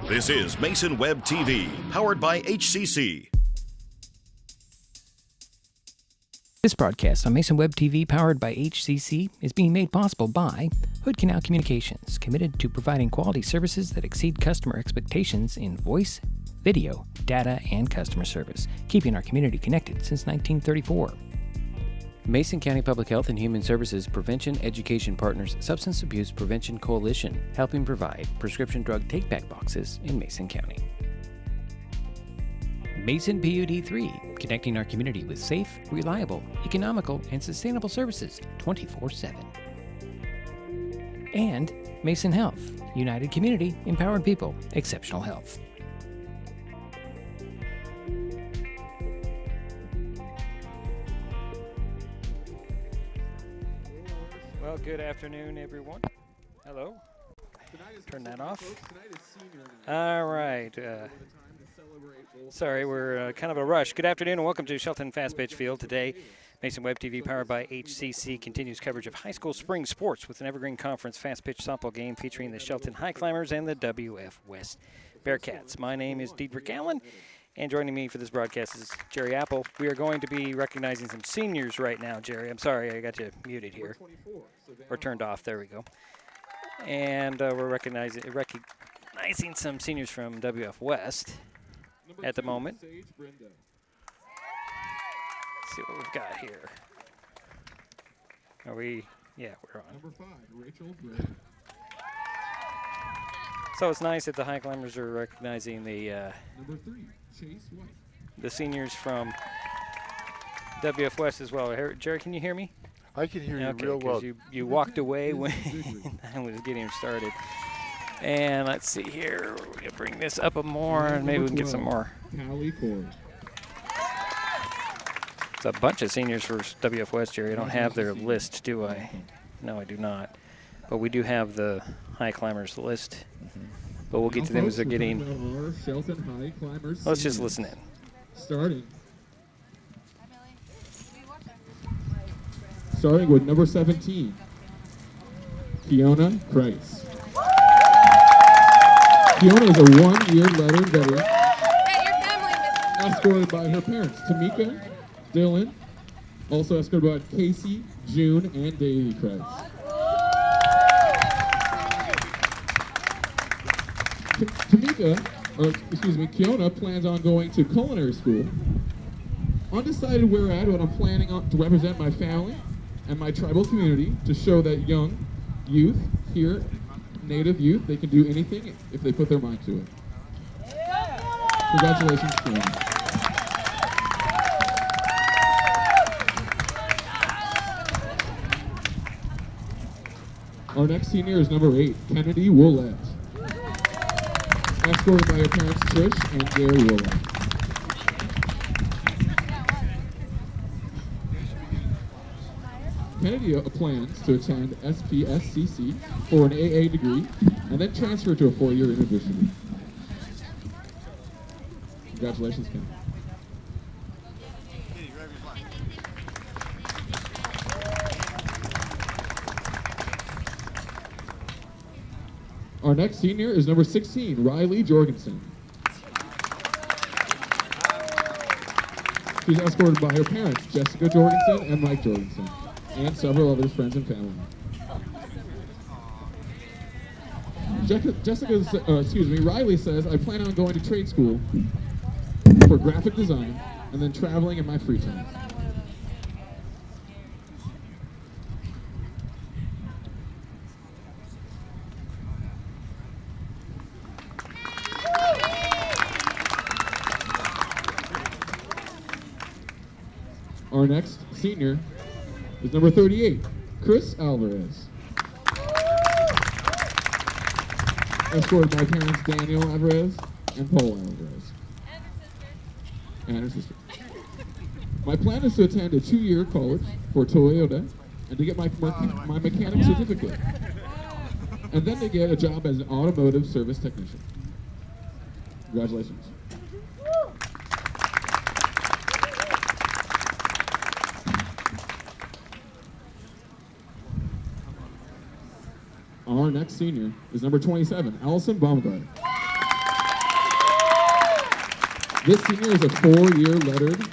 This is Mason Web TV, powered by HCC. This broadcast on Mason Web TV, powered by HCC, is being made possible by Hood Canal Communications, committed to providing quality services that exceed customer expectations in voice, video, data, and customer service, keeping our community connected since 1934. Mason County Public Health and Human Services Prevention Education Partners Substance Abuse Prevention Coalition, helping provide prescription drug take-back boxes in Mason County. Mason PUD3, connecting our community with safe, reliable, economical, and sustainable services 24/7. And Mason Health, united community, empowered people, exceptional health. Well, good afternoon, everyone. Hello. Turn that off. All right. Sorry, we're kind of a rush. Good afternoon and welcome to Shelton Fastpitch Field. Today, Mason Web TV, powered by HCC, continues coverage of high school spring sports with an Evergreen Conference Fastpitch softball game featuring the Shelton Highclimbers and the WF West Bearcats. My name is Diedrich Allen, and joining me for this broadcast is Jerry Apple. We are going to be recognizing some seniors right now, Jerry. I'm sorry, I got you muted here. Or turned off. There we go. And we're recognizing some seniors from WF West at the moment. Let's see what we've got here. Are we? Yeah, we're on. Number 5, Rachel Gray. So it's nice that the Highclimbers are recognizing the Number 3, Chase White. the seniors from WF West as well. Jerry, can you hear me? I can hear you Okay, real well. you walked away when I was getting started. And let's see here. We're going to bring this up a more, and maybe we can get some more. Callie Ford. It's a bunch of seniors for WF West, Jerry. I don't have their list, do I? No, I do not. But we do have the High Climbers list. But we'll get to them as they're getting. Shelton High Climbers. Let's just listen in. Starting with number 17, Kiona Kreis. Kiona is a one-year lettered veteran, escorted by her parents, Tamika, Dylan, also escorted by Casey, June, and Davey Kreis. Kiona plans on going to culinary school. Undecided where at, but I'm planning on to represent my family and my tribal community to show that young youth here, Native youth, they can do anything if they put their mind to it. Congratulations, Kiona. Our next senior is number 8, Kennedy Woolett. Escorted by her parents, Trish and Gary Woolett. Kennedy plans to attend SPSCC for an AA degree and then transfer to a 4-year university. Congratulations, Kennedy. Our next senior is number 16, Riley Jorgensen. She's escorted by her parents, Jessica Jorgensen and Mike Jorgensen, and several other friends and family. Riley says, I plan on going to trade school for graphic design and then traveling in my free time. Our next senior is number 38, Chris Alvarez. Escorted by parents Daniel Alvarez and Paul Alvarez. And her sister. My plan is to attend a 2-year college for Toyota and to get my mechanic certificate. And then to get a job as an automotive service technician. Congratulations. Our next senior is number 27, Allison Baumgart. This senior is a 4-year lettered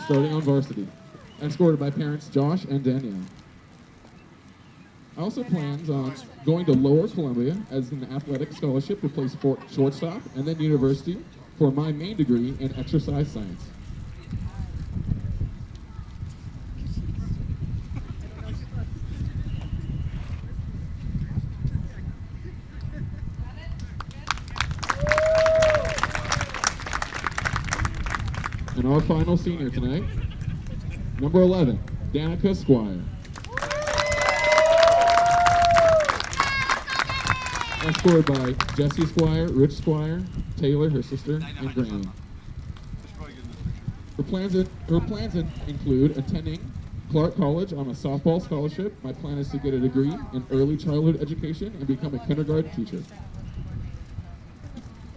starting on varsity, escorted by parents Josh and Danielle. I also plans on going to Lower Columbia as an athletic scholarship to play shortstop, and then university for my main degree in exercise science. And our final senior tonight, number 11, Danica Squire. Escorted by Jessie Squire, Rich Squire, Taylor, her sister, and Granny. Her plans include attending Clark College on a softball scholarship. My plan is to get a degree in early childhood education and become a kindergarten teacher.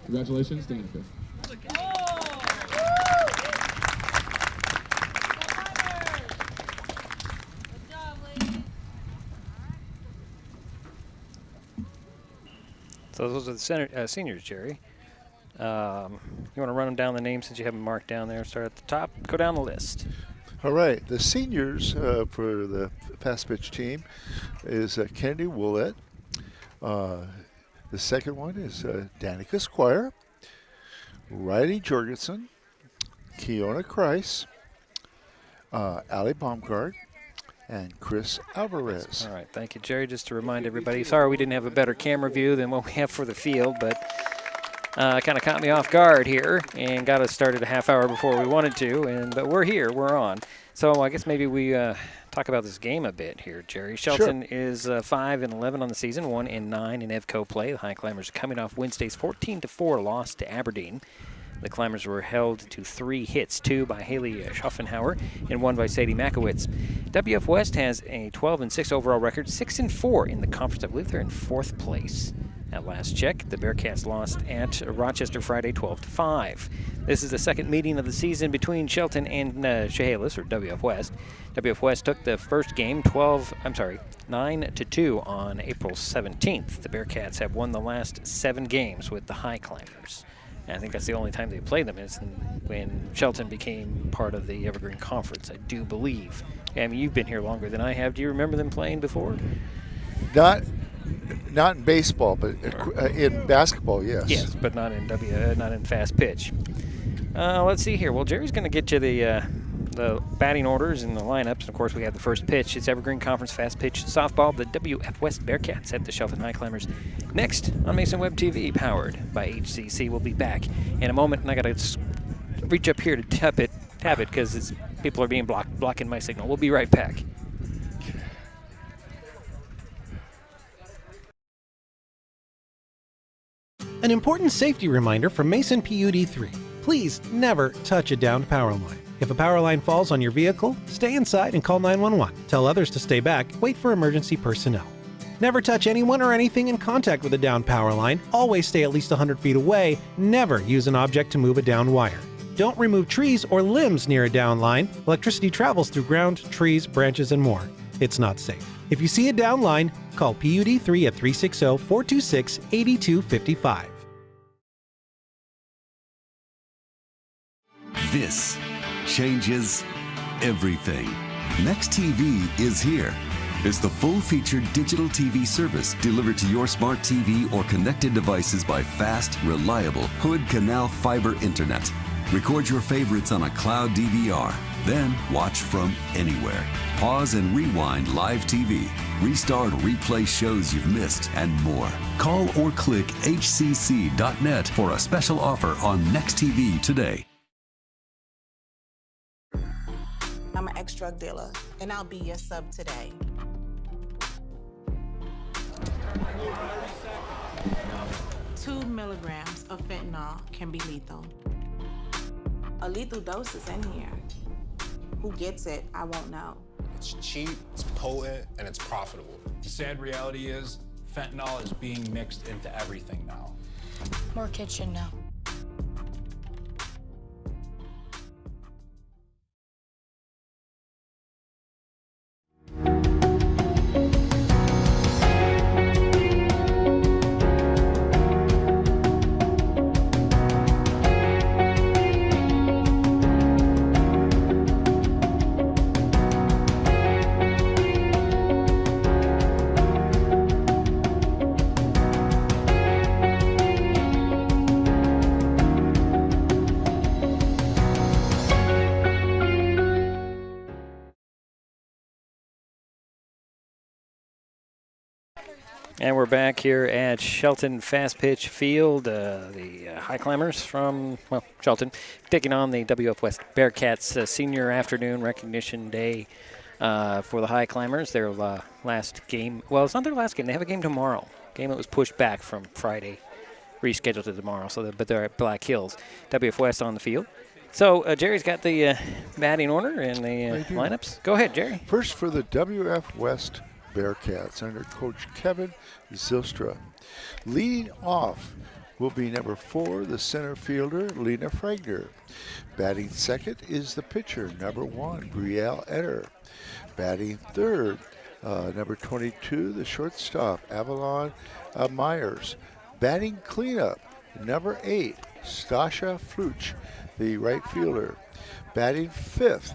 Congratulations, Danica. So those are the seniors, Jerry. You want to run them down the names since you have them marked down there? Start at the top, go down the list. All right, the seniors for the Fastpitch team is Kennedy Willett. The second one is Danica Squire, Riley Jorgensen, Keona Kreis, Ali Baumgart, and Chris Alvarez. All right, thank you, Jerry. Just to remind everybody, sorry we didn't have a better camera view than what we have for the field, but kind of caught me off guard here and got us started a half hour before we wanted to, but we're here, we're on. So I guess maybe we talk about this game a bit here, Jerry. Shelton is 5-11 on the season, 1-9 in EVCO play. The Highclimbers coming off Wednesday's 14-4 loss to Aberdeen. The Climbers were held to 3 hits, 2 by Haley Schaffenhauer and 1 by Sadie Makowitz. WF West has a 12-6 overall record, 6-4 in the conference. I believe they're in 4th place. At last check, the Bearcats lost at Rochester Friday 12-5. This is the second meeting of the season between Shelton and Chehalis, or WF West. WF West took the first game 9-2 on April 17th. The Bearcats have won the last 7 games with the Highclimbers. And I think that's the only time they played them is when Shelton became part of the Evergreen Conference, I do believe. I mean, you've been here longer than I have. Do you remember them playing before? Not in baseball, but in basketball, yes. Yes, but not in Fastpitch. Let's see here. Well, Jerry's going to get to the batting orders and the lineups. And of course, we have the first pitch. It's Evergreen Conference Fastpitch softball. The WF West Bearcats at the Shelton Highclimbers. Next on Mason Web TV, powered by HCC. We'll be back in a moment, and I got to reach up here to tap it because people are being blocking my signal. We'll be right back. An important safety reminder from Mason PUD3. Please never touch a downed power line. If a power line falls on your vehicle, stay inside and call 911. Tell others to stay back, wait for emergency personnel. Never touch anyone or anything in contact with a downed power line. Always stay at least 100 feet away. Never use an object to move a downed wire. Don't remove trees or limbs near a downed line. Electricity travels through ground, trees, branches, and more. It's not safe. If you see a downed line, call PUD3 at 360-426-8255. This changes everything. Next TV is here. It's the full-featured digital TV service delivered to your smart TV or connected devices by fast, reliable Hood Canal fiber internet. Record your favorites on a cloud DVR, then watch from anywhere. Pause and rewind live TV. Restart or replay shows you've missed and more. Call or click hcc.net for a special offer on Next TV today. I'm an ex-drug dealer, and I'll be your sub today. Two milligrams of fentanyl can be lethal. A lethal dose is in here. Who gets it, I won't know. It's cheap, it's potent, and it's profitable. The sad reality is, fentanyl is being mixed into everything now. More kitchen now. And we're back here at Shelton Fastpitch Field. The Highclimbers from, Shelton, taking on the WF West Bearcats Senior Afternoon Recognition Day for the Highclimbers. Their last game. Well, it's not their last game. They have a game tomorrow. Game that was pushed back from Friday, rescheduled to tomorrow. But they're at Black Hills. WF West on the field. So Jerry's got the batting order and the lineups. Go ahead, Jerry. First for the WF West Bearcats under Coach Kevin Zylstra. Leading off will be number 4, the center fielder, Lena Fragner. Batting second is the pitcher, number 1, Brielle Etter. Batting third, number 22, the shortstop, Avalon Myers. Batting cleanup, number 8, Stasha Fluch, the right fielder. Batting fifth,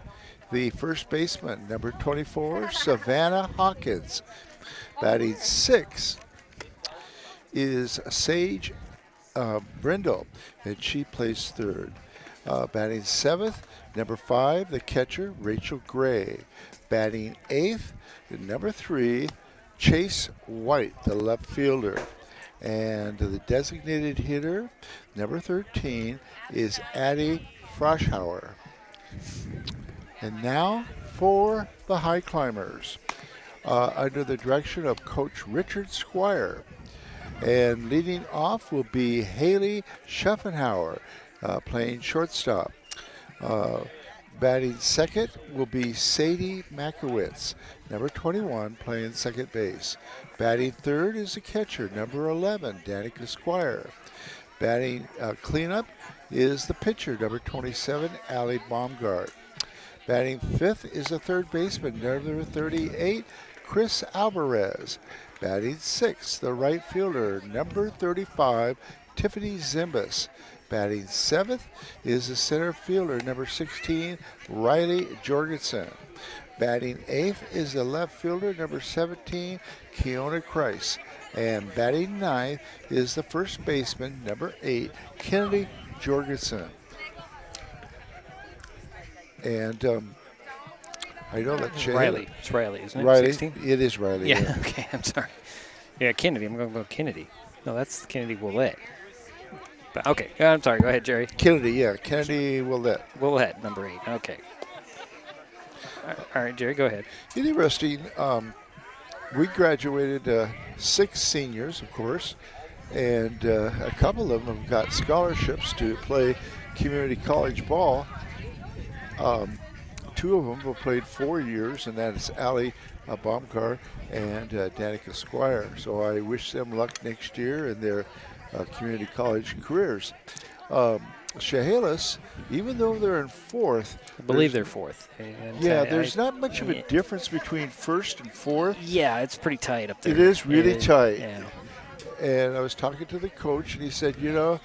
the first baseman, number 24, Savannah Hawkins. Batting sixth is Sage Brindle, and she plays third. Batting seventh, number 5, the catcher, Rachel Gray. Batting eighth, number 3, Chase White, the left fielder. And the designated hitter, number 13, is Addie Froschauer. And now for the Highclimbers, under the direction of Coach Richard Squire. And leading off will be Haley Schaffenhauer, playing shortstop. Batting second will be Sadie Makowitz, number 21, playing second base. Batting third is the catcher, number 11, Danica Squire. Batting cleanup is the pitcher, number 27, Allie Baumgart. Batting fifth is the third baseman, number 38, Chris Alvarez. Batting sixth, the right fielder, number 35, Tiffany Zimbus. Batting seventh is the center fielder, number 16, Riley Jorgensen. Batting eighth is the left fielder, number 17, Keona Kreis. And batting ninth is the first baseman, number 8, Kennedy Jorgensen. And I know that Riley. It's Riley, isn't it? Riley. 16? It is Riley. Yeah, okay, I'm sorry. Yeah, Kennedy. I'm going to go Kennedy. No, that's Kennedy Willett. But, okay, I'm sorry. Go ahead, Jerry. Kennedy, yeah. Kennedy Willett. Willett, number 8. Okay. All right, Jerry, go ahead. Interesting. We graduated 6 seniors, of course, and a couple of them got scholarships to play community college ball. 2 of them have played 4 years, and that is Allie Baumgart and Danica Squire. So I wish them luck next year in their community college careers. Chehalis, even though they're in 4th. I believe they're 4th. Yeah, there's not much of a difference between 1st and 4th. Yeah, it's pretty tight up there. It is really tight. Yeah. And I was talking to the coach, and he said, you know,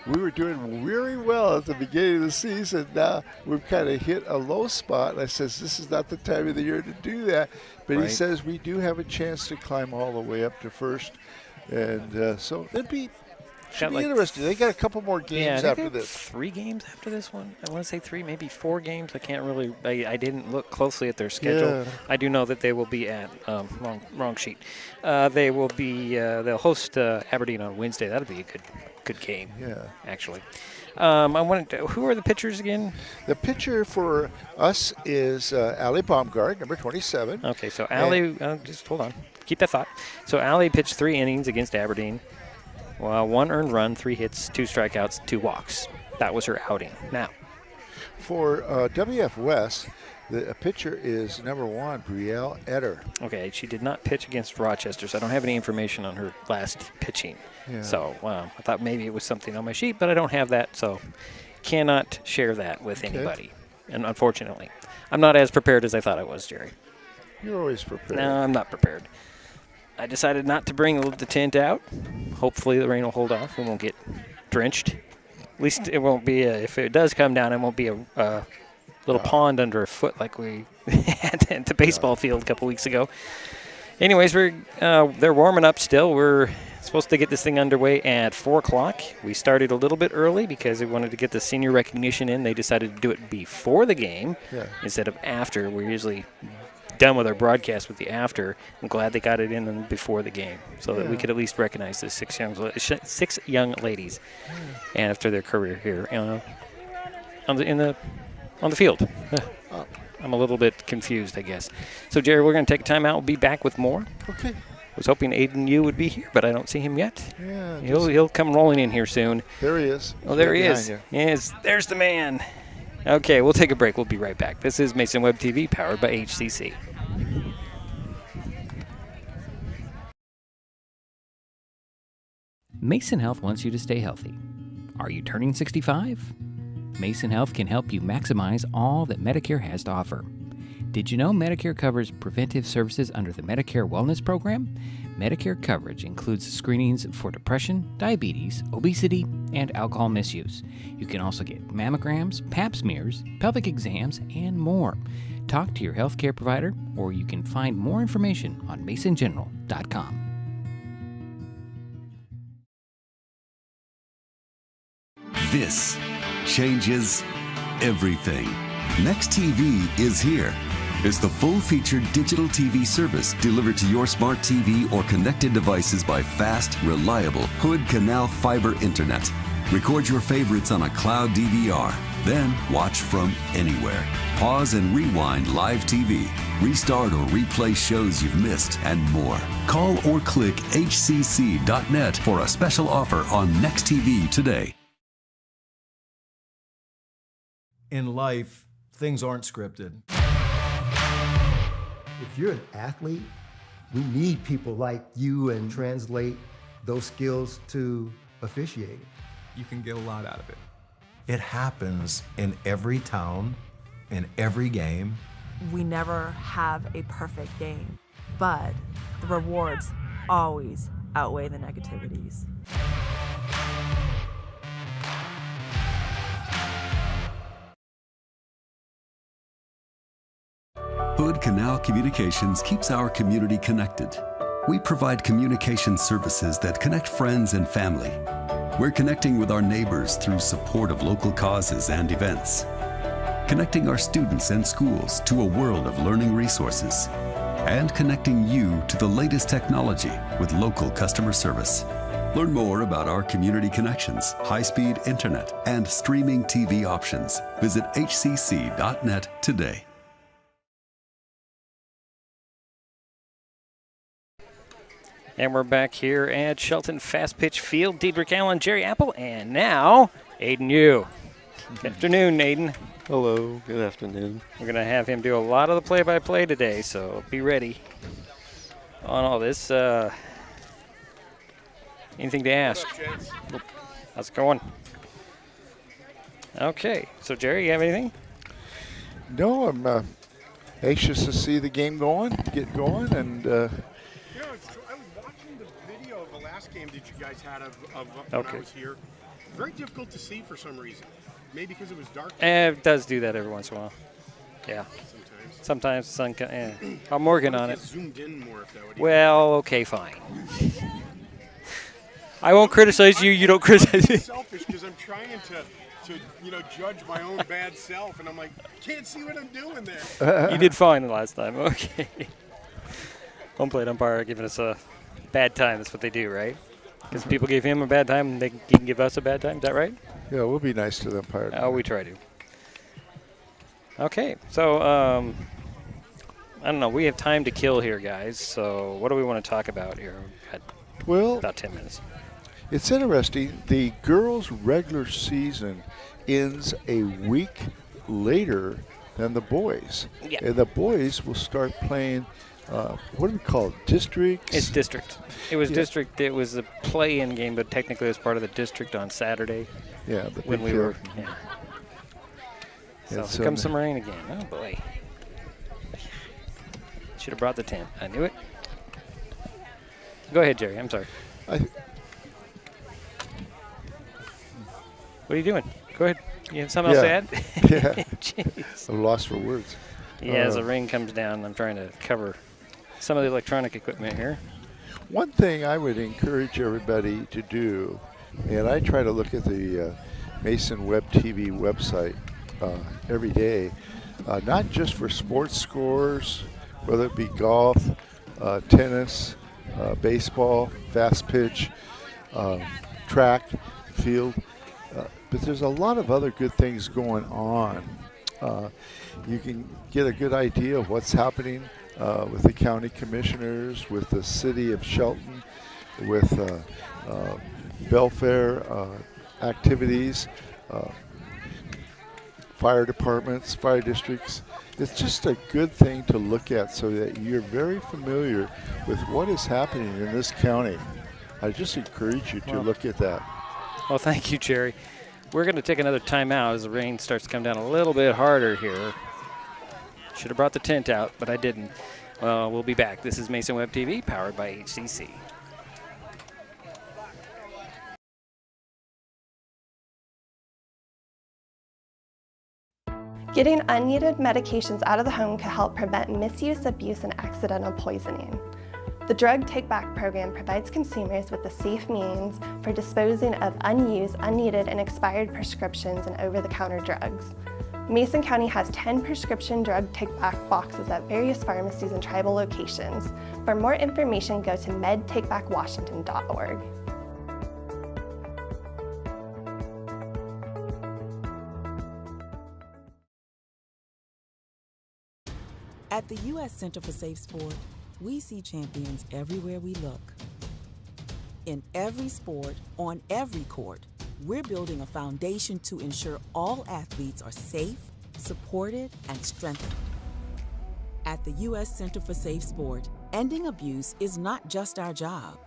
we were doing very well at the beginning of the season. Now we've kind of hit a low spot. And I says, this is not the time of the year to do that. But he says we do have a chance to climb all the way up to 1st. And so it'd be interesting. They got a couple more games after this. 3 games after this one. I want to say 3, maybe 4 games. I can't really. I didn't look closely at their schedule. Yeah. I do know that they will be at wrong sheet. They will be. They'll host Aberdeen on Wednesday. That'll be a good game. Yeah, actually. I wanted to, who are the pitchers again? The pitcher for us is Allie Baumgart, number 27. Okay, so Allie, just hold on. Keep that thought. So Allie pitched 3 innings against Aberdeen. Well, 1 earned run, 3 hits, 2 strikeouts, 2 walks. That was her outing. Now, for WF West, the pitcher is number 1, Brielle Etter. Okay, she did not pitch against Rochester, so I don't have any information on her last pitching. Yeah. So I thought maybe it was something on my sheet, but I don't have that, so cannot share that with anybody. And unfortunately, I'm not as prepared as I thought I was, Jerry. You're always prepared. No, I'm not prepared. I decided not to bring the tent out. Hopefully the rain will hold off. We won't get drenched. At least it won't be, if it does come down, it won't be a little pond under a foot like we had at the baseball field a couple weeks ago. Anyways, they're warming up still. We're supposed to get this thing underway at 4 o'clock. We started a little bit early because we wanted to get the senior recognition in. They decided to do it before the game instead of after. We usually done with our broadcast with the after. I'm glad they got it in before the game so that we could at least recognize the six young ladies after their career here on the field. I'm a little bit confused, I guess. So, Jerry, we're going to take a time out. We'll be back with more. Okay. I was hoping Aiden Yu would be here, but I don't see him yet. Yeah. He'll come rolling in here soon. There he is. Oh, there he is. Yes, there's the man. Okay, we'll take a break. We'll be right back. This is Mason Web TV, powered by HCC. Mason Health wants you to stay healthy. Are you turning 65? Mason Health can help you maximize all that Medicare has to offer. Did you know Medicare covers preventive services under the Medicare Wellness Program? Medicare coverage includes screenings for depression, diabetes, obesity, and alcohol misuse. You can also get mammograms, pap smears, pelvic exams, and more. Talk to your healthcare provider, or you can find more information on masongeneral.com. This changes everything. Next TV is here. It's the full-featured digital TV service delivered to your smart TV or connected devices by fast, reliable Hood Canal fiber internet. Record your favorites on a cloud DVR, then watch from anywhere. Pause and rewind live TV, restart or replay shows you've missed, and more. Call or click hcc.net for a special offer on Next TV today. In life, things aren't scripted. If you're an athlete, we need people like you and translate those skills to officiating. You can get a lot out of it. It happens in every town, in every game. We never have a perfect game, but the rewards always outweigh the negativities. Hood Canal Communications keeps our community connected. We provide communication services that connect friends and family. We're connecting with our neighbors through support of local causes and events. Connecting our students and schools to a world of learning resources. And connecting you to the latest technology with local customer service. Learn more about our community connections, high-speed internet, and streaming TV options. Visit hcc.net today. And we're back here at Shelton Fastpitch Field. Diedrich Allen, Jerry Apple, and now Aiden Yu. Good afternoon, Aiden. Hello, good afternoon. We're going to have him do a lot of the play-by-play today, so be ready on all this. Anything to ask? How's it going? Okay, so Jerry, you have anything? No, I'm anxious to see the game get going, and game that you guys had of when I was here. Very difficult to see for some reason. Maybe because it was dark. It does do that every once in a while. Yeah. Sometimes the sun can. I'm working on it. Zoomed in more if that would well, okay, fine. I won't criticize you. You don't criticize me. I'm selfish because I'm trying to judge my own bad self, and I'm like, can't see what I'm doing there. You did fine the last time. Okay. Home plate umpire giving us a bad time. That's what they do, right? Because people gave him a bad time, he can give us a bad time. Is that right? Yeah, we'll be nice to the umpire. Oh, we try to. Okay, so I don't know. We have time to kill here, guys. So what do we want to talk about here? Well, about 10 minutes. It's interesting. The girls' regular season ends a week later than the boys. Yeah. And the boys will start playing. What do we call it? Districts? It's district. It was district. It was a play-in game, but technically it was part of the district on Saturday. Yeah, when we were. Yeah. So here comes some rain again. Oh boy! Should have brought the tent. I knew it. Go ahead, Jerry. I'm sorry. What are you doing? Go ahead. You have something else to add? Yeah. Jeez. I'm lost for words. Yeah, as the rain comes down, I'm trying to cover some of the electronic equipment here. One thing I would encourage everybody to do, and I try to look at the Mason Web TV website every day, not just for sports scores, whether it be golf, tennis, baseball, fast pitch, track, field. But there's a lot of other good things going on. You can get a good idea of what's happening with the county commissioners, with the city of Shelton, with welfare activities, fire departments, fire districts. It's just a good thing to look at so that you're very familiar with what is happening in this county. I just encourage you to look at that. Well, thank you, Jerry. We're going to take another timeout as the rain starts to come down a little bit harder here. Should have brought the tent out, but I didn't. We'll be back. This is Mason Web TV, powered by HCC. Getting unneeded medications out of the home can help prevent misuse, abuse, and accidental poisoning. The Drug Take Back program provides consumers with a safe means for disposing of unused, unneeded, and expired prescriptions and over-the-counter drugs. Mason County has 10 prescription drug take-back boxes at various pharmacies and tribal locations. For more information, go to medtakebackwashington.org. At the U.S. Center for Safe Sport, we see champions everywhere we look. In every sport, on every court, we're building a foundation to ensure all athletes are safe, supported, and strengthened. At the U.S. Center for Safe Sport, ending abuse is not just our job,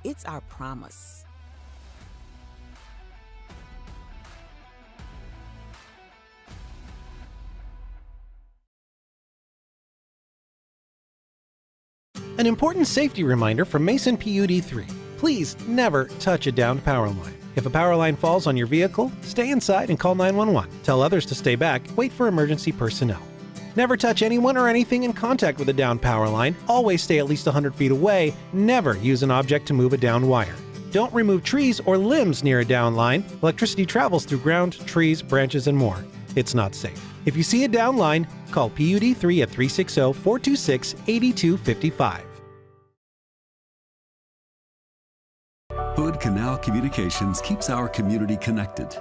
it's our promise. An important safety reminder from Mason PUD 3. Please never touch a downed power line. If a power line falls on your vehicle, stay inside and call 911. Tell others to stay back, wait for emergency personnel. Never touch anyone or anything in contact with a downed power line. Always stay at least 100 feet away. Never use an object to move a downed wire. Don't remove trees or limbs near a downed line. Electricity travels through ground, trees, branches, and more. It's not safe. If you see a downed line, call PUD 3 at 360-426-8255. Hood Canal Communications keeps our community connected.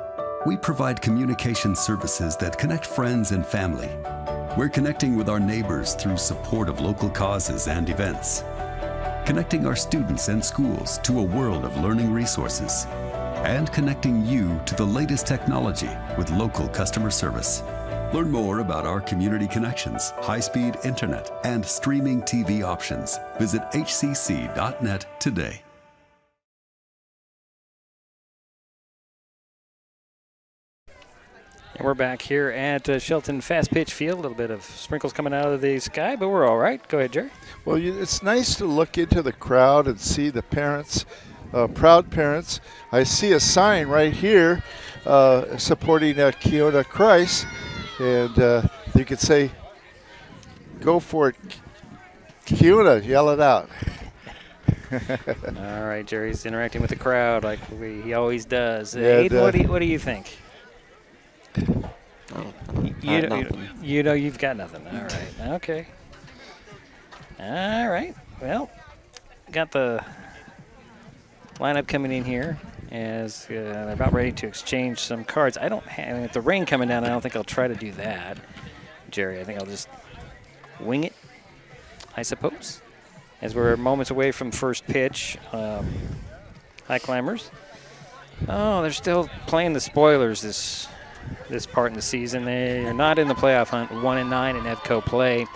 We provide communication services that connect friends and family. We're connecting with our neighbors through support of local causes and events, connecting our students and schools to a world of learning resources, and connecting you to the latest technology with local customer service. Learn more about our community connections, high-speed internet, and streaming TV options. Visit hcc.net today. And we're back here at Shelton Fastpitch Field. A little bit of sprinkles coming out of the sky, but we're all right. Go ahead, Jerry. Well, it's nice to look into the crowd and see the parents, proud parents. I see a sign right here supporting Keona Christ, and you could say, "Go for it, Keona!" Yell it out. All right, Jerry's interacting with the crowd like he always does. Yeah, Aiden, what do you think? You know you've got nothing. All right. Okay. All right. Well, got the lineup coming in here as they're about ready to exchange some cards. With the rain coming down, I don't think I'll try to do that, Jerry. I think I'll just wing it, I suppose, as we're moments away from first pitch. Highclimbers. Oh, they're still playing the spoilers this part in the season. They are not in the playoff hunt. 1-9 in EVCO play.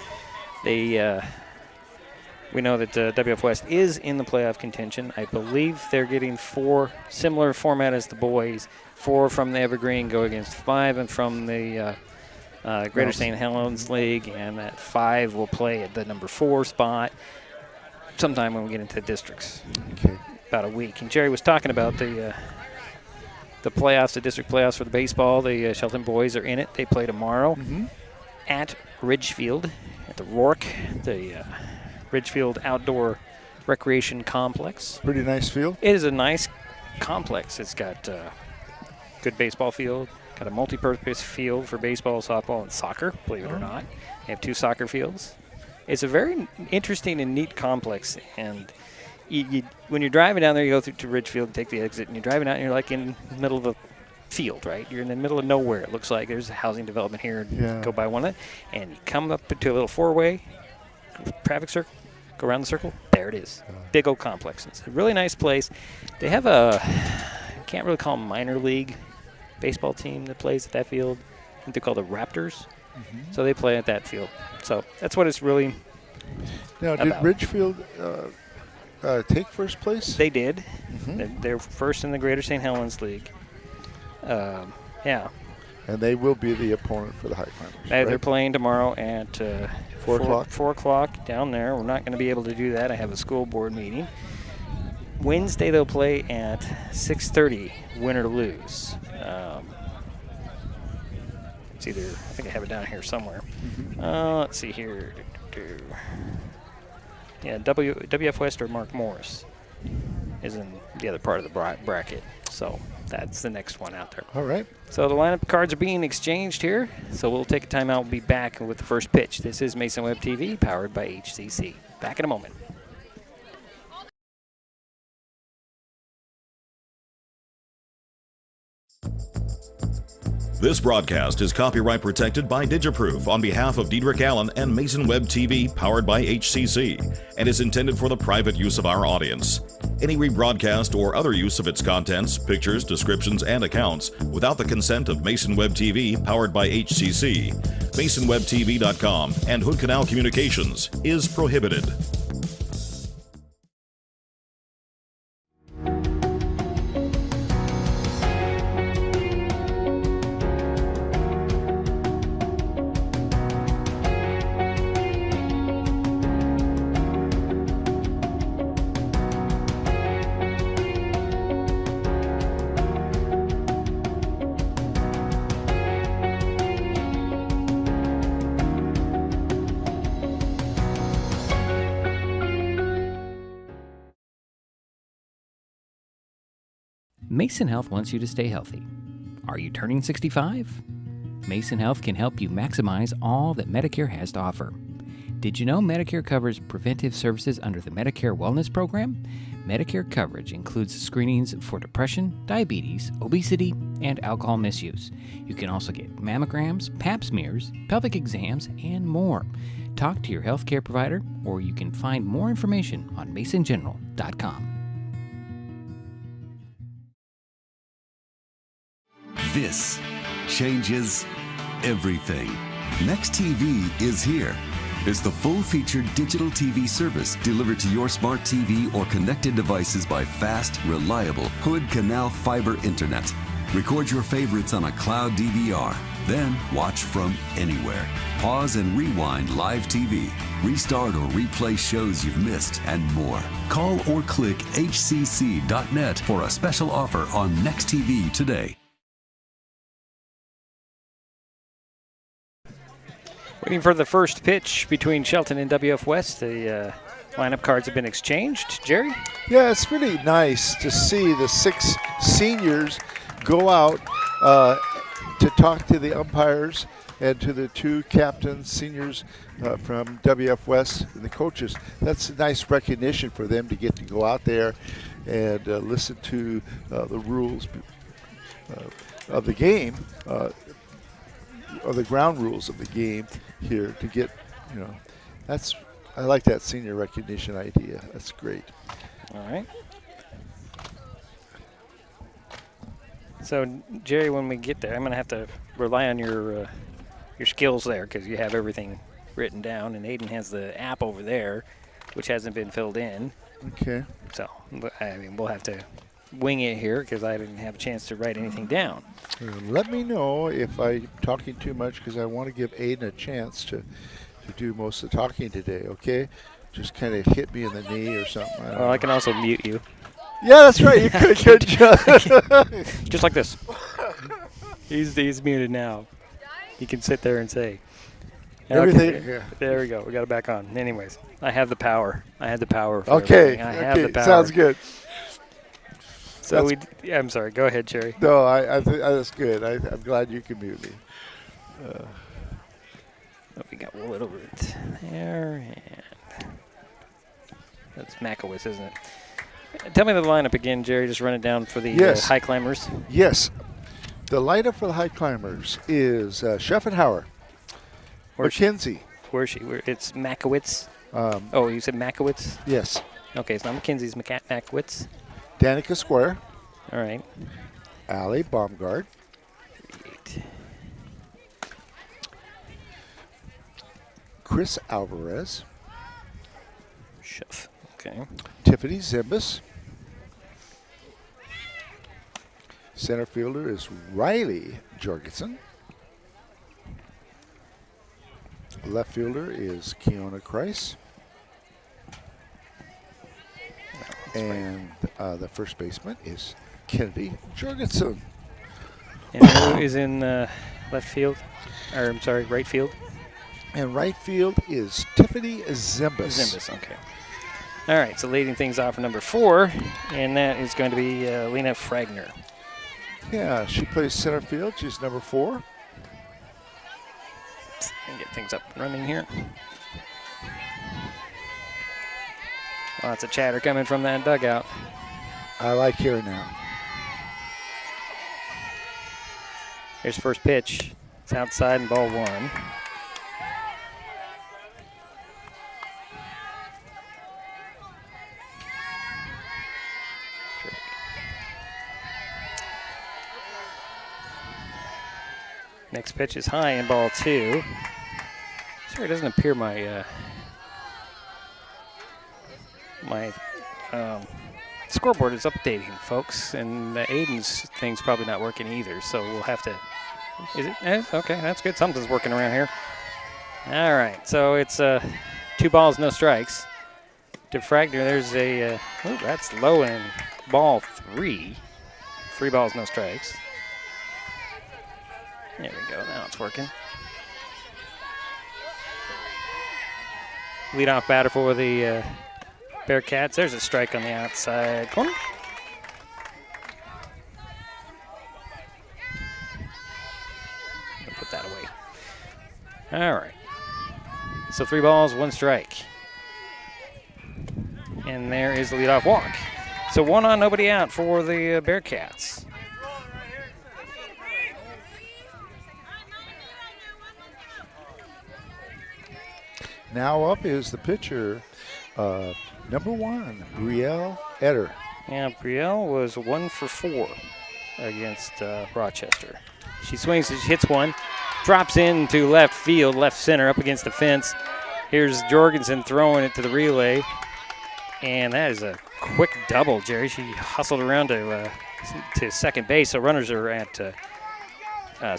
We know that WF West is in the playoff contention. I believe they're getting 4, similar format as the boys. 4 from the Evergreen go against 5, and from the Greater St. Helens League, and that 5 will play at the number 4 spot sometime when we get into districts. Okay. About a week. And Jerry was talking about the playoffs, the district playoffs for the baseball. The Shelton boys are in it. They play tomorrow at Ridgefield, at the Rourke, the Ridgefield Outdoor Recreation Complex. Pretty nice field. It is a nice complex. It's got good baseball field, got a multi-purpose field for baseball, softball, and soccer, believe it or not. They have 2 soccer fields. It's a very interesting and neat complex. And when you're driving down there, you go through to Ridgefield, take the exit, and you're driving out, and you're like in the middle of a field, right? You're in the middle of nowhere. It looks like there's a housing development here. Yeah. Go by one of it, and you come up into a little four-way traffic circle, go around the circle. There it is. Big old complex. It's a really nice place. They have I can't really call them minor league baseball team that plays at that field. I think they're called the Raptors. So they play at that field. So that's what it's really Now, did about. Ridgefield take first place? They did. They're first in the Greater St. Helens League. Yeah. And they will be the opponent for the Highclimbers. They're right? playing tomorrow at 4 o'clock. 4 o'clock down there. We're not going to be able to do that. I have a school board meeting. Wednesday they'll play at 6:30, win or lose. It's either, I think I have it down here somewhere. Let's see here. Yeah, WF West or Mark Morris is in the other part of the bracket. So that's the next one out there. All right. So the lineup cards are being exchanged here. So we'll take a timeout. We'll be back with the first pitch. This is Mason Web TV, powered by HCC. Back in a moment. This broadcast is copyright protected by Digiproof on behalf of Diedrich Allen and Mason Web TV, powered by HCC, and is intended for the private use of our audience. Any rebroadcast or other use of its contents, pictures, descriptions, and accounts without the consent of Mason Web TV, powered by HCC, MasonWebTV.com, and Hood Canal Communications is prohibited. Mason Health wants you to stay healthy. Are you turning 65? Mason Health can help you maximize all that Medicare has to offer. Did you know Medicare covers preventive services under the Medicare Wellness Program? Medicare coverage includes screenings for depression, diabetes, obesity, and alcohol misuse. You can also get mammograms, pap smears, pelvic exams, and more. Talk to your healthcare provider, or you can find more information on masongeneral.com. This changes everything. Next TV is here. It's the full-featured digital TV service delivered to your smart TV or connected devices by fast, reliable Hood Canal fiber internet. Record your favorites on a cloud DVR, then watch from anywhere. Pause and rewind live TV, restart or replay shows you've missed, and more. Call or click hcc.net for a special offer on Next TV today. Waiting for the first pitch between Shelton and WF West. The lineup cards have been exchanged. Jerry? Yeah, it's really nice to see the 6 seniors go out to talk to the umpires and to the 2 captains, seniors from WF West and the coaches. That's a nice recognition for them to get to go out there and listen to the rules of the game, or the ground rules of the game here to get, I like that senior recognition idea. That's great. All right. So, Jerry, when we get there, I'm going to have to rely on your skills there because you have everything written down, and Aiden has the app over there, which hasn't been filled in. Okay. So, I mean, we'll have to wing it here because I didn't have a chance to write anything down. Let me know if I'm talking too much because I want to give Aiden a chance to do most of the talking today, okay? Just kind of hit me in the knee or something. I can also mute you. Yeah, that's right. You could. Good job. Just like this. He's muted now. He can sit there and say. Everything. Okay. Yeah. There we go. We got it back on. Anyways, I have the power. I had the power. Okay. I have the power. Sounds good. So I'm sorry. Go ahead, Jerry. No, I that's good. I'm glad you can mute me. Oh, we got a little bit there, and that's Makowitz, isn't it? Tell me the lineup again, Jerry. Just run it down for the Highclimbers. Yes. The lineup for the Highclimbers is Scheffenhauer, McKenzie. Where's she? It's Makowitz. Oh, you said Makowitz? Yes. Okay, it's not McKenzie's Makowitz. Danica Square. All right. Ali Baumgart. Chris Alvarez. Chef. Okay. Tiffany Zimbus. Center fielder is Riley Jorgensen. Left fielder is Keona Kreis. And the first baseman is Kennedy Jorgensen. And who is in left field? Or, I'm sorry, right field? And right field is Tiffany Zimbus. Zimbus, okay. All right, so leading things off for number 4, and that is going to be Lena Fragner. Yeah, she plays center field. She's number 4. And get things up and running here. Lots of chatter coming from that dugout. I like hearing that. Here's first pitch. It's outside and ball 1. Next pitch is high and ball 2. Sorry, it doesn't appear my scoreboard is updating, folks, and Aiden's thing's probably not working either, so we'll have to. Is it? Okay, that's good. Something's working around here. All right, so it's 2 balls, no strikes. To Fragner, there's a. Oh, that's low in ball 3. 3 balls, no strikes. There we go. Now it's working. Leadoff batter for the Bearcats. There's a strike on the outside corner. I'll put that away. All right. So 3 balls, 1 strike. And there is the leadoff walk. So 1 on, nobody out for the Bearcats. Now up is the pitcher, number 1, Brielle Eder. Yeah, Brielle was 1 for 4 against Rochester. She swings, she hits one, drops into left field, left center, up against the fence. Here's Jorgensen throwing it to the relay, and that is a quick double, Jerry. She hustled around to second base, so runners are at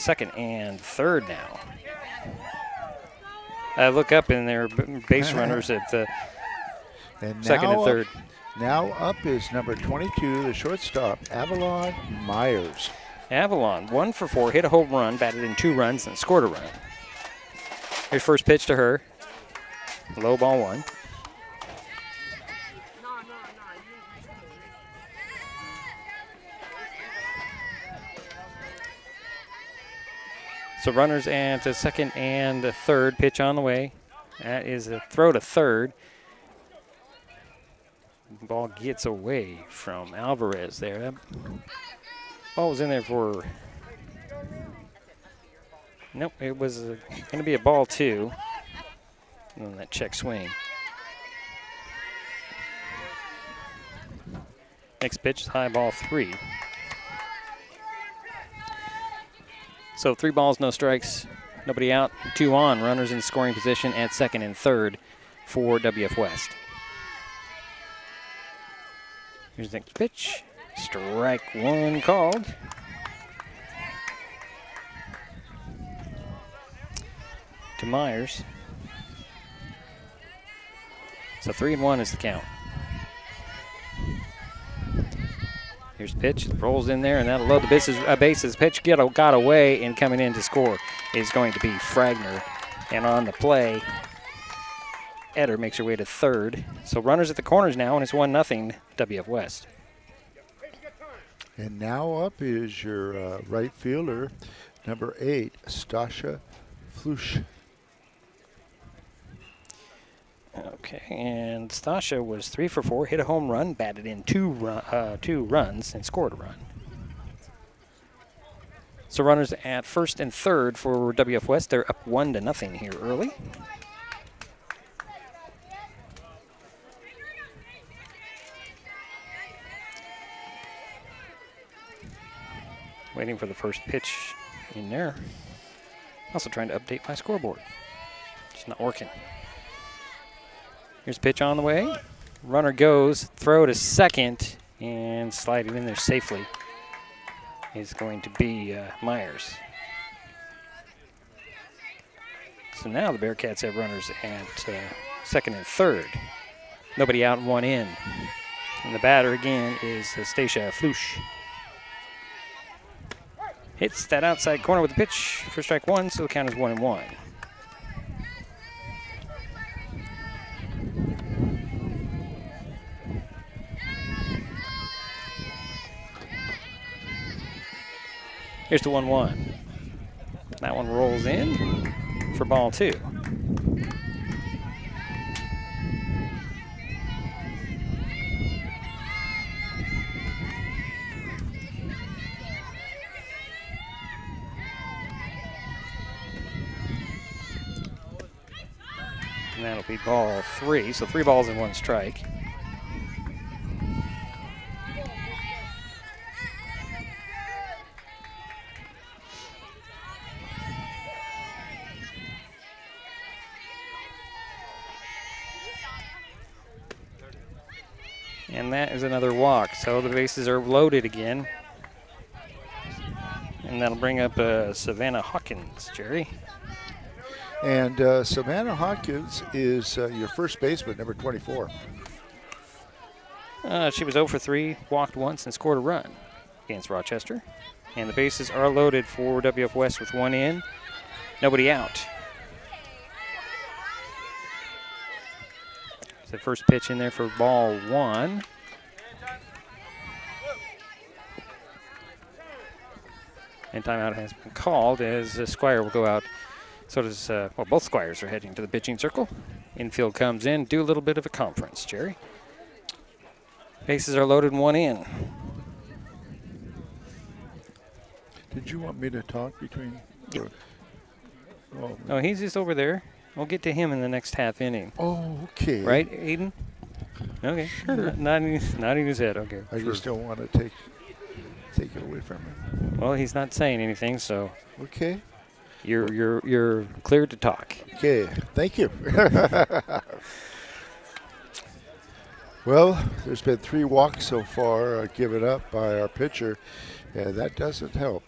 second and third now. Look up, and there are base runners at second and third. Now up is number 22, the shortstop, Avalon Myers. Avalon, 1 for 4, hit a home run, batted in 2 runs, and scored a run. Here's first pitch to her. Low ball 1. So runners at second and third, pitch on the way. That is a throw to third. Ball gets away from Alvarez there. That ball was in there for, nope, it was going to be a ball 2. And then that check swing. Next pitch is high ball 3. So 3 balls, no strikes, nobody out, 2 on. Runners in scoring position at second and third for WF West. Here's the next pitch. Strike 1 called. To Myers. So 3-1 is the count. Here's the pitch, rolls in there, and that'll load the bases. Pitch got away, and coming in to score is going to be Fragner. And on the play, Eder makes her way to third. So runners at the corners now, and it's 1-0 WF West. And now up is your right fielder, number 8, Stasha Flush. Okay, and Stasha was 3 for 4, hit a home run, batted in two runs, and scored a run. So runners at first and third for WF West. They're up 1-0 here early. Waiting for the first pitch in there. Also trying to update my scoreboard. It's not working. Here's a pitch on the way. Runner goes, throw to second, and sliding in there safely is going to be Myers. So now the Bearcats have runners at second and third. Nobody out and one in. And the batter again is Stacia Flush. Hits that outside corner with the pitch for strike one, so the count is 1-1. Here's the 1-1. That one rolls in for ball 2. And that'll be ball 3, so 3 balls and 1 strike. And that is another walk, so the bases are loaded again. And that'll bring up Savannah Hawkins, Jerry. And Savannah Hawkins is your first baseman, number 24. She was 0 for 3, walked once, and scored a run against Rochester. And the bases are loaded for WF West with 1 in, nobody out. So first pitch in there for ball 1. And timeout has been called as Squire will go out. So does, well, both Squires are heading to the pitching circle. Infield comes in, do a little bit of a conference, Jerry. Bases are loaded and 1 in. Did you want me to talk between? Yeah. Oh, No, he's just over there. We'll get to him in the next half inning. Oh, okay. Right, Aiden? Okay. Sure. Nodding his head. Okay. I just don't want to take it away from him. Well, he's not saying anything, so. Okay. You're cleared to talk. Okay. Thank you. Well, there's been 3 walks so far given up by our pitcher, and that doesn't help.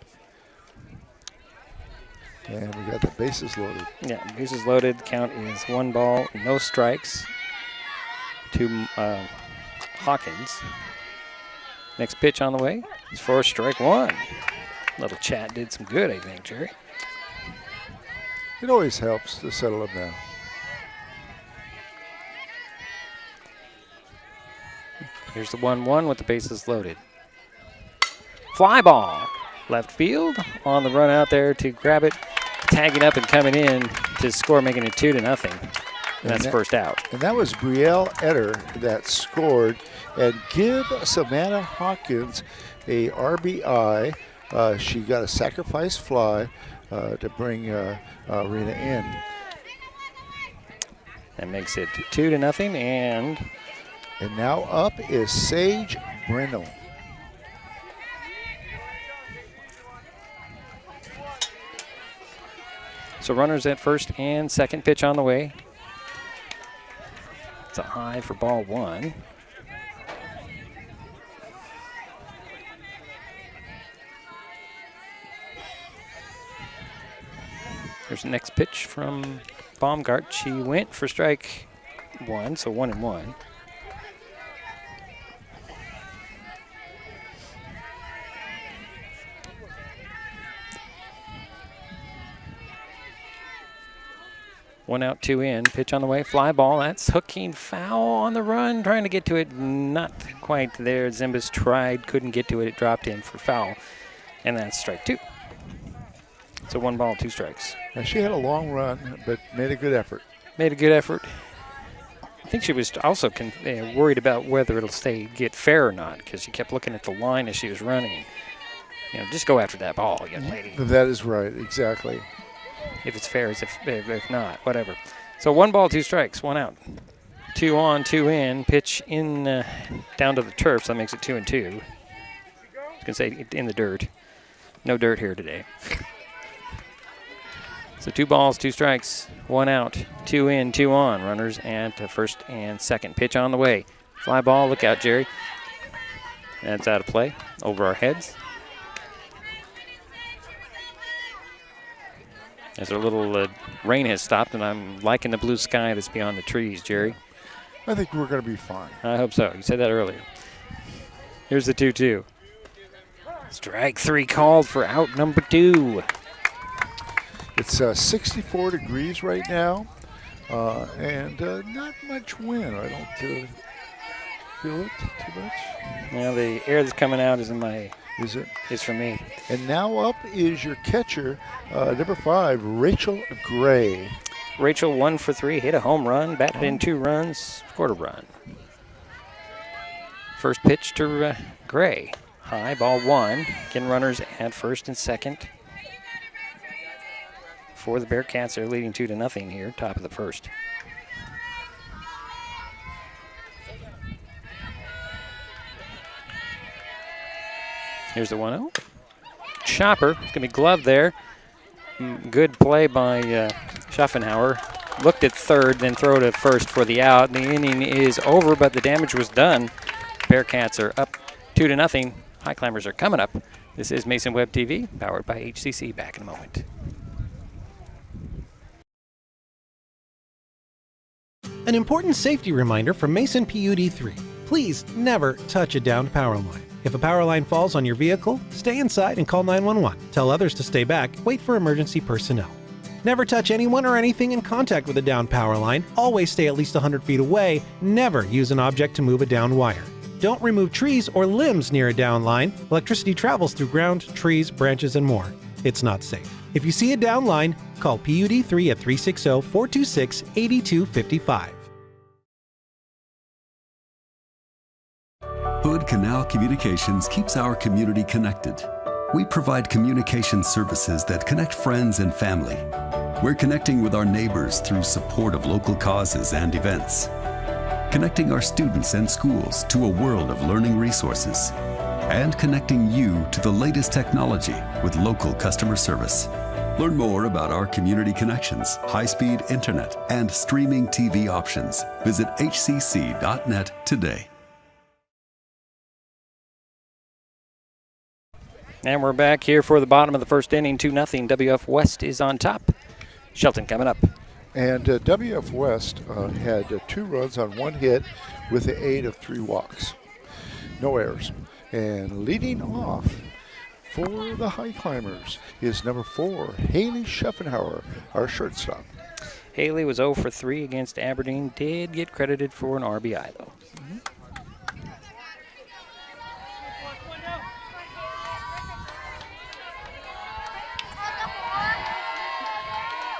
And we got the bases loaded. Yeah, bases loaded. Count is 1 ball, no strikes to Hawkins. Next pitch on the way is for strike 1. Little chat did some good, I think, Jerry. It always helps to settle them down. Here's the 1-1 with the bases loaded. Fly ball. Left field on the run out there to grab it, tagging up and coming in to score, making it 2-0. And that's first out. And that was Brielle Etter that scored. And give Savannah Hawkins a RBI. She got a sacrifice fly to bring Rena in. That makes it 2-0. And now up is Sage Brennel. So runners at first and second, pitch on the way. It's a high for ball 1. Here's the next pitch from Baumgart. She went for strike 1, so 1-1. One out, 2 in. Pitch on the way. Fly ball. That's hooking foul on the run. Trying to get to it. Not quite there. Zimbas tried. Couldn't get to it. It dropped in for foul. And that's strike 2. So 1 ball, 2 strikes. Now she had a long run, but made a good effort. Made a good effort. think she was also worried about whether it'll get fair or not, because she kept looking at the line as she was running. Just go after that ball, young lady. That is right, exactly. If it's fair, if not, whatever. So 1 ball, 2 strikes, 1 out. 2 on, 2 in. Pitch in down to the turf, so that makes it 2 and 2. I was going to say in the dirt. No dirt here today. So 2 balls, 2 strikes, 1 out, 2 in, 2 on. Runners at first and second. Pitch on the way. Fly ball, look out, Jerry. That's out of play, over our heads. As our little rain has stopped, and I'm liking the blue sky that's beyond the trees, Jerry. I think we're going to be fine. I hope so. You said that earlier. Here's the 2-2. Strike 3 called for out number 2. It's 64 degrees right now, and not much wind. I don't feel it too much. Now the air that's coming out is in my... Is it? It's for me. And now up is your catcher, number 5, Rachel Gray. Rachel 1 for 3, hit a home run, batted in 2 runs, scored a run. First pitch to Gray. High, ball 1. Again, runners at first and second. For the Bearcats, they're leading 2-0 here, top of the first. Here's the 1-0. Chopper, it's going to be gloved there. Good play by Schaffenhauer. Looked at third, then throw to first for the out. The inning is over, but the damage was done. Bearcats are up 2-0. Highclimbers are coming up. This is Mason Web TV, powered by HCC. Back in a moment. An important safety reminder from Mason PUD3. Please never touch a downed power line. If a power line falls on your vehicle, stay inside and call 911. Tell others to stay back, wait for emergency personnel. Never touch anyone or anything in contact with a downed power line. Always stay at least 100 feet away. Never use an object to move a downed wire. Don't remove trees or limbs near a downed line. Electricity travels through ground, trees, branches, and more. It's not safe. If you see a downed line, call PUD3 at 360-426-8255. Hood Canal Communications keeps our community connected. We provide communication services that connect friends and family. We're connecting with our neighbors through support of local causes and events. Connecting our students and schools to a world of learning resources. And connecting you to the latest technology with local customer service. Learn more about our community connections, high-speed internet, and streaming TV options. Visit hcc.net today. And we're back here for the bottom of the first inning, 2-0. WF West is on top. Shelton coming up. And WF West had 2 runs on 1 hit with the aid of 3 walks. No errors. And leading off for the Highclimbers is number 4, Haley Schaffenhauer, our shortstop. Haley was 0 for 3 against Aberdeen. Did get credited for an RBI, though.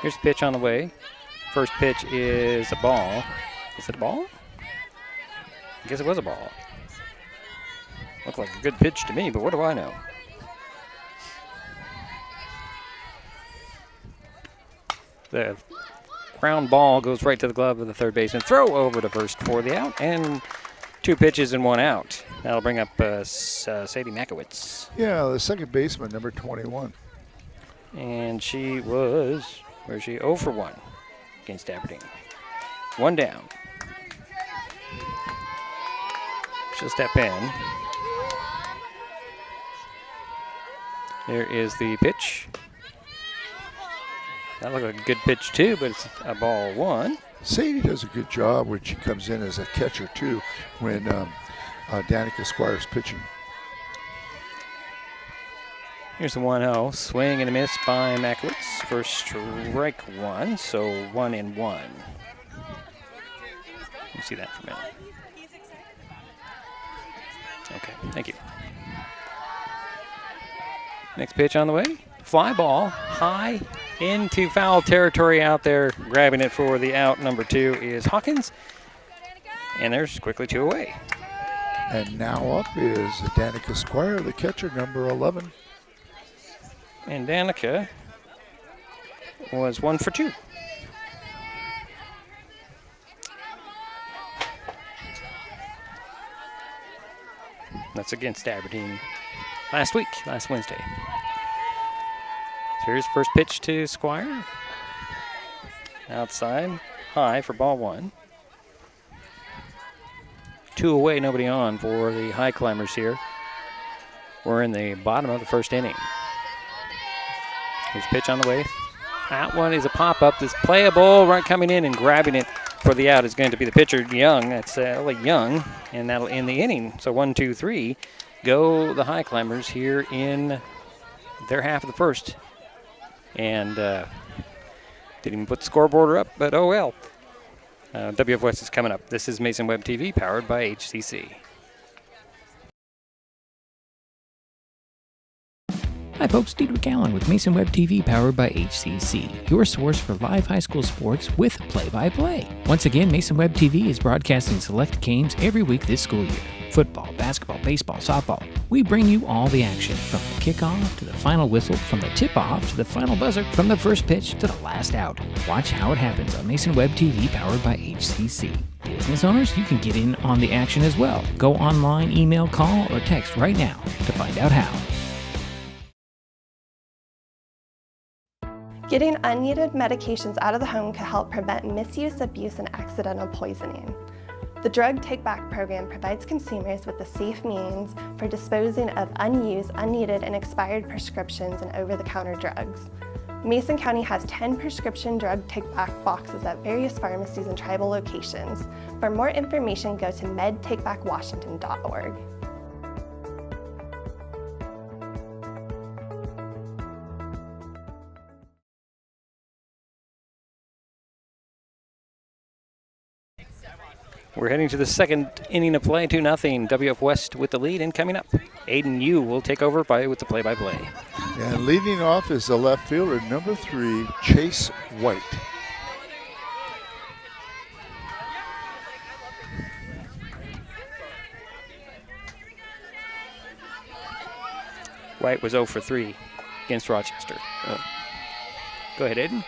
Here's the pitch on the way. First pitch is a ball. Is it a ball? I guess it was a ball. Looked like a good pitch to me, but what do I know? The ground ball goes right to the glove of the third baseman. Throw over to first for the out, and 2 pitches and 1 out. That'll bring up Sadie Makowitz. Yeah, the second baseman, number 21. And she was, where's she? 0 for 1 against Aberdeen. 1 down. She'll step in. There is the pitch. That looked like a good pitch too, but it's a ball 1. Sadie does a good job when she comes in as a catcher too, when Danica Squire's pitching. Here's the 1-0. Swing and a miss by Makowitz for strike 1, so 1-1. Let me see that for a minute. Okay, thank you. Next pitch on the way. Fly ball, high into foul territory out there. Grabbing it for the out, number 2 is Hawkins. And there's quickly 2 away. And now up is Danica Squire, the catcher, number 11. And Danica was 1 for 2. That's against Aberdeen last Wednesday. So here's first pitch to Squire. Outside, high for ball 1. 2 away, nobody on for the Highclimbers here. We're in the bottom of the first inning. Here's pitch on the way. That one is a pop-up that's playable. Right coming in and grabbing it for the out is going to be the pitcher, Young. That's Ellie Young, and that'll end the inning. So 1, 2, 3 go the Highclimbers here in their half of the first. And didn't even put the scoreboard up, but oh well. WF West is coming up. This is Mason Web TV, powered by HCC. Hi folks, Diedrich Allen with Mason Web TV powered by HCC, your source for live high school sports with play-by-play. Once again, Mason Web TV is broadcasting select games every week this school year. Football, basketball, baseball, softball. We bring you all the action from the kickoff to the final whistle, from the tip-off to the final buzzer, from the first pitch to the last out. Watch how it happens on Mason Web TV powered by HCC. Business owners, you can get in on the action as well. Go online, email, call, or text right now to find out how. Getting unneeded medications out of the home can help prevent misuse, abuse, and accidental poisoning. The Drug Take Back program provides consumers with a safe means for disposing of unused, unneeded, and expired prescriptions and over-the-counter drugs. Mason County has 10 prescription drug take-back boxes at various pharmacies and tribal locations. For more information, go to medtakebackwashington.org. We're heading to the second inning of play, 2-0. WF West with the lead, and coming up, Aiden Yu will take over with the play-by-play. And leading off is the left fielder, number 3, Chase White. White was 0 for 3 against Rochester. Go ahead, Aiden.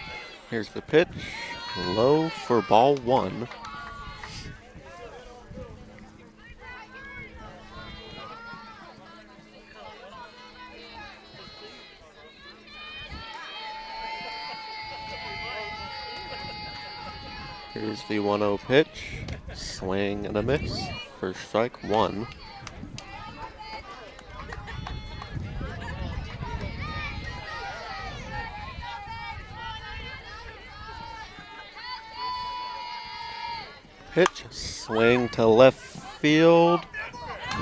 Here's the pitch. Low for ball 1. Here's the 1-0 pitch. Swing and a miss for strike 1. Pitch, swing to left field,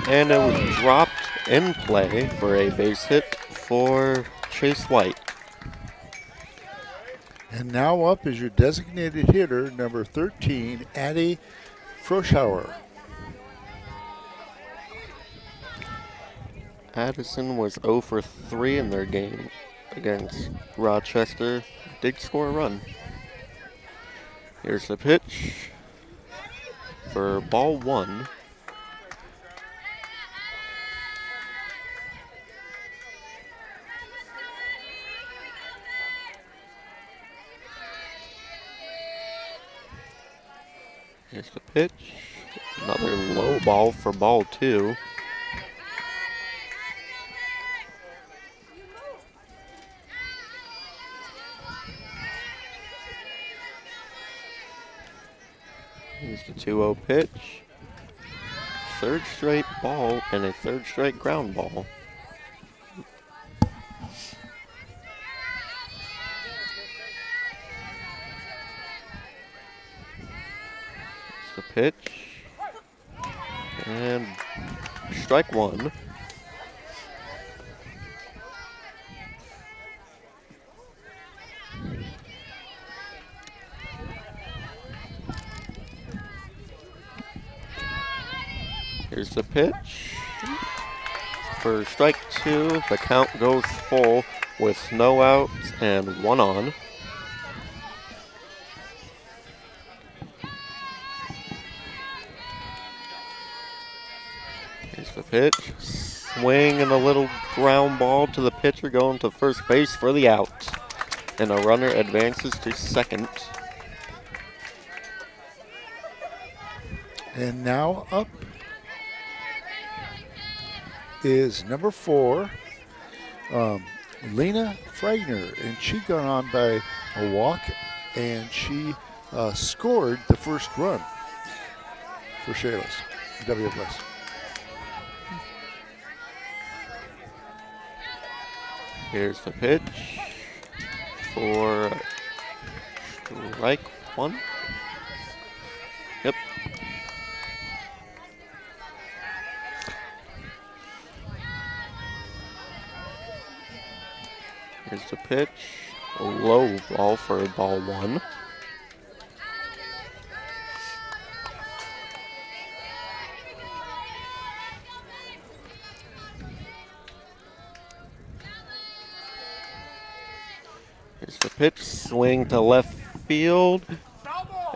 and it was dropped in play for a base hit for Chase White. And now up is your designated hitter, number 13, Addie Froschauer. Addison was 0 for 3 in their game against Rochester. Did score a run. Here's the pitch for ball 1. Here's the pitch. Another low ball for ball 2. Here's the 2-0 pitch. Third straight ball and a third straight ground ball. The pitch, and strike 1. Here's the pitch for strike 2. The count goes full with no outs and 1 on. Here's the pitch. Swing and a little ground ball to the pitcher going to first base for the out. And a runner advances to second. And now up is number 4, Lena Fragner, and she got on by a walk, and she scored the first run for Shalos, WFS. Here's the pitch for strike 1. Yep. Here's the pitch. A low ball for ball 1. Here's the pitch. Swing to left field.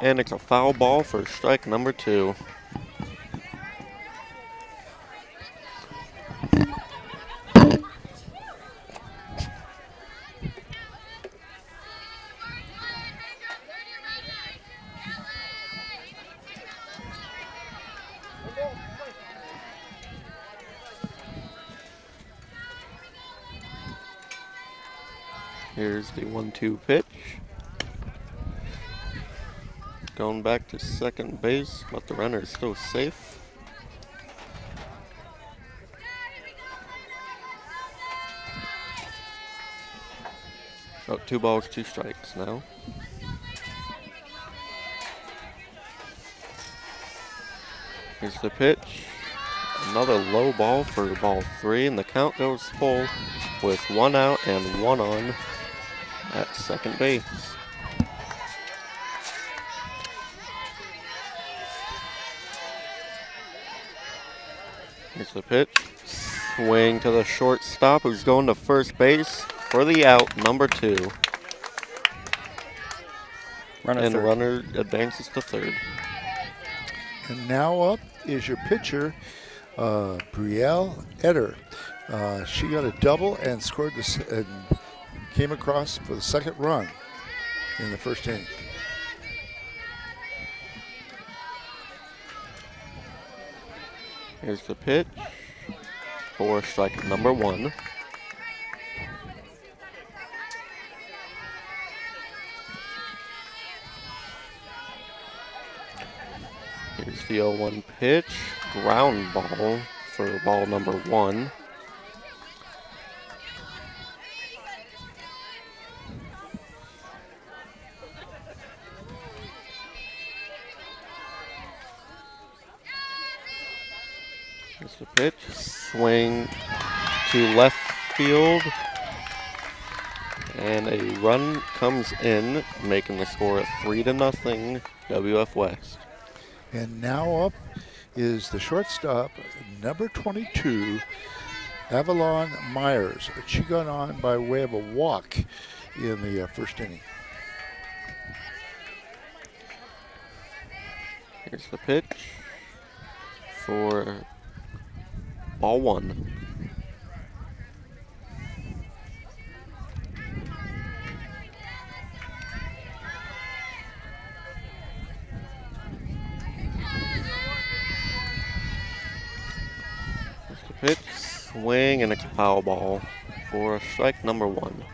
And it's a foul ball for strike number 2. Here's the 1-2 pitch. Going back to second base, but the runner is still safe. Oh, 2 balls, 2 strikes now. Here's the pitch. Another low ball for ball 3, and the count goes full with 1 out and 1 on at second base. Here's the pitch. Swing to the shortstop, who's going to first base for the out, number 2. And the runner advances to third. And now up is your pitcher, Brielle Eder. She got a double and scored this and came across for the second run in the first inning. Here's the pitch for strike number 1. Here's the 0-1 pitch, ground ball for ball number 1. Here's the pitch, swing to left field, and a run comes in, making the score 3-0 WF West. And now up is the shortstop, number 22, Avalon Myers. She got on by way of a walk in the first inning. Here's the pitch for ball 1. Here's the pitch, swing, and it's a foul ball for strike number 1.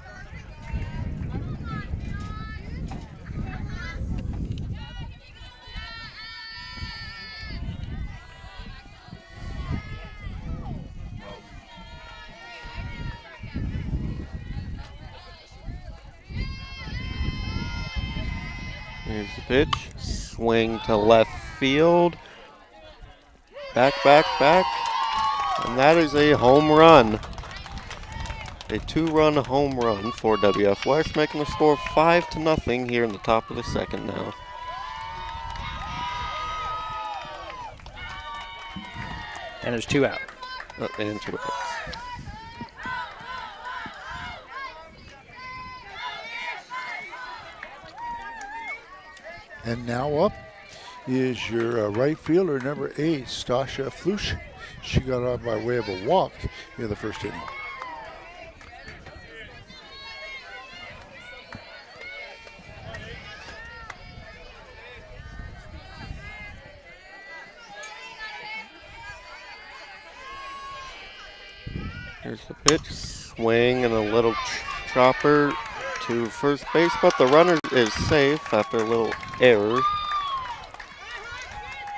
Here's the pitch, swing to left field, back, and that is a home run. A 2-run home run for WF West, making the score 5-0 here in the top of the second now. And there's 2 out. And 2 outs. And now up is your right fielder, number 8, Stasha Flush. She got on by way of a walk in the first inning. Here's the pitch, swing and a little chopper to first base, but the runner is safe after a little error.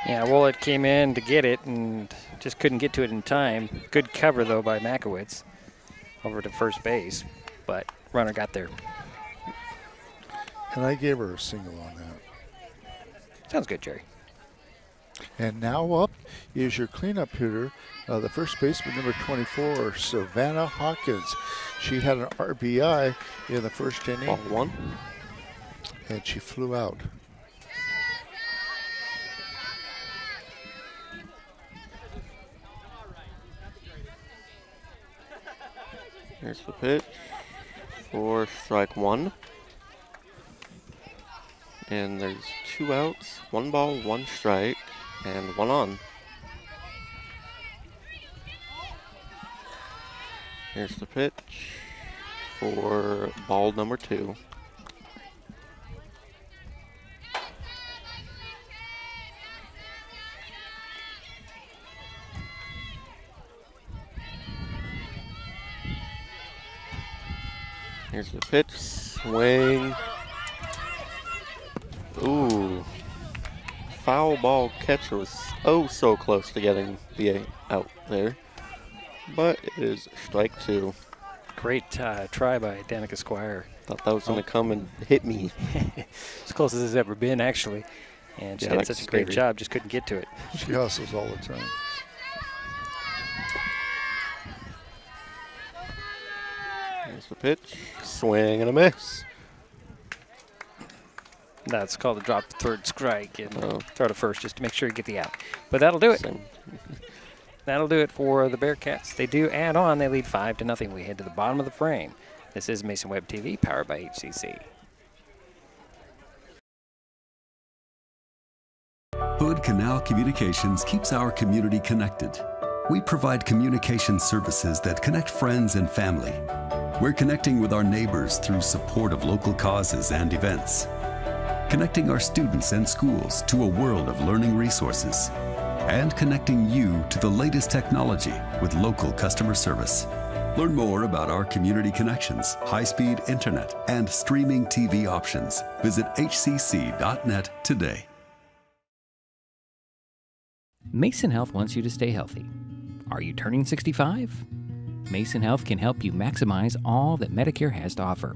Yeah, Willett came in to get it and just couldn't get to it in time. Good cover, though, by Makowitz over to first base, but runner got there. And I gave her a single on that. Sounds good, Jerry. And now up is your cleanup hitter, the first baseman, number 24, Savannah Hawkins. She had an RBI in the first inning. Ball 1. And she flew out. Here's the pitch for strike 1. And there's 2 outs, 1 ball, 1 strike, and 1 on. Here's the pitch for ball number 2. Here's the pitch, swing. Ooh. Foul ball catcher was so close to getting the out there. But it is strike 2. Great try by Danica Squire. Thought that was going to come and hit me. As close as it's ever been, actually. And she did such a great job, just couldn't get to it. She hustles all the time. Here's the pitch, swing and a miss. That's called a drop to third strike and throw to first just to make sure you get the out. But that'll do it. That'll do it for the Bearcats. They do add on. They lead 5-0. We head to the bottom of the frame. This is Mason Web TV, powered by HCC. Hood Canal Communications keeps our community connected. We provide communication services that connect friends and family. We're connecting with our neighbors through support of local causes and events. Connecting our students and schools to a world of learning resources. And connecting you to the latest technology with local customer service. Learn more about our community connections, high-speed internet, and streaming TV options. Visit hcc.net today. Mason Health wants you to stay healthy. Are you turning 65? Mason Health can help you maximize all that Medicare has to offer.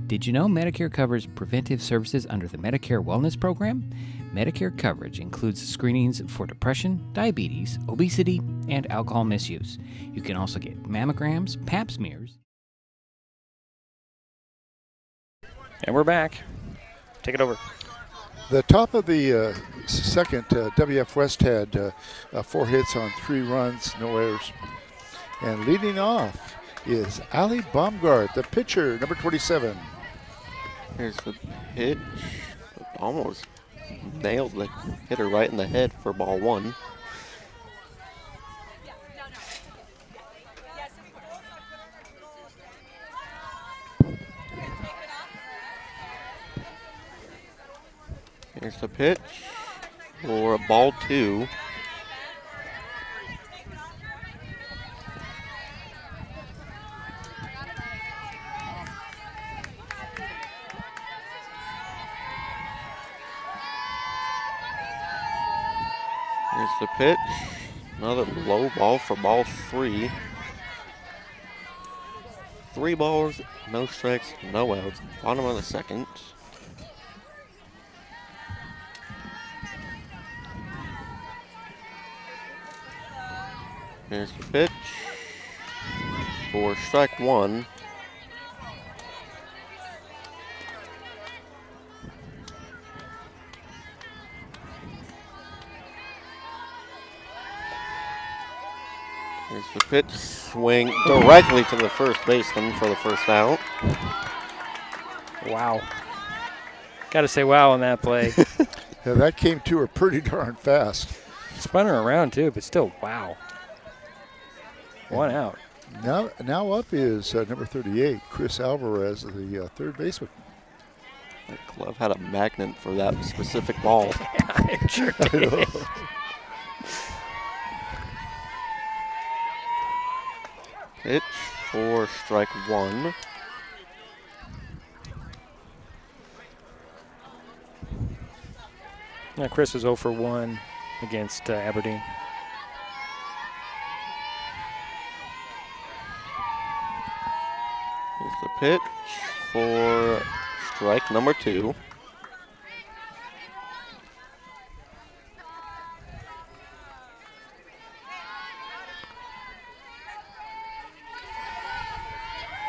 Did you know Medicare covers preventive services under the Medicare Wellness Program? Medicare coverage includes screenings for depression, diabetes, obesity, and alcohol misuse. You can also get mammograms, pap smears. And we're back. Take it over. The top of the second, WF West had 4 hits on 3 runs, no errors. And leading off is Ali Baumgart, the pitcher, number 27. Here's the pitch. Almost nailed the hitter right in the head for ball 1. Here's the pitch for ball 2. Here's the pitch. Another low ball for ball 3. 3 balls, no strikes, no outs. Bottom of the second. Here's the pitch for strike 1. Here's the pitch, swing directly to the first baseman for the first out. Wow. Got to say wow on that play. Yeah, that came to her pretty darn fast. Spun her around too, but still, wow. One out. Now up is number 38, Chris Alvarez, the third baseman. That glove had a magnet for that specific ball. Yeah, it sure did. Pitch for strike one. Now Chris was 0 for 1 against Aberdeen. Here's the pitch for strike number 2.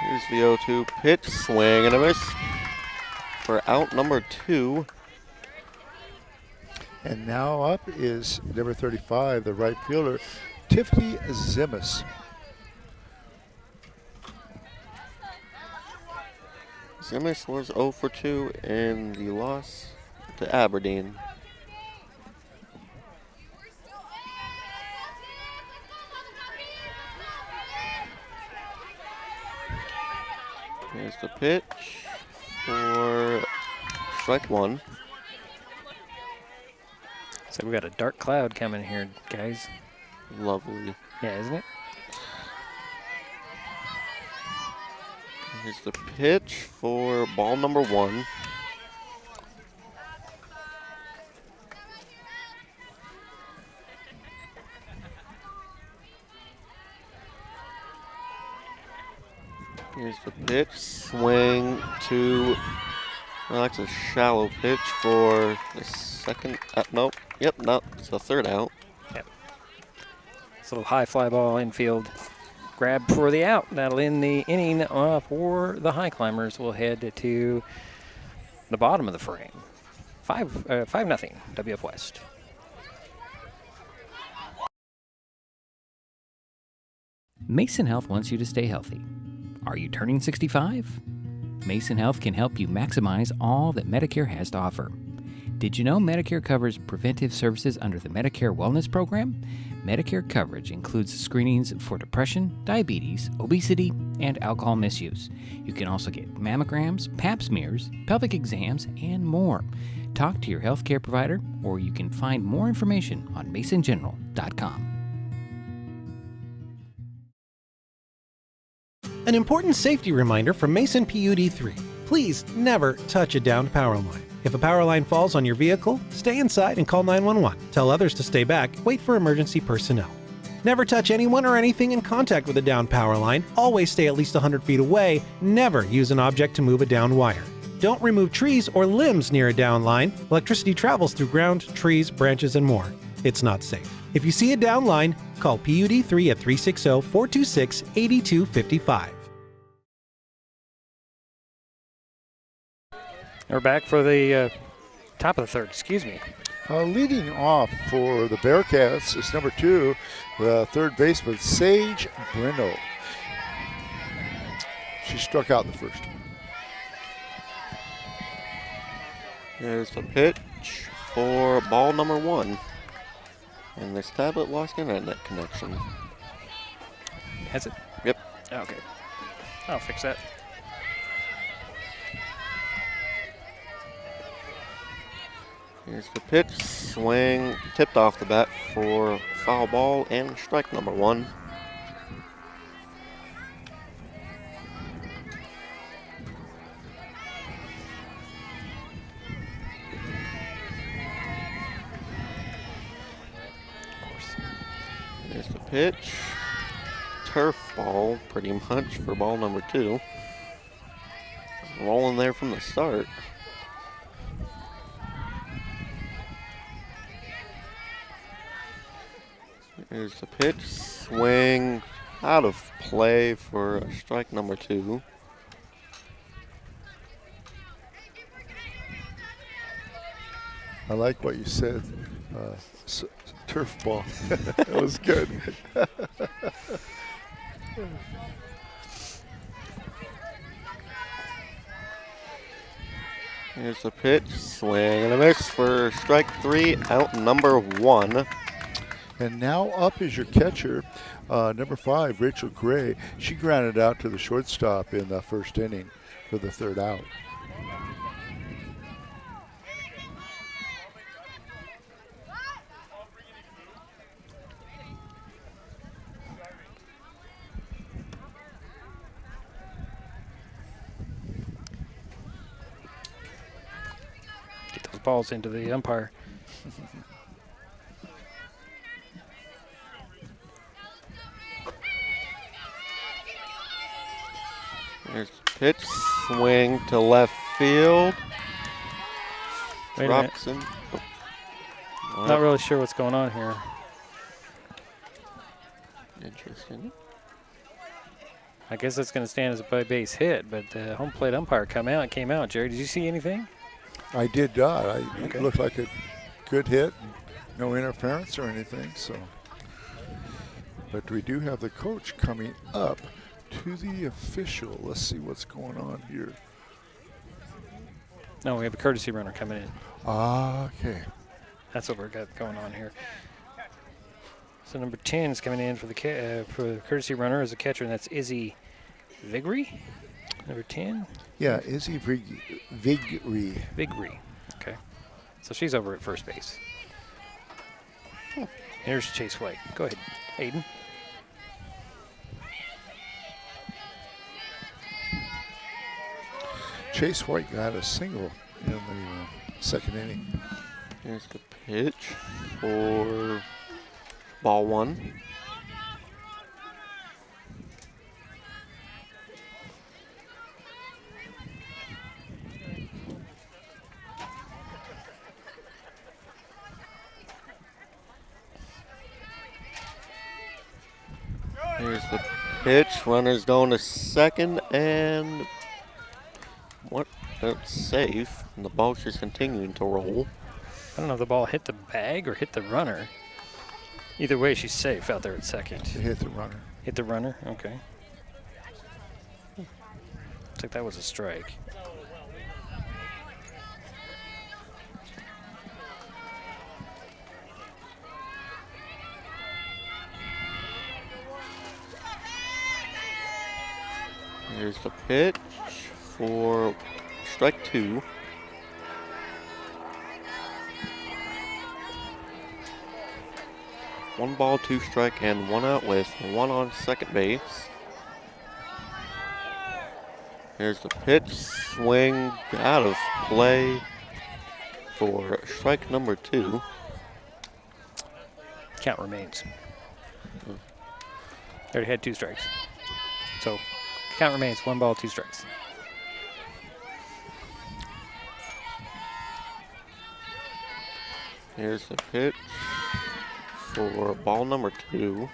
Here's the 0-2 pitch, swing and a miss for out number 2. And now up is number 35, the right fielder, Tiffany Zimis. Zimis was 0 for 2 in the loss to Aberdeen. Here's the pitch for strike 1. So we got a dark cloud coming here, guys. Lovely. Yeah, isn't it? Here's the pitch for ball number 1. Here's the pitch, swing to, well, that's a shallow pitch for the second, nope, yep, no, it's the third out. Yep. This little high fly ball infield grab for the out. That'll end the inning for the Highclimbers. We'll head to the bottom of the frame. 5-0 WF West. Mason Health wants you to stay healthy. Are you turning 65? Mason Health can help you maximize all that Medicare has to offer. Did you know Medicare covers preventive services under the Medicare Wellness Program? Medicare coverage includes screenings for depression, diabetes, obesity, and alcohol misuse. You can also get mammograms, pap smears, pelvic exams, and more. Talk to your healthcare provider, or you can find more information on masongeneral.com. An important safety reminder from Mason PUD 3. Please never touch a downed power line. If a power line falls on your vehicle, stay inside and call 911. Tell others to stay back, wait for emergency personnel. Never touch anyone or anything in contact with a downed power line. Always stay at least 100 feet away. Never use an object to move a downed wire. Don't remove trees or limbs near a downed line. Electricity travels through ground, trees, branches, and more. It's not safe. If you see a downed line, call PUD 3 at 360-426-8255. We're back for the top of the third, excuse me. Leading off for the Bearcats is number 2, the third baseman, Sage Brindle. She struck out in the first. Here's the pitch for ball number 1. And this tablet lost internet connection. Has it? Yep. Okay. I'll fix that. Here's the pitch, swing, tipped off the bat for foul ball and strike number 1. Here's the pitch, turf ball pretty much for ball number 2. Rolling there from the start. Here's the pitch, swing, out of play for strike number 2. I like what you said, turf ball. That was good. Here's the pitch, swing and a miss for strike 3, out number 1. And now up is your catcher, number 5, Rachel Gray. She grounded out to the shortstop in the first inning for the 3rd out. Get those balls into the umpire. There's the pitch, swing to left field. Wait a Drops minute. him. Not really sure what's going on here. Interesting. I guess that's going to stand as a by base hit, but the home plate umpire came out. Jerry, did you see anything? I did not. Okay. It looked like a good hit, no interference or anything. So, but we do have the coach coming up to the official. Let's see what's going on here. No, we have a courtesy runner coming in. Okay. That's what we've got going on here. So number 10 is coming in for the courtesy runner as a catcher, and that's Izzy Vigri. Number 10. Yeah, Izzy Vigri. Okay. So she's over at first base. Here's Chase White. Go ahead, Aiden. Chase White got a single in the second inning. Here's the pitch for ball 1. Here's the pitch. Runners going to second, and what? That's safe. And the ball's just continuing to roll. I don't know if the ball hit the bag or hit the runner. Either way, she's safe out there at second. It hit the runner. Hit the runner? Okay. Looks like that was a strike. Here's the pitch for strike 2. One ball, 2 strike, and 1 out with 1 on second base. Here's the pitch, swing out of play for strike number 2. Count remains. Already had 2 strikes. So count remains, 1 ball, 2 strikes. Here's the pitch for ball number 2.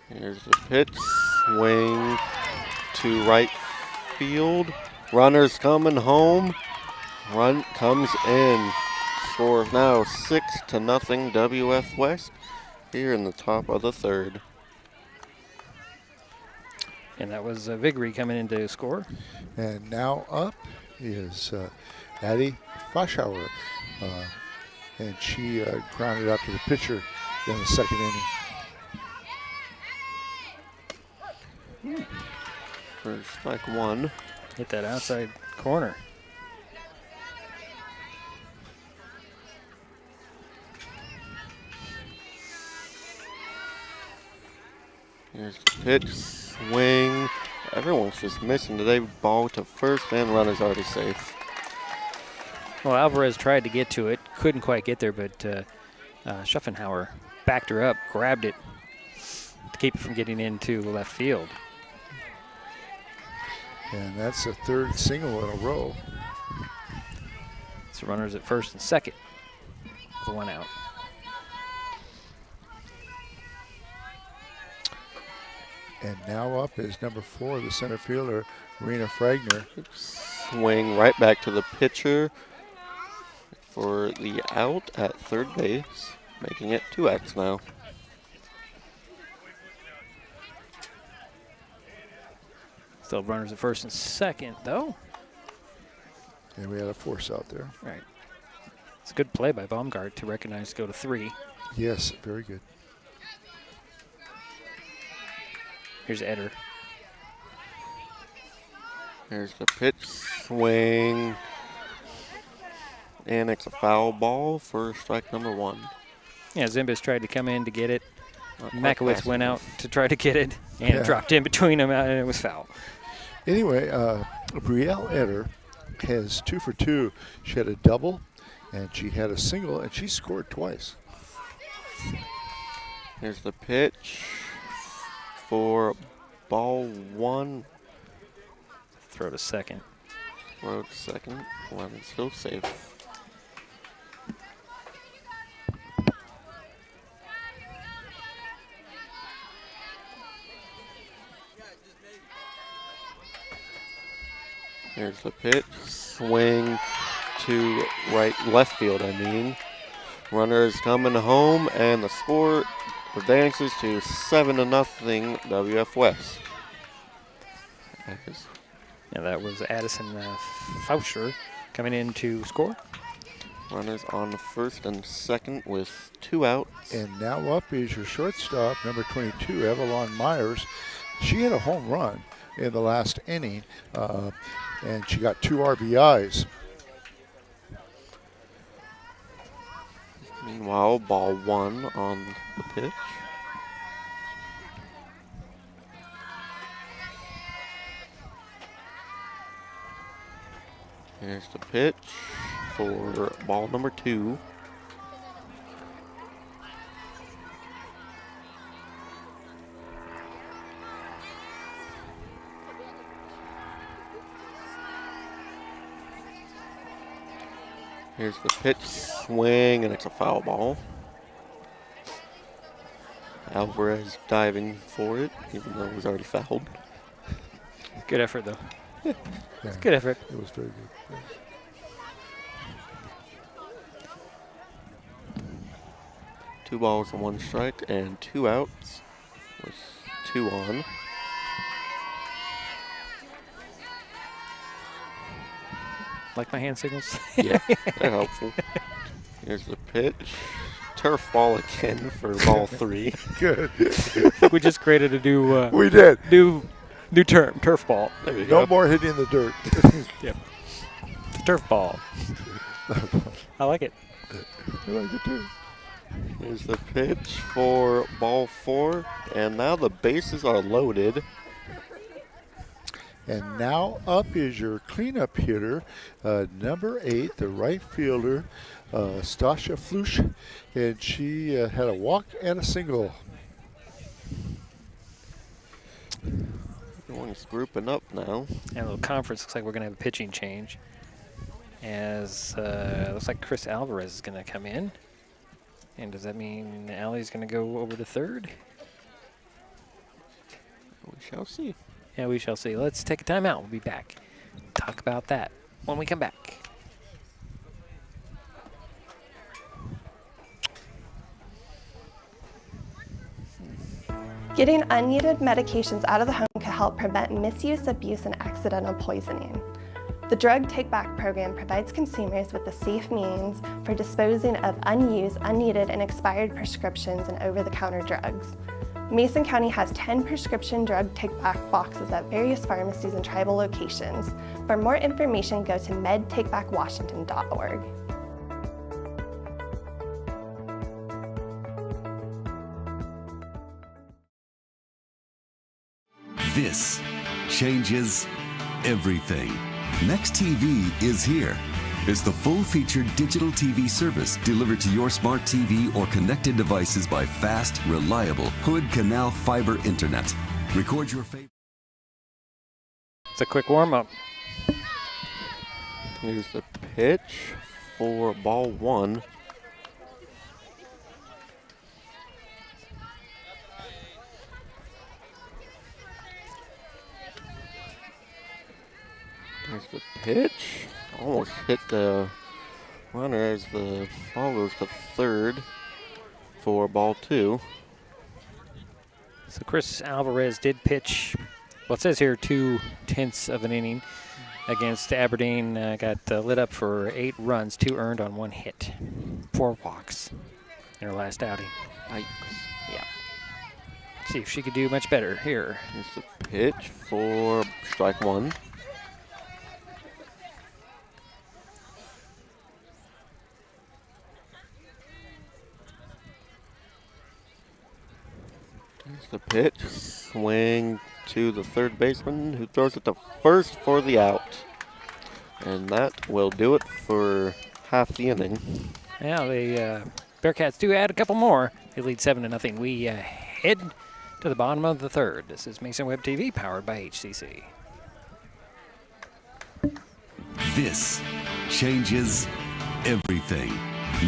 Here's the pitch, swing to right field. Runners coming home. Run comes in. Score now 6-0 WF West here in the top of the 3rd. And that was Vigri coming in to score. And now up is Addie Foschauer. And she grounded out to the pitcher in the second inning. For strike 1. Hit that outside corner. Here's the pitch, swing. Everyone's just missing today. Ball to first, and runner's already safe. Well, Alvarez tried to get to it, couldn't quite get there, but Schuffenhauer backed her up, grabbed it to keep it from getting into left field. And that's the 3rd single in a row. So runners at first and second with 1 out. And now up is number 4, the center fielder, Rena Fragner. Swing right back to the pitcher for the out at third base. making it 2X now. Still runners at first and second, though. And we had a force out there. Right. It's a good play by Baumgart to recognize to go to 3. Yes, very good. Here's Eder. Here's the pitch, swing, and it's a foul ball for strike number 1. Yeah, Zimbis tried to come in to get it. Not quite Makowitz fast went out enough. to try to get it and dropped in between them, and it was foul. Anyway, Brielle Eder has 2 for 2. She had a double, and she had a single, and she scored twice. Here's the pitch for ball 1. Throw to second. Throw to second. One is still safe. Here's the pitch. Swing to left field, I mean. Runner is coming home, and the score advances to 7-0 WF West. Yeah, that was Addison Fauscher coming in to score. Runners on first and second with 2 outs. And now up is your shortstop, number 22, Evelyn Myers. She had a home run in the last inning, and she got 2 RBIs. Meanwhile, ball 1 on the pitch. Here's the pitch for ball number 2. Here's the pitch, swing, and it's a foul ball. Alvarez diving for it, even though it was already fouled. Good effort, though. Yeah. Good effort. It was very good. Yeah. 2 balls and 1 strike and 2 outs with 2 on. Like my hand signals? Yeah, they're helpful. Here's the pitch. Turf ball again for ball 3. Good. I think we just created a new we did. New term, turf ball. There you No go. more hitting the dirt. Yep. Turf ball. I like it. I like it too. Here's the pitch for ball 4, and now the bases are loaded. And now up is your cleanup hitter, number 8, the right fielder, Stasha Flush, and she had a walk and a single. Everyone's grouping up now. And a little conference. Looks like we're going to have a pitching change. As looks like Chris Alvarez is going to come in. And does that mean Allie's going to go over to third? We shall see. Yeah, we shall see. Let's take a timeout. We'll be back. Talk about that when we come back. Getting unneeded medications out of the home can help prevent misuse, abuse, and accidental poisoning. The Drug Take Back program provides consumers with a safe means for disposing of unused, unneeded, and expired prescriptions and over-the-counter drugs. Mason County has 10 prescription drug take-back boxes at various pharmacies and tribal locations. For more information, go to medtakebackwashington.org. This changes everything. Next TV is here. It's the full-featured digital TV service delivered to your smart TV or connected devices by fast, reliable Hood Canal fiber internet. Record your favorite. It's a quick warm-up. Here's the pitch for ball 1. There's the pitch. Almost hit the runner as the ball goes to third. for ball 2. So Chris Alvarez did pitch, well, it says here 2/10 of an inning against Aberdeen. Got lit up for 8 runs, 2 earned on 1 hit, 4 walks in her last outing. Yikes. Yeah. See if she could do much better here. Here's the pitch for strike 1. Here's the pitch. Swing to the third baseman who throws it to first for the out. And that will do it for half the inning. Yeah, the Bearcats do add a couple more. They lead 7-0. We head to the bottom of the third. This is Mason Web TV, powered by HCC. This changes everything.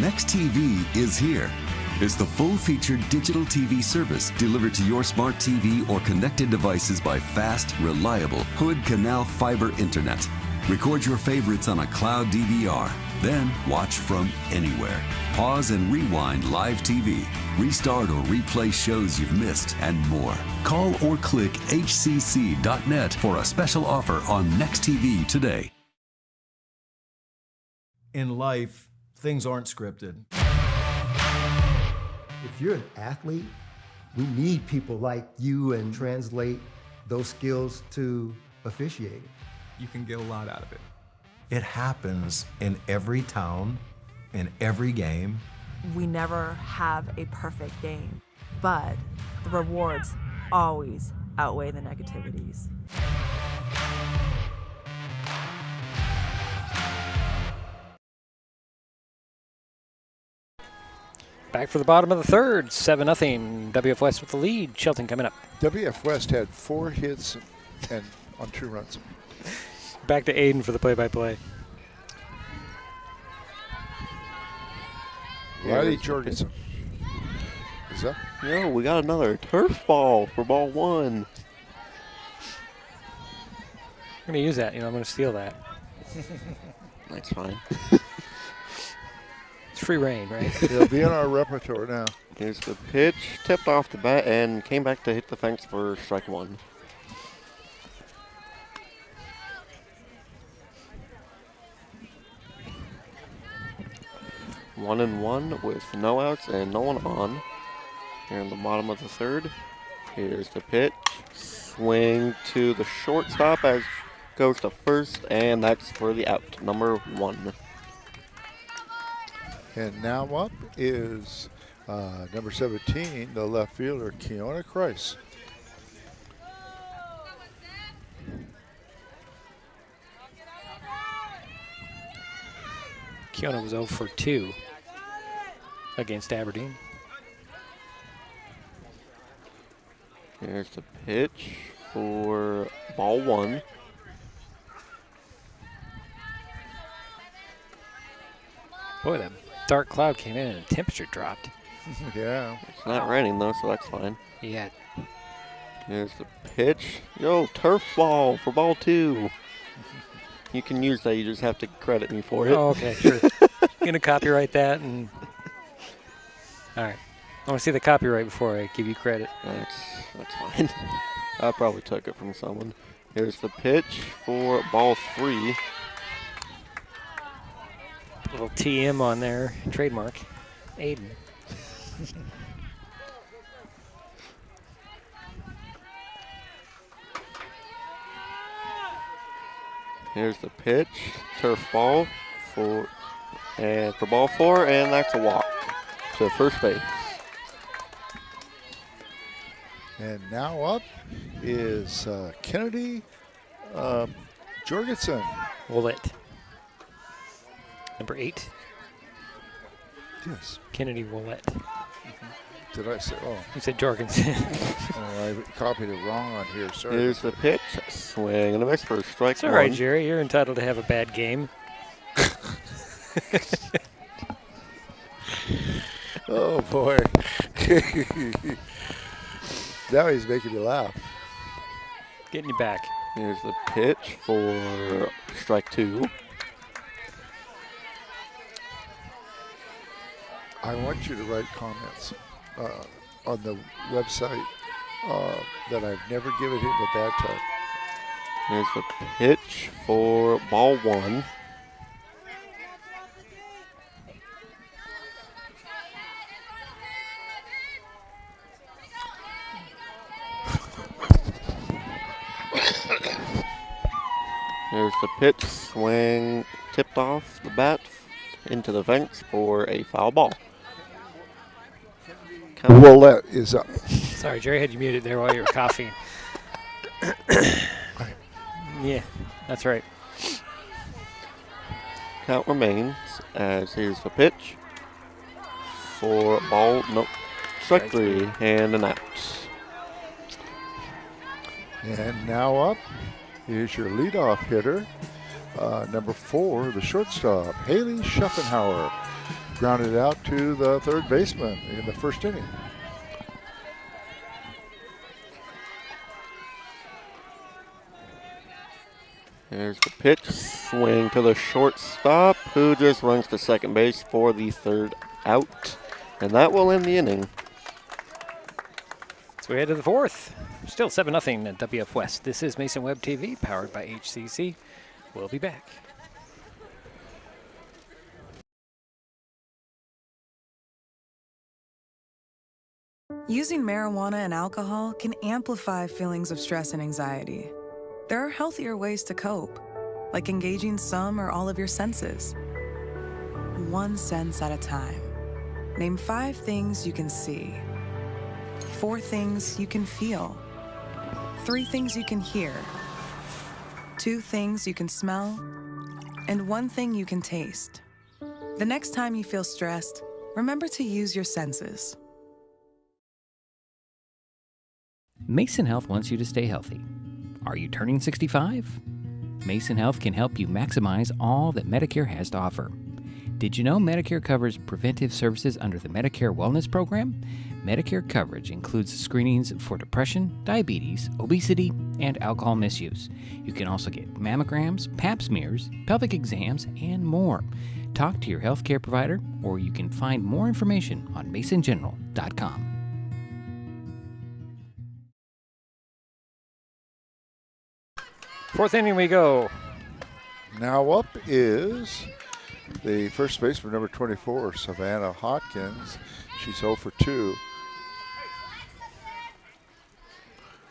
Next TV is here. It's the full-featured digital TV service delivered to your smart TV or connected devices by fast, reliable Hood Canal fiber internet. Record your favorites on a cloud DVR, then watch from anywhere. Pause and rewind live TV, restart or replay shows you've missed, and more. Call or click hcc.net for a special offer on Next TV today. In life, things aren't scripted. If you're an athlete, we need people like you and translate those skills to officiating. You can get a lot out of it. It happens in every town, in every game. We never have a perfect game, but the rewards always outweigh the negativities. Back for the bottom of the third, 7-0. WF West with the lead. Shelton coming up. WF West had 4 hits and on 2 runs. Back to Aiden for the play-by-play. Riley Jorgensen is up. Yo, we got another turf ball for ball 1. I'm going to use that. I'm going to steal that. That's fine. It's free reign, right? It'll be in our repertoire now. Here's the pitch, tipped off the bat and came back to hit the fence for strike 1. One and one with no outs and no one on. Here in the bottom of the third. Here's the pitch. Swing to the shortstop as goes to first, and that's for the out, number 1. And now up is number 17, the left fielder, Keona Kreis. Keona was 0 for 2 against Aberdeen. Here's the pitch for ball 1. Boy, that dark cloud came in and the temperature dropped. Yeah. It's not raining though, so that's fine. Yeah. Here's the pitch. Yo, turf ball for ball 2. You can use that, you just have to credit me for it. Oh, okay, sure. You're going to copyright that and... All right. I want to see the copyright before I give you credit. That's fine. I probably took it from someone. Here's the pitch for ball 3. Little TM on there, trademark. Aiden. Here's the pitch, turf ball for ball 4, and that's a walk to first base. And now up is Kennedy Jorgensen. Willett. Number 8. Yes. Kennedy Willett. Did I say? Oh. You said Jorgensen. Oh, I copied it wrong on here. Sorry. Here's the pitch, swing and a miss for strike 1. It's all right, Jerry. You're entitled to have a bad game. Oh, boy. Now he's making me laugh. Getting you back. Here's the pitch for strike 2. I want you to write comments. on the website that I've never given him a bad time. Here's the pitch for ball 1. Here's the pitch, swing, tipped off the bat into the fence for a foul ball. Roulette is up. Sorry, Jerry had you muted there while you were coughing. Yeah, that's right. Count remains as here's the pitch for ball, nope, strike 3 and an out. And now up is your leadoff hitter, number 4, the shortstop, Haley Schuffenhauer, grounded out to the third baseman in the first inning. There's the pitch, swing to the shortstop, who just runs to second base for the third out. And that will end the inning. So we head to the 4th. Still 7-0 at WF West. This is Mason Web TV, powered by HCC. We'll be back. Using marijuana and alcohol can amplify feelings of stress and anxiety. There are healthier ways to cope, like engaging some or all of your senses. 1 sense at a time. Name 5 things you can see, 4 things you can feel, 3 things you can hear, 2 things you can smell, and 1 thing you can taste. The next time you feel stressed, remember to use your senses. Mason Health wants you to stay healthy. Are you turning 65? Mason Health can help you maximize all that Medicare has to offer. Did you know Medicare covers preventive services under the Medicare Wellness Program? Medicare coverage includes screenings for depression, diabetes, obesity, and alcohol misuse. You can also get mammograms, pap smears, pelvic exams, and more. Talk to your healthcare provider, or you can find more information on masongeneral.com. Fourth inning we go. Now up is the first baseman, number 24, Savannah Hawkins. She's 0 for 2.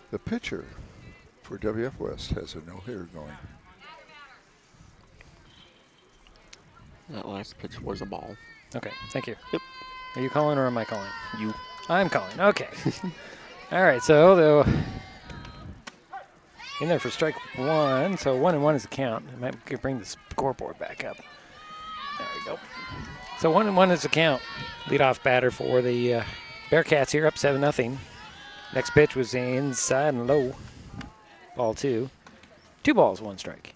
The pitcher for WF West has a no-hitter going. That last pitch was a ball. Okay, thank you. Yep. Are you calling or am I calling? You. I'm calling. Okay. All right, so they'll in there for strike 1. So 1-1 is the count. I might bring the scoreboard back up. There we go. So 1-1 is the count. Leadoff batter for the Bearcats here, up 7-0. Next pitch was inside and low. Ball 2. 2 balls, 1 strike.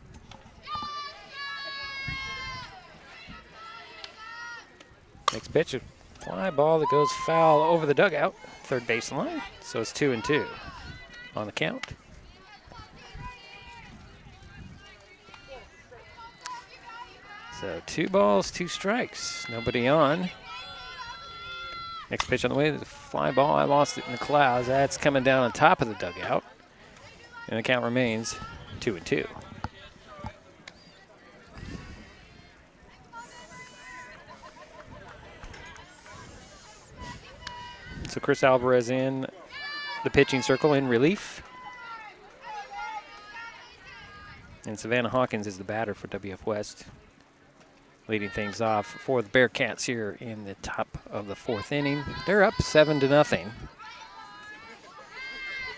Next pitch, a fly ball that goes foul over the dugout, third baseline. So it's 2-2 on the count. So 2 balls, 2 strikes. Nobody on. Next pitch on the way, the fly ball. I lost it in the clouds. That's coming down on top of the dugout. And the count remains 2-2. So Chris Alvarez in the pitching circle in relief. And Savannah Hawkins is the batter for WF West, leading things off for the Bearcats here in the top of the 4th inning. They're up 7-0.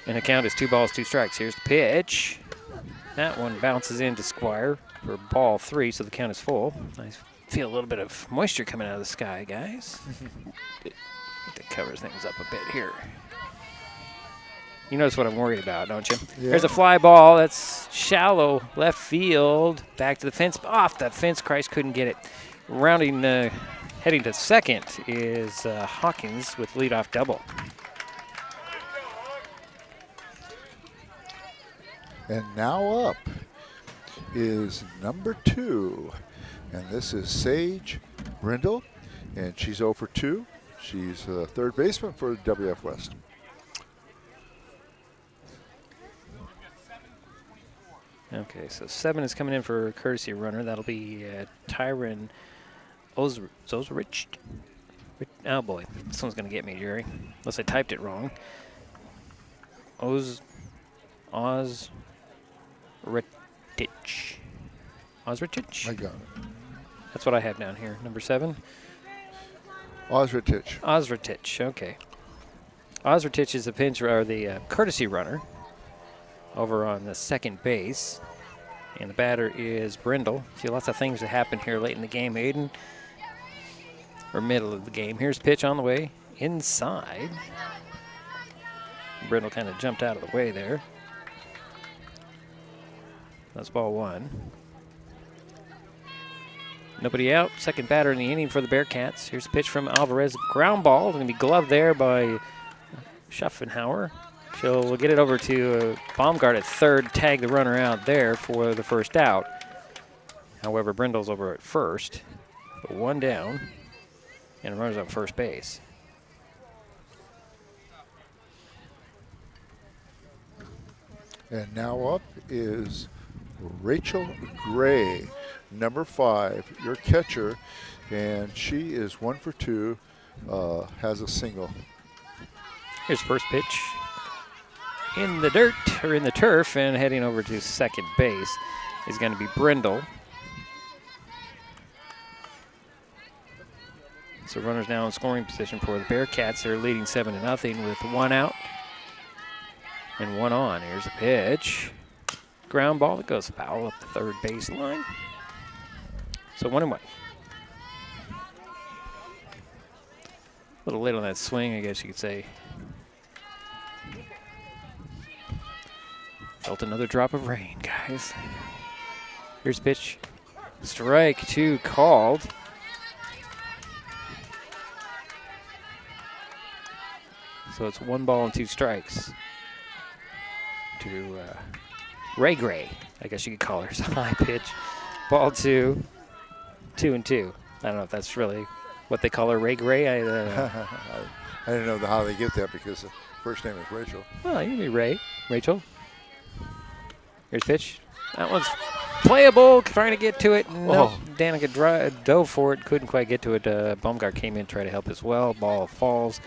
And the count is 2 balls, 2 strikes. Here's the pitch. That one bounces into Squire for ball 3, so the count is full. I feel a little bit of moisture coming out of the sky, guys. That covers things up a bit here. You notice what I'm worried about, don't you? Yeah. There's a fly ball that's shallow left field. Back to the fence. Off the fence. Christ couldn't get it. Rounding, heading to second is Hawkins with leadoff double. And now up is number 2. And this is Sage Brindle. And she's 0 for 2. She's a third baseman for WF West. Okay, so 7 is coming in for a courtesy runner. That'll be Tyron Ozrich. Oh boy, this one's gonna get me, Jerry. Unless I typed it wrong. Ozritich. Ozritich? I got it. That's what I have down here. Number 7? Ozritich. Ozritich, okay. Ozritich is the courtesy runner over on the second base. And the batter is Brindle. See, lots of things that happen here late in the game, Aiden. Or middle of the game. Here's pitch on the way. Inside. Brindle kind of jumped out of the way there. That's ball 1. Nobody out. Second batter in the inning for the Bearcats. Here's a pitch from Alvarez. Ground ball. Going to be gloved there by Schaffenhauer. She'll get it over to Baumgart at third, tag the runner out there for the first out. However, Brindle's over at first. But 1 down, and the runner's on first base. And now up is Rachel Gray, number 5, your catcher, and she is 1 for 2, has a single. Here's first pitch. In the dirt, or in the turf, and heading over to second base is going to be Brindle. So runners now in scoring position for the Bearcats. They're leading 7-0 with 1 out and 1 on. Here's a pitch. Ground ball that goes foul up the third baseline. So 1-1. A little late on that swing, I guess you could say. Felt another drop of rain, guys. Here's pitch. Strike 2 called. So it's 1 ball and 2 strikes to Ray Gray, I guess you could call her. So high pitch. Ball 2, 2-2. I don't know if that's really what they call her, Ray Gray. I don't know how they get that because the first name is Rachel. Well, you can be Ray. Rachel. Here's pitch. That one's playable. Trying to get to it. No, Danica dove for it. Couldn't quite get to it. Baumgart came in to try to help as well. Ball falls,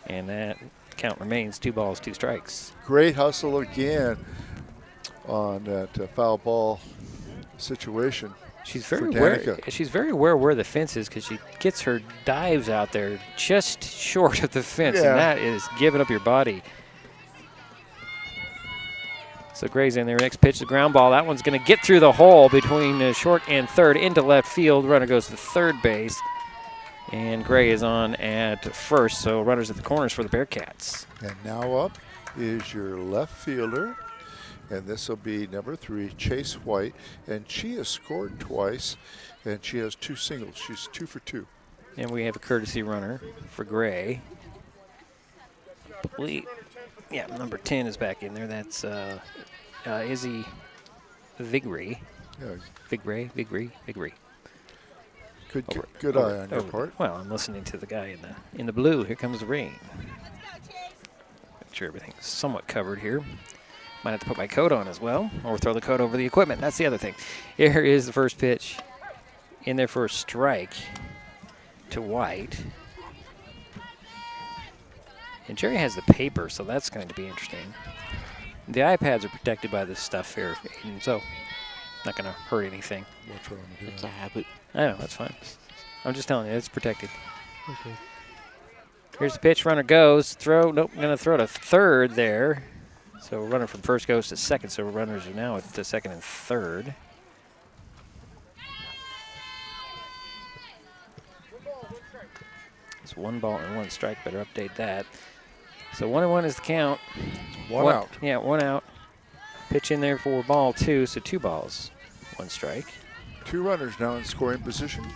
and that count remains 2 balls, 2 strikes. Great hustle again on that foul ball situation. She's very aware where the fence is because she gets her dives out there just short of the fence, and that is giving up your body. So Gray's in there. Next pitch, the ground ball. That one's going to get through the hole between short and third into left field. Runner goes to third base. And Gray is on at first. So runners at the corners for the Bearcats. And now up is your left fielder. And this will be number 3, Chase White. And she has scored twice. And she has 2 singles. She's 2 for 2. And we have a courtesy runner for Gray. Yeah, number 10 is back in there. That's Izzy Vigri. Yeah. Vigri. Good eye on your part. Well, I'm listening to the guy in the blue. Here comes the rain. Make sure everything's somewhat covered here. Might have to put my coat on as well, or throw the coat over the equipment. That's the other thing. Here is the first pitch. In there for a strike to White. And Jerry has the paper, so that's going to be interesting. The iPads are protected by this stuff here, Aiden, so not going to hurt anything. What's wrong with It's a habit. I know, that's fine. I'm just telling you, it's protected. Okay. Here's the pitch. Runner goes. Throw. Nope, going to throw to third there. So runner from first goes to second, so runners are now at the second and third. It's 1 ball and 1 strike. Better update that. So 1-1 is the count. One out. Yeah, 1 out. Pitch in there for ball 2, so 2 balls, 1 strike. 2 runners now in scoring position.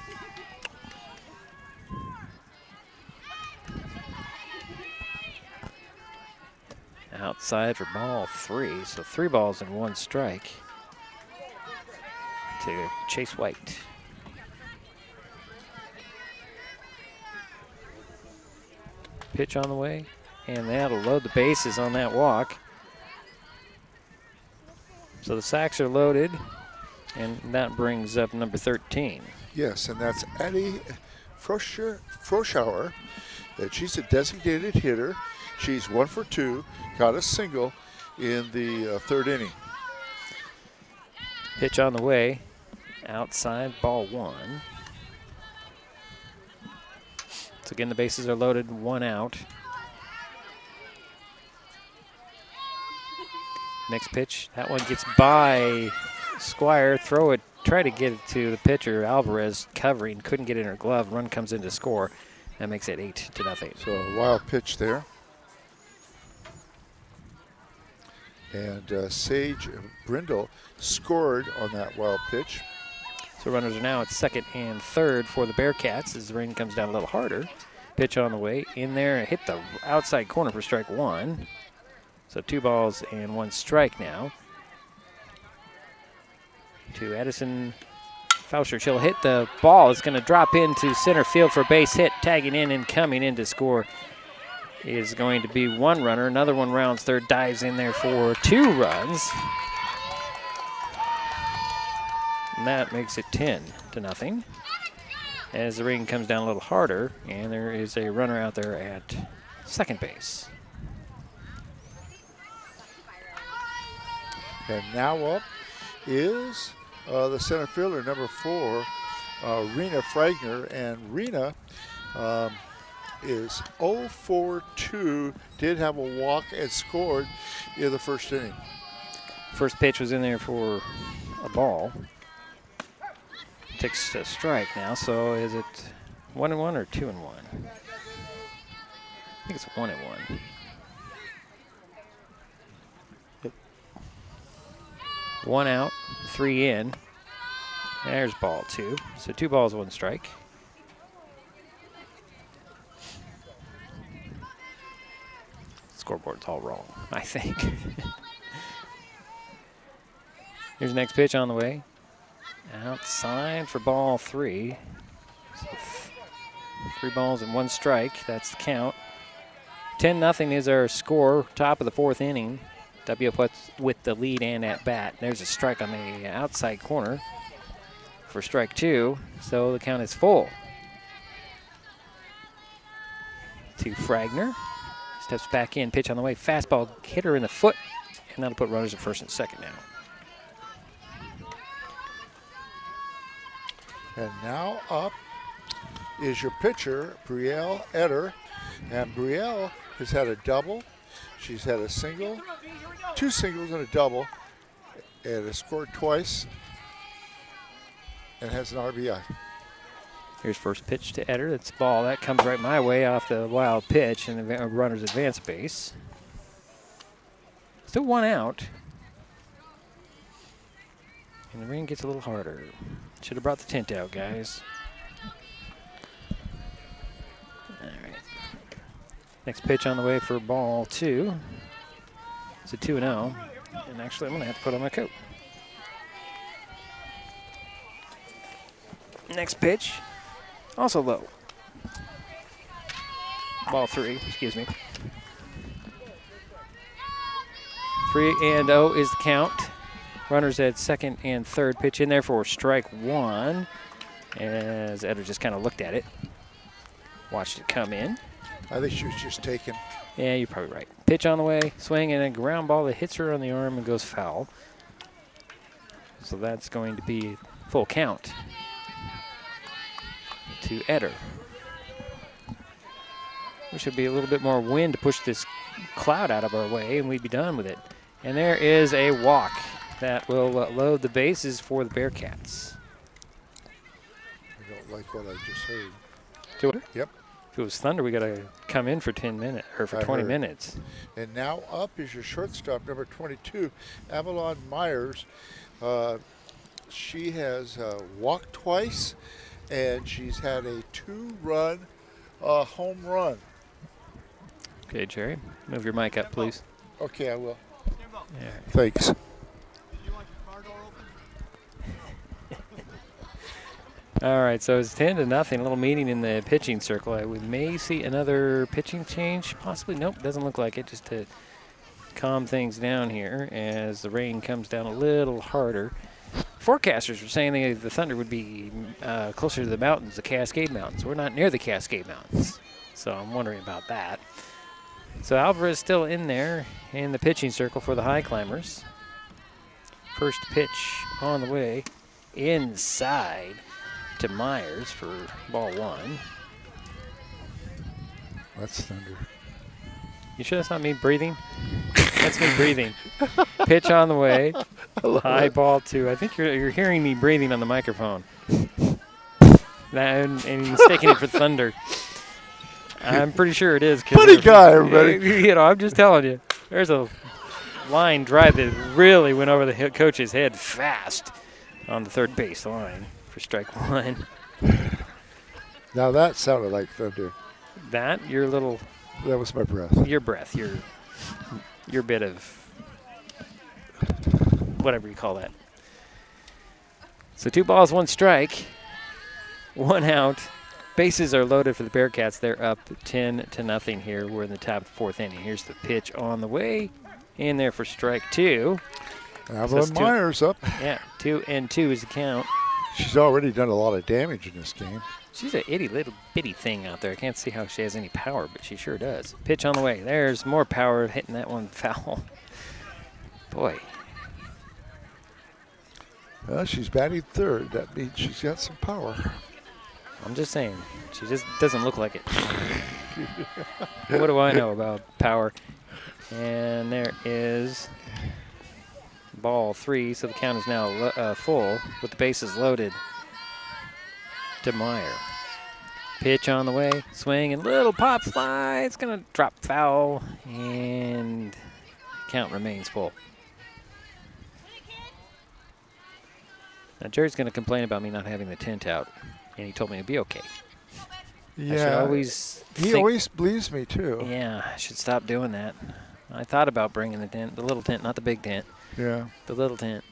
Outside for ball 3, so 3 balls and 1 strike to Chase White. Pitch on the way, and that'll load the bases on that walk. So the sacks are loaded, and that brings up number 13. Yes, and that's Addie Froschauer. She's a designated hitter. She's 1 for 2, got a single in the third inning. Pitch on the way, outside, ball 1. So again, the bases are loaded, 1 out. Next pitch, that one gets by Squire. Throw it, try to get it to the pitcher. Alvarez covering, couldn't get it in her glove. Run comes in to score. That makes it 8-0. So a wild pitch there. And Sage Brindle scored on that wild pitch. So runners are now at second and third for the Bearcats as the rain comes down a little harder. Pitch on the way, in there, hit the outside corner for strike 1. So 2 balls and 1 strike now. To Addison Fauscher. She'll hit the ball. It's going to drop into center field for a base hit. Tagging in and coming in to score is going to be 1 runner. Another one rounds third, dives in there for 2 runs. And that makes it 10-0. As the rain comes down a little harder, and there is a runner out there at second base. And now up is the center fielder, number 4, Rena Fragner. And Rena is 0 for 2, did have a walk and scored in the first inning. First pitch was in there for a ball. Takes a strike now, so is it 1-1 or 2-1? I think it's 1-1. Yep. 1 out, 3 in. There's ball 2. So 2 balls, 1 strike. Scoreboard's all wrong, I think. Here's the next pitch on the way. Outside for ball 3. So 3 balls and 1 strike. That's the count. 10-0 is our score. Top of the 4th inning. WF with the lead and at bat. There's a strike on the outside corner for strike 2. So the count is full. To Fragner. Steps back in. Pitch on the way. Fastball hit her in the foot. And that'll put runners at first and second now. And now up is your pitcher, Brielle Eder. And Brielle has had a double. She's had a single, 2 singles and a double, and has scored twice and has an RBI. Here's first pitch to Eder. That's ball. That comes right my way off the wild pitch, and the runner's advance base. Still 1 out. And the rain gets a little harder. Should have brought the tent out, guys. All right. Next pitch on the way for ball 2. It's a 2-0. And actually, I'm going to have to put on my coat. Next pitch, also low. Ball 3, excuse me. 3-0 is the count. Runners at second and third. Pitch in there for strike 1. As Eder just kind of looked at it. Watched it come in. I think she was just taken. Yeah, you're probably right. Pitch on the way, swing, and a ground ball that hits her on the arm and goes foul. So that's going to be full count to Eder. There should be a little bit more wind to push this cloud out of our way, and we'd be done with it. And there is a walk that will load the bases for the Bearcats. I don't like what I just heard. Do it? Yep. If it was thunder, we got to come in for 10 minutes or for 20 minutes. And now up is your shortstop, number 22, Avalon Myers. She has walked twice, and she's had a 2-run home run. Okay, Jerry, move your mic up, please. Okay, I will. Yeah. Thanks. All right, so it's 10-0. A little meeting in the pitching circle. We may see another pitching change, possibly. Nope, doesn't look like it. Just to calm things down here as the rain comes down a little harder. Forecasters were saying the Thunder would be closer to the mountains, the Cascade Mountains. We're not near the Cascade Mountains, so I'm wondering about that. So Alvarez still in there in the pitching circle for the Highclimbers. First pitch on the way inside to Myers for ball 1. That's Thunder. You sure that's not me breathing? That's me breathing. Pitch on the way. High ball 2. I think you're hearing me breathing on the microphone. And mistaking it for Thunder. I'm pretty sure it is. Buddy guy, everybody. You know, I'm just telling you. There's a line drive that really went over the coach's head fast on the third base line for strike 1. Now that sounded like Thunder. That was my breath. Your breath. Your bit of whatever you call that. So 2 balls, 1 strike, 1 out. Bases are loaded for the Bearcats. They're up 10-0 here. We're in the top of the 4th inning. Here's the pitch on the way. In there for strike 2. Evelyn Myers up. Yeah, 2-2 is the count. She's already done a lot of damage in this game. She's a little bitty thing out there. I can't see how she has any power, but she sure does. Pitch on the way. There's more power hitting that one foul. Boy. Well, she's batting 3rd. That means she's got some power. I'm just saying. She just doesn't look like it. What do I know about power? And there is ball 3, so the count is now full with the bases loaded to Meyer. Pitch on the way, swing, and little pop fly. It's going to drop foul, and count remains full. Now, Jerry's going to complain about me not having the tint out, and he told me it'd be okay. Yeah, he always believes me, too. Yeah, I should stop doing that. I thought about bringing the tent, the little tent, not the big tent. Yeah. The little tent.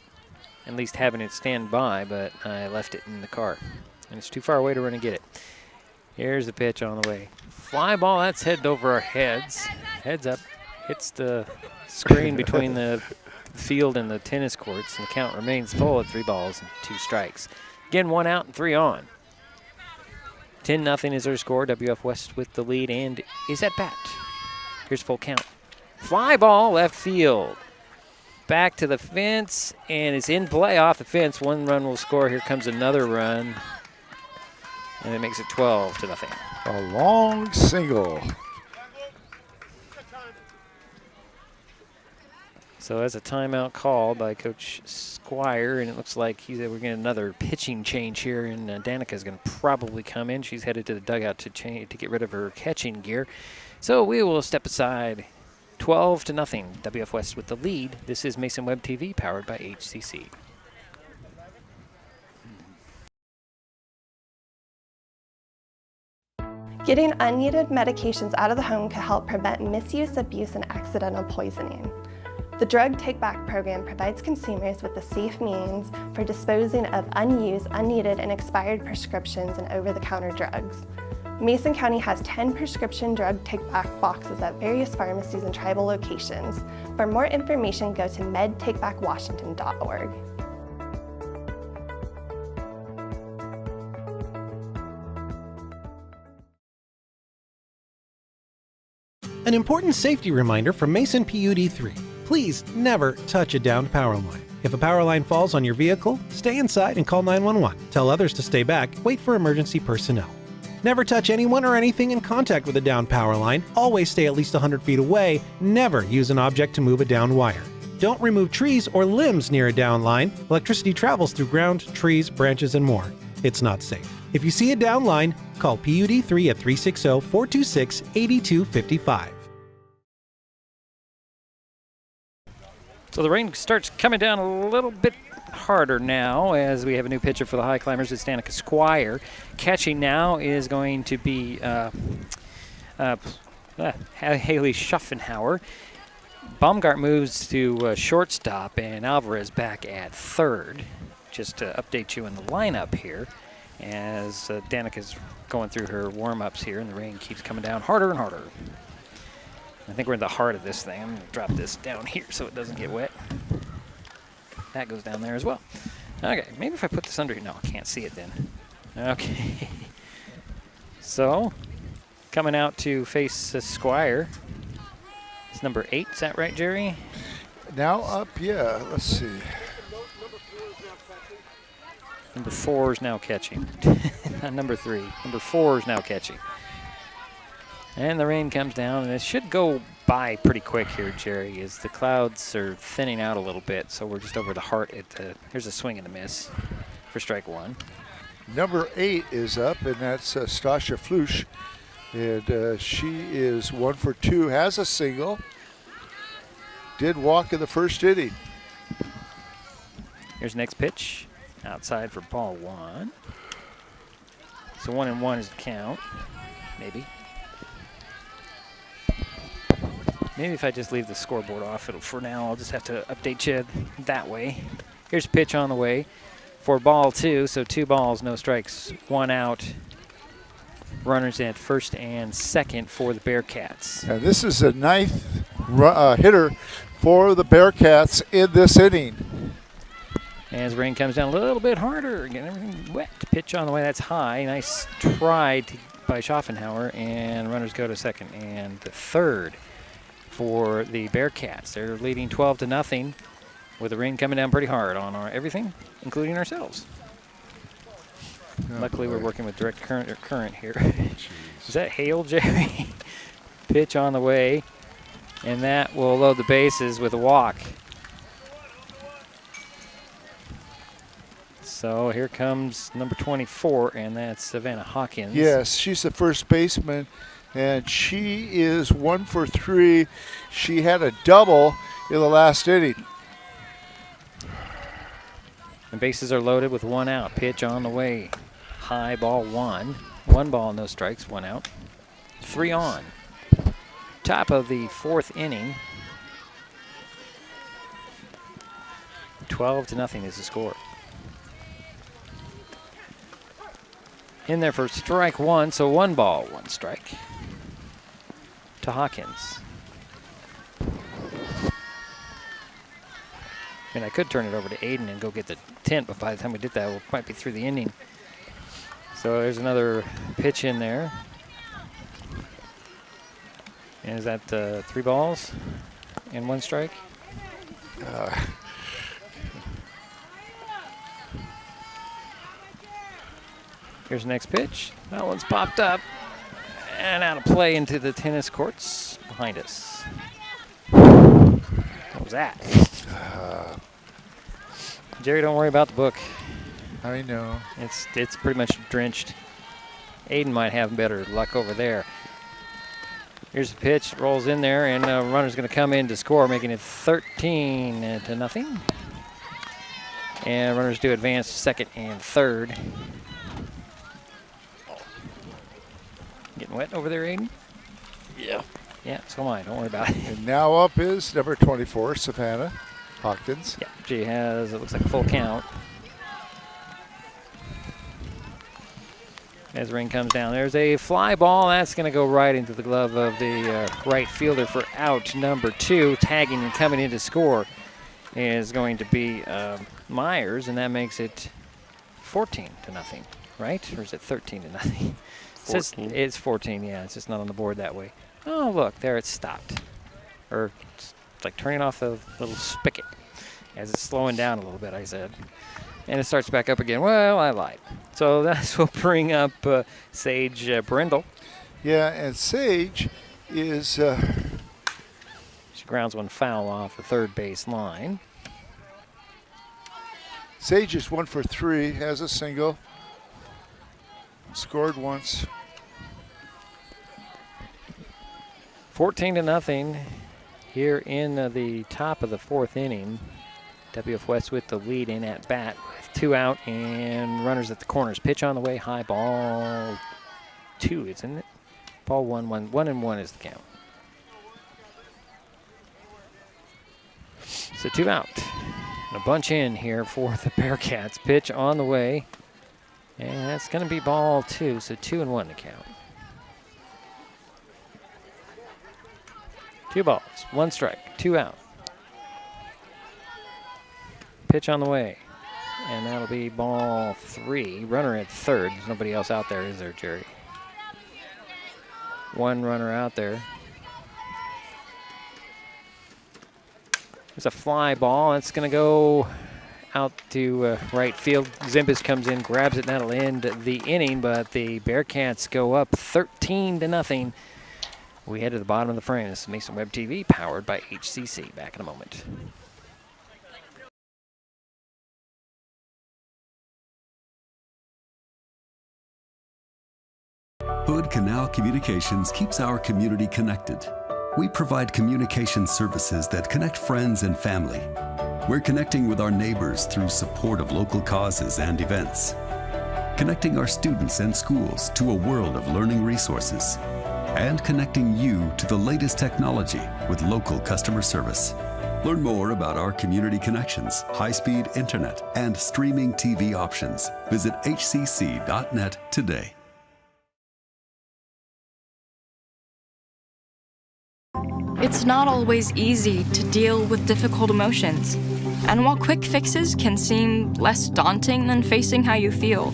At least having it stand by, but I left it in the car. And it's too far away to run and get it. Here's the pitch on the way. Fly ball, that's headed over our heads. Heads up. Hits the screen between the field and the tennis courts, and the count remains full at 3 balls and 2 strikes. Again, 1 out and 3 on. 10-0 is our score. WF West with the lead and is at bat. Here's full count. Fly ball, left field. Back to the fence, and it's in play off the fence. 1 run will score. Here comes another run, and it makes it 12-0. A long single. So that's a timeout call by Coach Squire, and it looks like we're getting another pitching change here, and Danica's going to probably come in. She's headed to the dugout to get rid of her catching gear. So we will step aside. 12-0. WF West with the lead. This is Mason Web TV, powered by HCC. Getting unneeded medications out of the home can help prevent misuse, abuse, and accidental poisoning. The Drug Take Back program provides consumers with a safe means for disposing of unused, unneeded, and expired prescriptions and over-the-counter drugs. Mason County has 10 prescription drug take-back boxes at various pharmacies and tribal locations. For more information, go to medtakebackwashington.org. An important safety reminder from Mason PUD 3. Please never touch a downed power line. If a power line falls on your vehicle, stay inside and call 911. Tell others to stay back, wait for emergency personnel. Never touch anyone or anything in contact with a downed power line. Always stay at least 100 feet away. Never use an object to move a downed wire. Don't remove trees or limbs near a downed line. Electricity travels through ground, trees, branches, and more. It's not safe. If you see a downed line, call PUD 3 at 360-426-8255. So the rain starts coming down a little bit harder now as we have a new pitcher for the Highclimbers. It's Danica Squire. Catching now is going to be Haley Schuffenhauer. Baumgart moves to shortstop, and Alvarez back at third. Just to update you on the lineup here. as Danica's going through her warm-ups here, and the rain keeps coming down harder and harder. I think we're in the heart of this thing. I'm going to drop this down here so it doesn't get wet. That goes down there as well. Okay, maybe if I put this under here. No, I can't see it then. Okay. So, coming out to face Squire. It's number 8. Is that right, Jerry? Now up, yeah. Let's see. Number 4 is now catching. Not number 3. Number 4 is now catching. And the rain comes down, and it should go by pretty quick here, Jerry, as the clouds are thinning out a little bit. So we're just over the heart. Here's a swing and a miss for strike 1. Number 8 is up, and that's Stasha Flush. And she is 1 for 2, has a single. Did walk in the first inning. Here's the next pitch. Outside for ball 1. So 1-1 is the count. Maybe. Maybe if I just leave the scoreboard off, for now, I'll just have to update you that way. Here's a pitch on the way for ball 2. So 2 balls, no strikes, 1 out. Runners at first and second for the Bearcats. And this is the 9th hitter for the Bearcats in this inning. As rain comes down a little bit harder, getting everything wet. Pitch on the way, that's high. Nice try by Schaffenhauer, and runners go to second and third for the Bearcats. They're leading 12-0 with the rain coming down pretty hard on everything, including ourselves. Luckily, we're working with direct current here. Is that hail, Jerry? Pitch on the way, and that will load the bases with a walk. So here comes number 24, and that's Savannah Hawkins. Yes, she's the first baseman, and she is 1 for 3. She had a double in the last inning. The bases are loaded with 1 out. Pitch on the way. High, ball 1. 1 ball, no strikes, 1 out. 3 on. Top of the 4th inning. 12-0 is the score. In there for strike 1, so 1 ball, 1 strike to Hawkins. And I could turn it over to Aiden and go get the tent, but by the time we did that, we might be through the inning. So there's another pitch in there. And is that 3 balls and 1 strike? Here's the next pitch. That one's popped up and out of play into the tennis courts behind us. What was that? Jerry, don't worry about the book. I know. It's pretty much drenched. Aiden might have better luck over there. Here's the pitch, rolls in there, and runner's going to come in to score, making it 13-0. And runners do advance to second and third. Getting wet over there, Aiden? Yeah. Yeah, so am I. Don't worry about it. And now up is number 24, Savannah Hawkins. Yeah, she has, it looks like a full count. As rain comes down, there's a fly ball. That's going to go right into the glove of the right fielder for out number 2. Tagging and coming in to score is going to be Myers, and that makes it 14-0, right? Or is it 13-0? It's 14, yeah. It's just not on the board that way. Oh, look, there it's stopped. Or it's like turning off the little spigot as it's slowing down a little bit, I said. And it starts back up again. Well, I lied. So that's what will bring up Sage Brindle. Yeah, and Sage is... she grounds one foul off the third base line. Sage is 1 for 3, has a single. Scored once. 14-0 here in the top of the 4th inning. WF West with the lead in at bat with 2 out and runners at the corners. Pitch on the way, high, ball 2, isn't it? Ball 1, 1-1 is the count. So 2 out. And a bunch in here for the Bearcats. Pitch on the way. And that's going to be ball 2, so 2-1 to count. 2 balls, 1 strike, 2 out. Pitch on the way. And that'll be ball 3. Runner at third. There's nobody else out there, is there, Jerry? 1 runner out there. There's a fly ball. It's going to go out to right field. Zimbis comes in, grabs it, and that'll end the inning, but the Bearcats go up 13-0. We head to the bottom of the frame. This is Mason Web TV, powered by HCC. Back in a moment. Hood Canal Communications keeps our community connected. We provide communication services that connect friends and family. We're connecting with our neighbors through support of local causes and events. Connecting our students and schools to a world of learning resources. And connecting you to the latest technology with local customer service. Learn more about our community connections, high-speed internet, and streaming TV options. Visit hcc.net today. It's not always easy to deal with difficult emotions. And while quick fixes can seem less daunting than facing how you feel,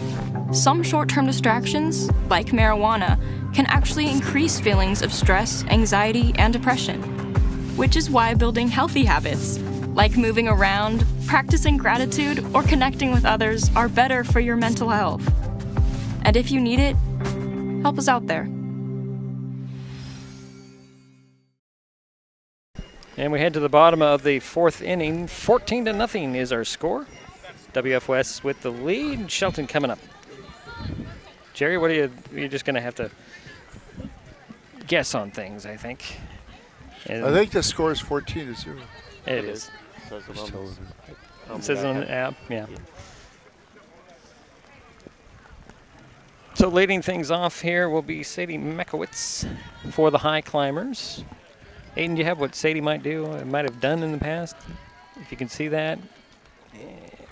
some short-term distractions, like marijuana, can actually increase feelings of stress, anxiety, and depression. Which is why building healthy habits, like moving around, practicing gratitude, or connecting with others, are better for your mental health. And if you need it, help us out there. And we head to the bottom of the 4th inning. 14-0 is our score. WF West with the lead. Shelton coming up. Jerry, what are you're just going to have to guess on things, I think. And I think the score is 14-0. It is. It says on the app, yeah. So leading things off here will be Sadie Mekowitz for the Highclimbers. Aiden, do you have what Sadie might do, might have done in the past? If you can see that,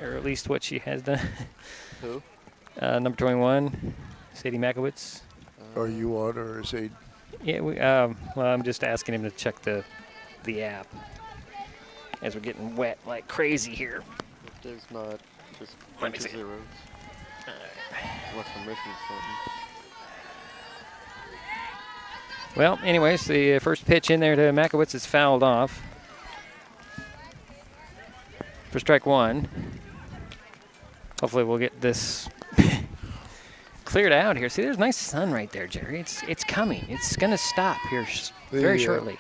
or at least what she has done. Who? Number 21, Sadie Mekowitz. Are you on, or is Aiden? Yeah, well, I'm just asking him to check the app as we're getting wet like crazy here. There's not just a bunch of zeros. Unless I'm missing something. Well, anyways, the first pitch in there to Makowitz is fouled off for strike 1. Hopefully we'll get this cleared out here. See, there's nice sun right there, Jerry. It's coming. It's going to stop here very shortly.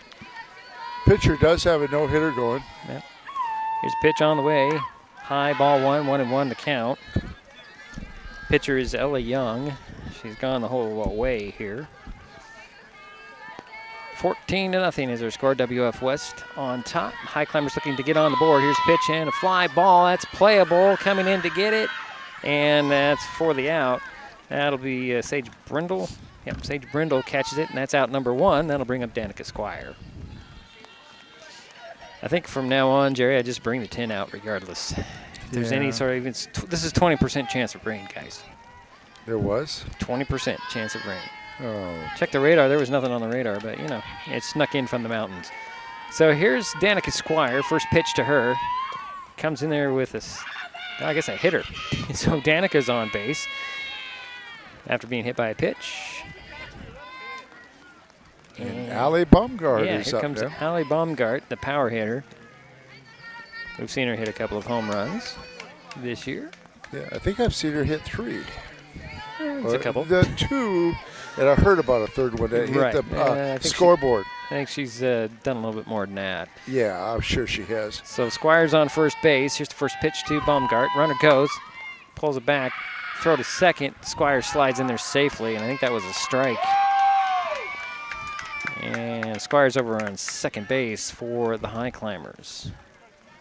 Pitcher does have a no-hitter going. Yep. Here's a pitch on the way. High, ball 1-1 to count. Pitcher is Ella Young. She's gone the whole way here. 14-0 is their score. WF West on top. Highclimbers looking to get on the board. Here's a pitch and a fly ball. That's playable. Coming in to get it. And that's for the out. That'll be Sage Brindle. Yep, Sage Brindle catches it, and that's out number 1. That'll bring up Danica Squire. I think from now on, Jerry, I just bring the 10 out regardless. If there's any sort of even, this is 20% chance of rain, guys. There was? 20% chance of rain. Oh. Check the radar. There was nothing on the radar, but, you know, it snuck in from the mountains. So here's Danica Squire. First pitch to her. Comes in there with a hitter. So Danica's on base after being hit by a pitch. And Allie Baumgart is here up comes there. Allie Baumgart, the power hitter. We've seen her hit a couple of home runs this year. Yeah, I think I've seen her hit 3. It's a couple. The 2, and I heard about a third one that hit the scoreboard. I think she's done a little bit more than that. Yeah, I'm sure she has. So Squire's on first base. Here's the first pitch to Baumgart. Runner goes, pulls it back, throw to second. Squire slides in there safely, and I think that was a strike. And Squire's over on second base for the Highclimbers.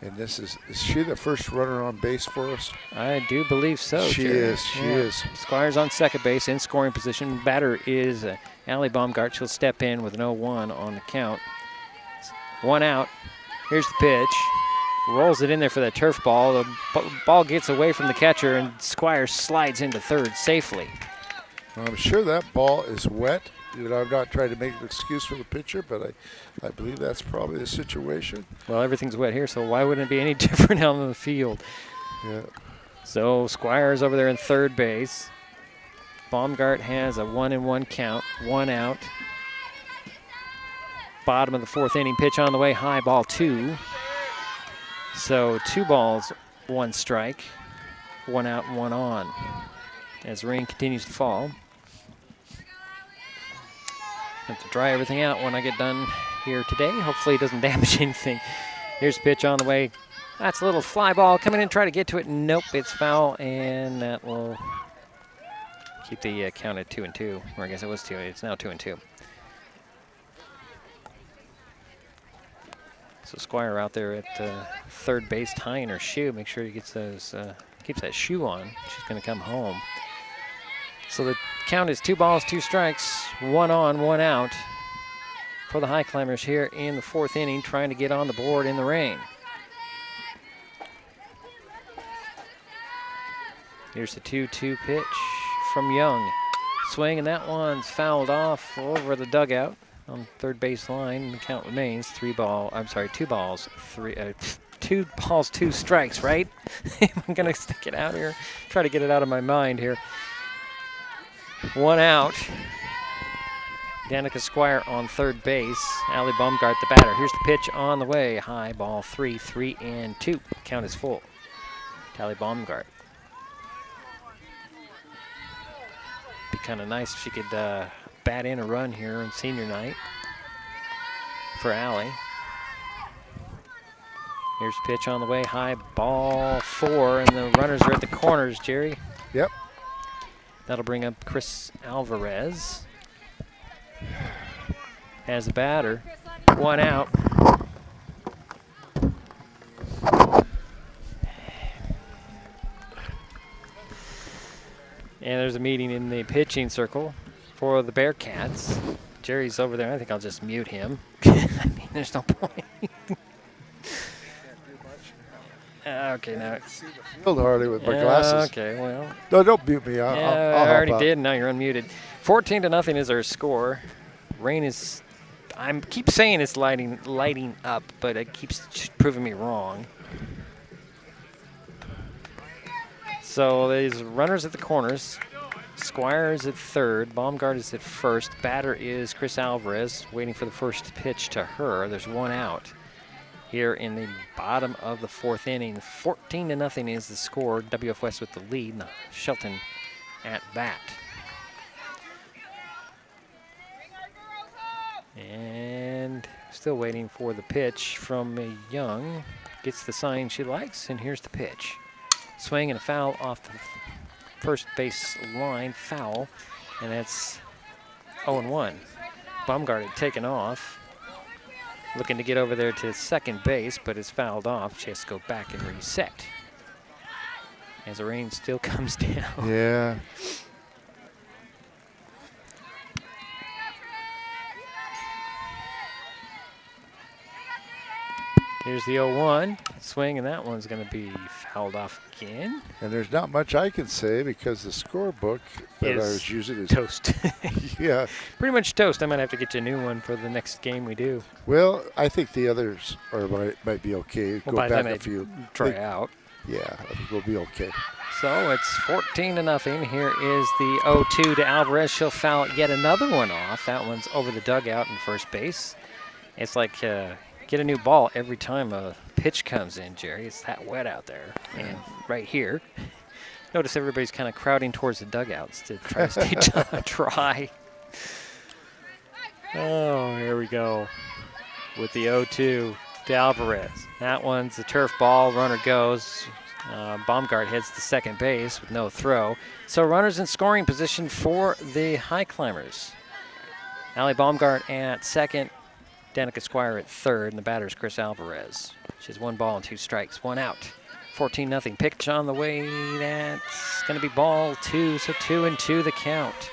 And is she the first runner on base for us? I do believe so. She Jerry. is. She is. Squire's on second base in scoring position. Batter is Allie Baumgart. She'll step in with an 0-1 on the count. 1 out. Here's the pitch. rolls it in there for that turf ball. The ball gets away from the catcher, and Squire slides into third safely. I'm sure that ball is wet. I'm not trying to make an excuse for the pitcher, but I believe that's probably the situation. Well, everything's wet here, so why wouldn't it be any different out on the field? Yeah. So Squire's over there in third base. Baumgart has a 1-1 count, 1 out. Bottom of the fourth inning, pitch on the way, high, ball 2. So 2 balls, 1 strike, 1 out, 1 on. As the rain continues to fall. Have to dry everything out when I get done here today. Hopefully it doesn't damage anything. Here's the pitch on the way. That's a little fly ball coming in, try to get to it. Nope, it's foul, and that will keep the count at 2-2. Or I guess it was 2. It's now 2-2. So Squire out there at third base, tying her shoe. Make sure he gets those, keeps that shoe on. She's going to come home. So the count is 2 balls, 2 strikes, 1 on, 1 out for the Highclimbers here in the fourth inning, trying to get on the board in the rain. Here's the 2-2 pitch from Young. Swing, and that one's fouled off over the dugout on third base line. The count remains 2 balls, 2 strikes, right? I'm going to stick it out here, try to get it out of my mind here. 1 out. Danica Squire on third base. Allie Baumgart, the batter. Here's the pitch on the way. High, ball 3, 3-2. Count is full. Allie Baumgart. Be kind of nice if she could bat in a run here on senior night for Allie. Here's the pitch on the way. High, ball 4, and the runners are at the corners, Jerry. Yep. That'll bring up Chris Alvarez as a batter. 1 out. And there's a meeting in the pitching circle for the Bearcats. Jerry's over there. I think I'll just mute him. I mean, there's no point. Okay, now. Field hardly with my glasses. Okay, well. No, don't mute me. I I'll already help did. Now you're unmuted. 14-0 is our score. Rain is. I keep saying it's lighting up, but it keeps proving me wrong. So there's runners at the corners. Squire is at third. Baumgart is at first. Batter is Chris Alvarez, waiting for the first pitch to her. There's 1 out. Here in the bottom of the fourth inning, 14-0 is the score. WF West with the lead. Shelton at bat. And still waiting for the pitch from Young. Gets the sign she likes, and here's the pitch. Swing and a foul off the first base line. Foul, and that's 0-1. Baumgart had taken off. Looking to get over there to second base, but it's fouled off. She has to go back and reset as the rain still comes down. Yeah. Here's the 0-1 swing, and that one's going to be fouled off again. And there's not much I can say because the scorebook that I was using is toast. Yeah. Pretty much toast. I might have to get you a new one for the next game we do. Well, I think the others might be okay. Well, Go by back then a few. Try out. Yeah, I think we'll be okay. So it's 14-0. Here is the 0-2 to Alvarez. She'll foul yet another one off. That one's over the dugout in first base. It's like get a new ball every time a pitch comes in, Jerry. It's that wet out there. And right here, notice everybody's kind of crowding towards the dugouts to try to stay dry. Oh, here we go with the 0-2 to Alvarez. That one's the turf ball. Runner goes. Baumgart heads to second base with no throw. So runners in scoring position for the Highclimbers. Allie Baumgart at second. Danica Squire at third, and the batter is Chris Alvarez. She has 1 ball and 2 strikes, 1 out. 14-0. Pitch on the way. That's going to be ball 2, so 2-2 the count.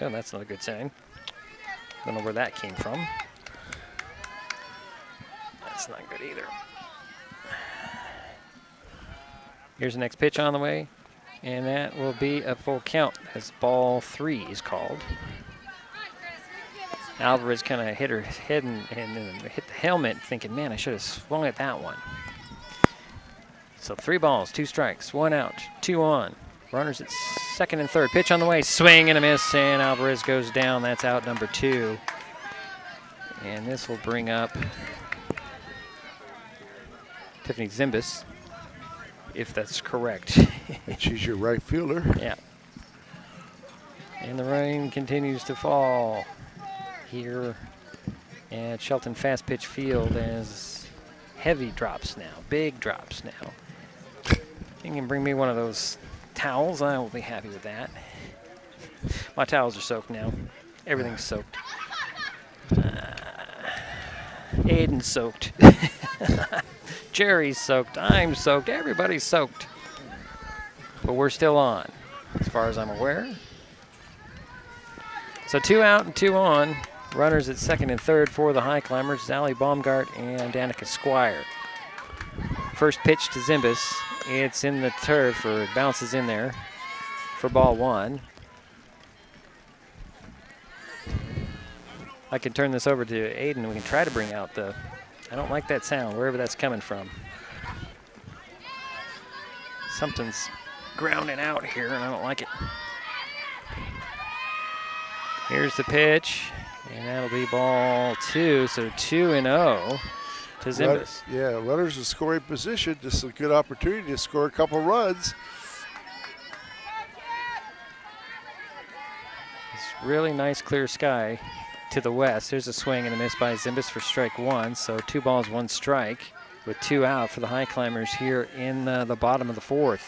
Oh, that's not a good sign. Don't know where that came from. That's not good either. Here's the next pitch on the way, and that will be a full count as ball 3 is called. Alvarez kind of hit her head and hit the helmet, thinking, man, I should have swung at that one. So 3 balls, 2 strikes, 1 out, 2 on. Runners at second and third. Pitch on the way, swing and a miss, and Alvarez goes down. That's out number 2. And this will bring up Tiffany Zimbus, if that's correct. And she's your right fielder. Yeah. And the rain continues to fall here at Shelton Fastpitch Field as heavy drops now, big drops now. You can bring me one of those towels. I will be happy with that. My towels are soaked now. Everything's soaked. Aiden's soaked. Jerry's soaked. I'm soaked. Everybody's soaked. But we're still on, as far as I'm aware. So 2 out and 2 on. Runners at second and third for the Highclimbers, Allie Baumgart and Danica Squire. First pitch to Zimbus. It's in the turf, or it bounces in there for ball 1. I can turn this over to Aiden. We can try to bring out the, I don't like that sound, wherever that's coming from. Something's grounding out here, and I don't like it. Here's the pitch, and that'll be ball 2, so 2-0 to Zimbus. Yeah, runners in scoring position. This is a good opportunity to score a couple runs. It's really nice clear sky to the west. There's a swing and a miss by Zimbus for strike 1, so 2 balls, 1 strike with 2 out for the Highclimbers here in the bottom of the 4th.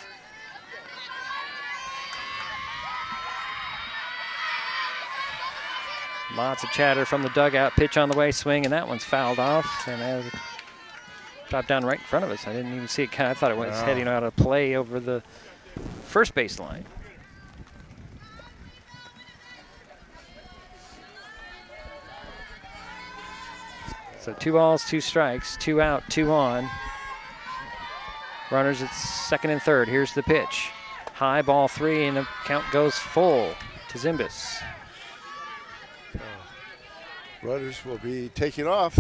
Lots of chatter from the dugout. Pitch on the way, swing, and that one's fouled off. And that dropped down right in front of us. I didn't even see it. I thought it was heading out of play over the first base line. So 2 balls, 2 strikes, 2 out, 2 on. Runners at second and third. Here's the pitch. High, ball 3, and the count goes full to Zimbus. Runners will be taking off.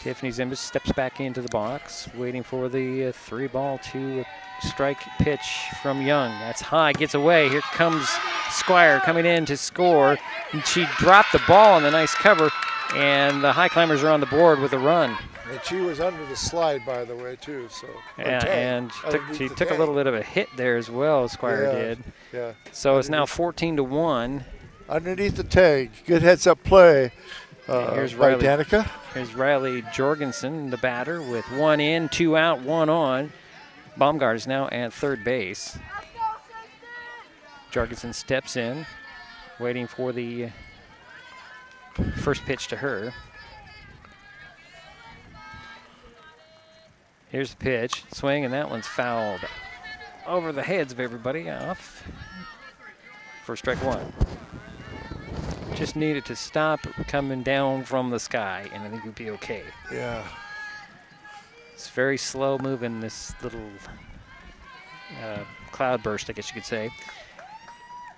Tiffany Zimbus steps back into the box, waiting for the 3-ball, 2-strike pitch from Young. That's high, gets away. Here comes Squire coming in to score. And she dropped the ball on the nice cover, and the Highclimbers are on the board with a run. And she was under the slide, by the way, too. So. Yeah, and she took a little bit of a hit there as well, Squire did. Yeah. So it's now 14-1. Underneath the tag. Good heads-up play Here's by Riley, Danica. Here's Riley Jorgensen, the batter, with 1 in, 2 out, 1 on. Baumgart is now at third base. Jorgensen steps in, waiting for the first pitch to her. Here's the pitch, swing, and that one's fouled over the heads of everybody, off for strike 1. Just needed to stop coming down from the sky, and I think we'd be okay. Yeah. It's very slow moving, this little cloud burst, I guess you could say.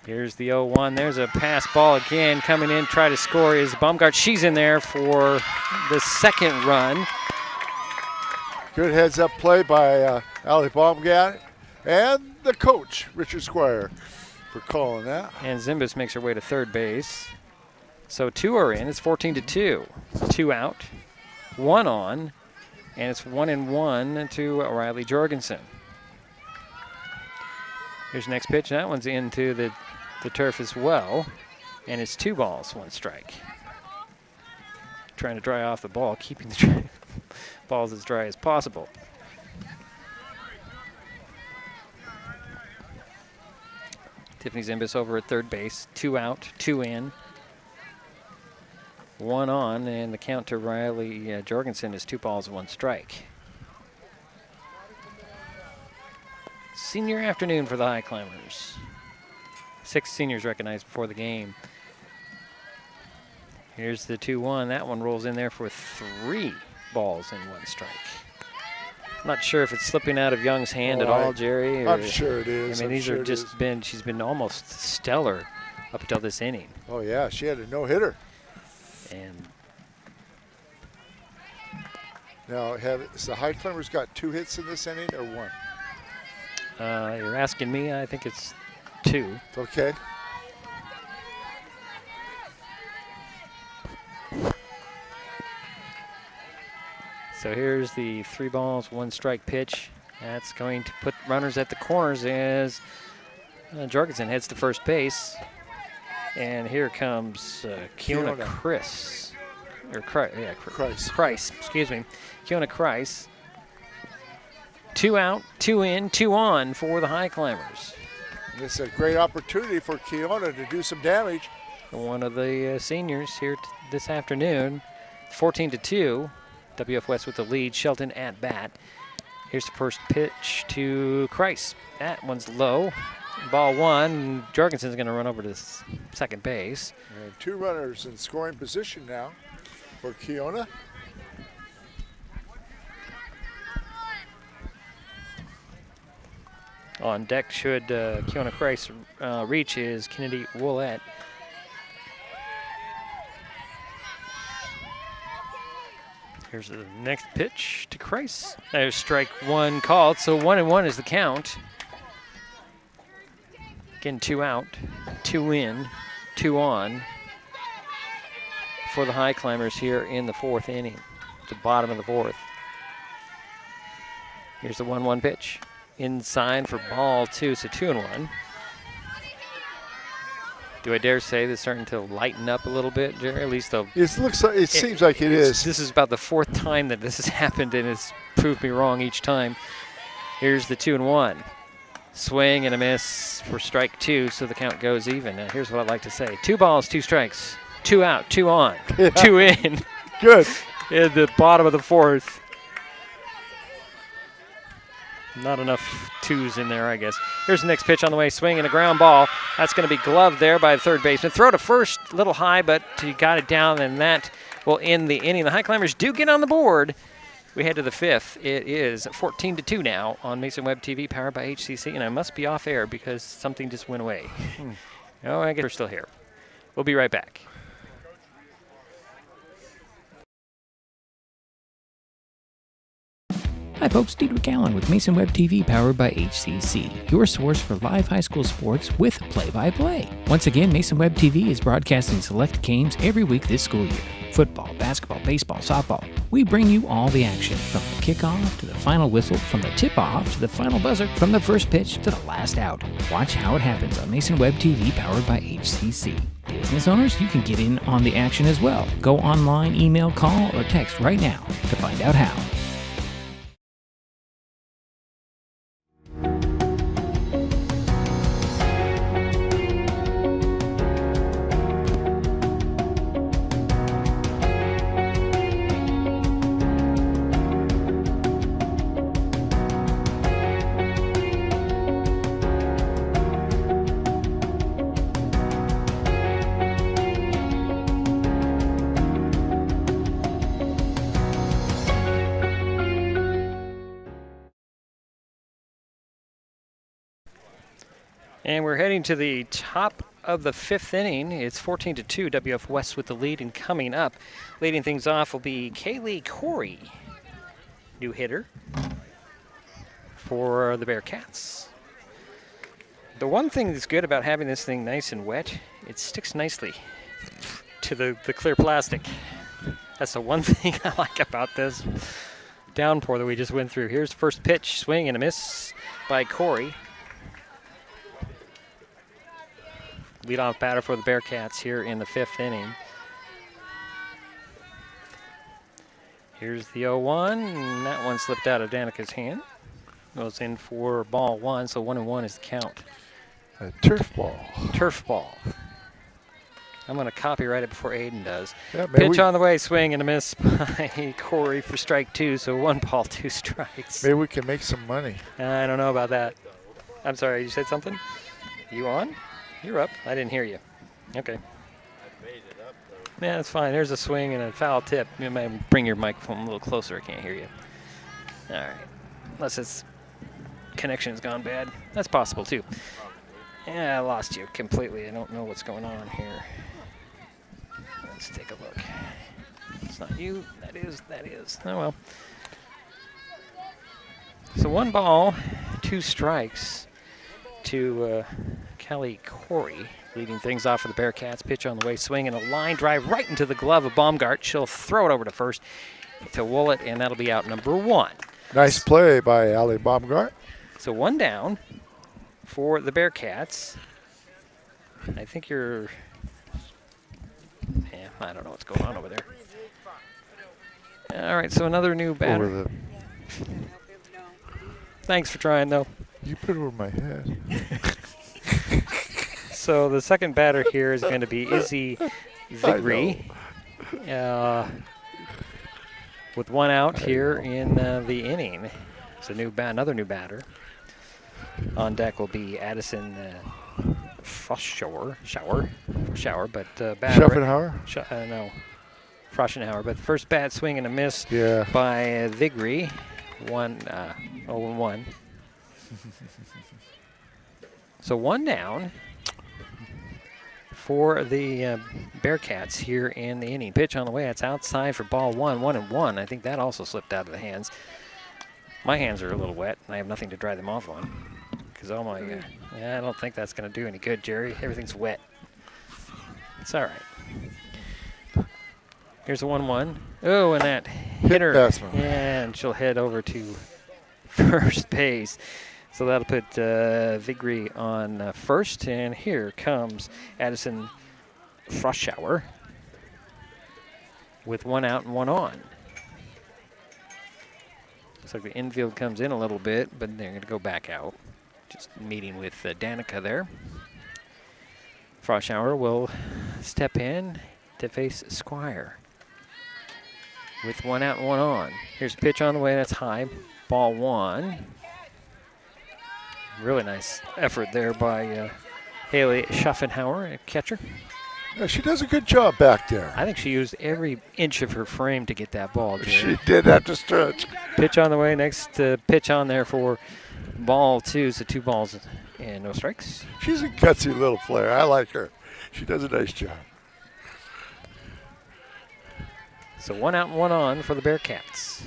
Here's the 0-1. There's a pass ball again. Coming in, try to score is Baumgart. She's in there for the second run. Good heads-up play by Allie Baumgart and the coach, Richard Squire, for calling that. And Zimbus makes her way to third base. So 2 are in. It's 14-2. 2 out, 1 on, and it's 1-1 to Riley Jorgensen. Here's the next pitch. That one's into the turf as well, and it's 2 balls, 1 strike. Trying to dry off the ball, keeping the balls as dry as possible. Tiffany Zimbus over at third base. 2 out, 2 in. 1 on, and the count to Riley Jorgensen is 2 balls, 1 strike. Senior afternoon for the Highclimbers. 6 seniors recognized before the game. Here's the 2-1. That one rolls in there for 3. balls and 1 strike. I'm not sure if it's slipping out of Young's hand at all, Jerry. I'm sure it is. I mean, she's been almost stellar up until this inning. Oh, yeah, she had a no-hitter. And now, has the Highclimbers got 2 hits in this inning or 1? You're asking me. I think it's 2. Okay. So here's the 3 balls, 1 strike pitch. That's going to put runners at the corners as Jorgensen heads to first base. And here comes Kiona Kreis. Kreis, excuse me. Kiona Kreis. 2 out, 2 in, 2 on for the Highclimbers. It's a great opportunity for Kiona to do some damage. One of the seniors here this afternoon. 14-2. WF West with the lead. Shelton at bat. Here's the first pitch to Kreis. That one's low. Ball 1. Jorgensen's going to run over to second base. And 2 runners in scoring position now for Kiona. On deck should Kiona Kreis reach is Kennedy Woolette. Here's the next pitch to Kreis. There's strike 1 called, so 1-1 is the count. Again, 2 out, 2 in, 2 on for the Highclimbers here in the 4th inning, the bottom of the 4th. Here's the 1-1 pitch. Inside for ball 2, so 2-1. Do I dare say this is starting to lighten up a little bit, Jerry? At least it seems like it is. This is about the 4th time that this has happened, and it's proved me wrong each time. Here's the 2-1. Swing and a miss for strike 2, so the count goes even. Now here's what I'd like to say. 2 balls, 2 strikes. 2 out, 2 on, 2 in. Good. In the bottom of the 4th. Not enough 2s in there, I guess. Here's the next pitch on the way, swing and a ground ball. That's going to be gloved there by the third baseman. Throw to first, a little high, but he got it down, and that will end the inning. The Highclimbers do get on the board. We head to the 5th. It is 14-2 now on Mason Web TV, powered by HCC, and I must be off air because something just went away. Oh, I guess we're still here. We'll be right back. Hi folks, Diedrich Allen with Mason Web TV powered by HCC, your source for live high school sports with play-by-play. Once again, Mason Web TV is broadcasting select games every week this school year. Football, basketball, baseball, softball. We bring you all the action, from the kickoff to the final whistle, from the tip-off to the final buzzer, from the first pitch to the last out. Watch how it happens on Mason Web TV powered by HCC. Business owners, you can get in on the action as well. Go online, email, call, or text right now to find out how. And we're heading to the top of the 5th inning. It's 14-2, WF West with the lead, and coming up, leading things off will be Kaylee Corey, new hitter for the Bearcats. The one thing that's good about having this thing nice and wet, it sticks nicely to the clear plastic. That's the one thing I like about this downpour that we just went through. Here's the first pitch, swing and a miss by Corey. Leadoff batter for the Bearcats here in the 5th inning. Here's the 0-1, and that one slipped out of Danica's hand. Goes in for ball 1, so 1-1 is the count. A turf ball. Turf ball. I'm going to copyright it before Aiden does. Yeah, pitch on the way, swing and a miss by Corey for strike 2, so 1 ball, 2 strikes. Maybe we can make some money. I don't know about that. I'm sorry, you said something? You on? You're up. I didn't hear you. Okay. Yeah, that's fine. There's a swing and a foul tip. You might bring your microphone a little closer. I can't hear you. All right. Unless its connection's gone bad. That's possible, too. Yeah, I lost you completely. I don't know what's going on here. Let's take a look. It's not you. That is. Oh, well. So 1 ball, 2 strikes to Kelly Corey, leading things off for the Bearcats. Pitch on the way, swing, and a line drive right into the glove of Baumgart. She'll throw it over to first to Woolett, and that'll be out number 1. Nice play by Allie Baumgart. So 1 down for the Bearcats. I think you're... Yeah, I don't know what's going on over there. All right, so another new batter. Thanks for trying, though. You put it over my head. So the second batter here is going to be Izzy Vigri. With 1 out here in the inning. It's another new batter. On deck will be Addison Froschauer, but batter. Schaffenhauer? No, Froschauer. But first bat swing and a miss by Vigri. 0-1. So 1 down for the Bearcats here in the inning. Pitch on the way. That's outside for ball 1, 1-1. I think that also slipped out of the hands. My hands are a little wet, and I have nothing to dry them off on. Because, oh my God. Yeah, I don't think that's going to do any good, Jerry. Everything's wet. It's all right. Here's a 1-1. Oh, and that hitter. And she'll head over to first base. So that'll put Vigri on first. And here comes Addison Froschauer with 1 out and 1 on. Looks like the infield comes in a little bit, but they're going to go back out. Just meeting with Danica there. Froschauer will step in to face Squire with 1 out and 1 on. Here's a pitch on the way. That's high. Ball 1. Really nice effort there by Haley Schaffenhauer, a catcher. Yeah, she does a good job back there. I think she used every inch of her frame to get that ball, Jerry. She did have to stretch. Pitch on the way. Next pitch on there for ball 2. So 2 balls and no strikes. She's a gutsy little player. I like her. She does a nice job. So 1 out and 1 on for the Bearcats.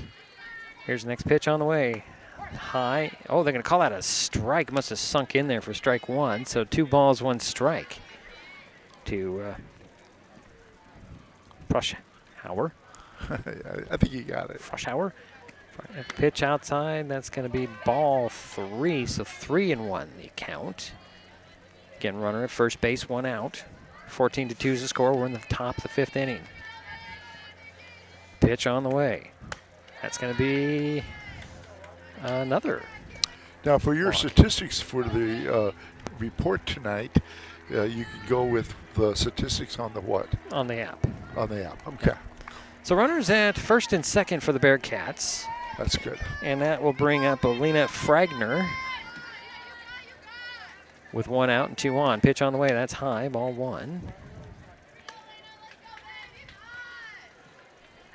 Here's the next pitch on the way. High. Oh, they're going to call that a strike. Must have sunk in there for strike 1. So 2 balls, 1 strike to Froschauer. I think you got it. Froschauer. Pitch outside. That's going to be ball 3. So 3-1 the count. Again, runner at first base, 1 out. 14-2 is the score. We're in the top of the 5th inning. Pitch on the way. That's going to be another. Now, for your statistics for the report tonight, you can go with the statistics on the what? On the app. On the app, okay. So runners at first and second for the Bearcats. That's good. And that will bring up Alina Fragner with 1 out and 2 on. Pitch on the way. That's high. Ball 1.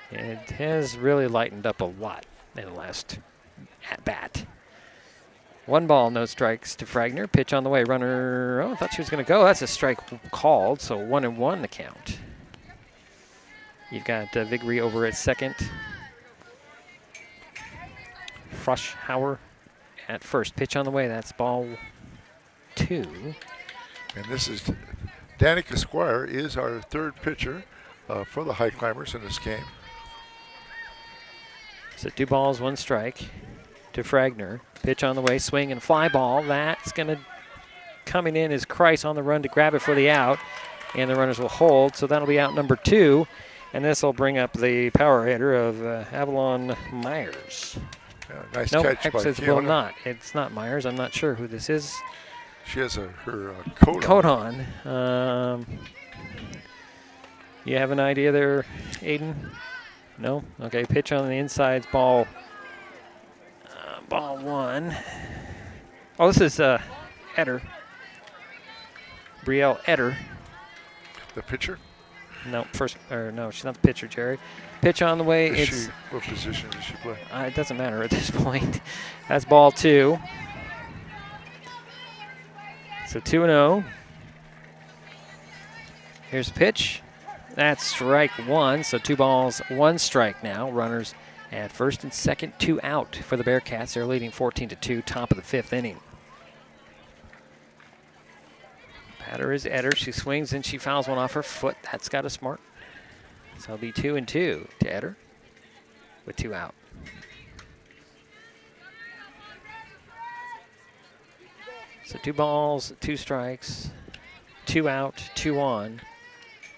It has really lightened up a lot in the last at-bat. 1 ball, no strikes to Fragner. Pitch on the way. Runner, I thought she was going to go. That's a strike called, so 1-1 the count. You've got Vigri over at second. Froschauer at first. Pitch on the way. That's ball 2. And this is Danica Squire is our 3rd pitcher for the Highclimbers in this game. So 2 balls, 1 strike to Fragner. Pitch on the way, swing and fly ball. That's going to, coming in is Kreis on the run to grab it for the out. And the runners will hold, so that'll be out number 2. And this will bring up the power hitter of Avalon Myers. Yeah, nice nope, catch by Fiona. Will not. It's not Myers. I'm not sure who this is. She has her coat on. You have an idea there, Aiden? No? Okay, pitch on the inside. Ball 1. Oh, this is Eder. Brielle Eder. The pitcher? No, she's not the pitcher, Jerry. Pitch on the way. What position does she play? It doesn't matter at this point. That's ball 2. So 2-0. Here's the pitch. That's strike 1. So 2 balls, 1 strike now. Runners at first and second, 2 out for the Bearcats. They're leading 14-2, top of the 5th inning. Batter is Eder. She swings and she fouls one off her foot. That's got a smart. So it'll be 2-2 to Eder with 2 out. So 2 balls, 2 strikes, 2 out, 2 on.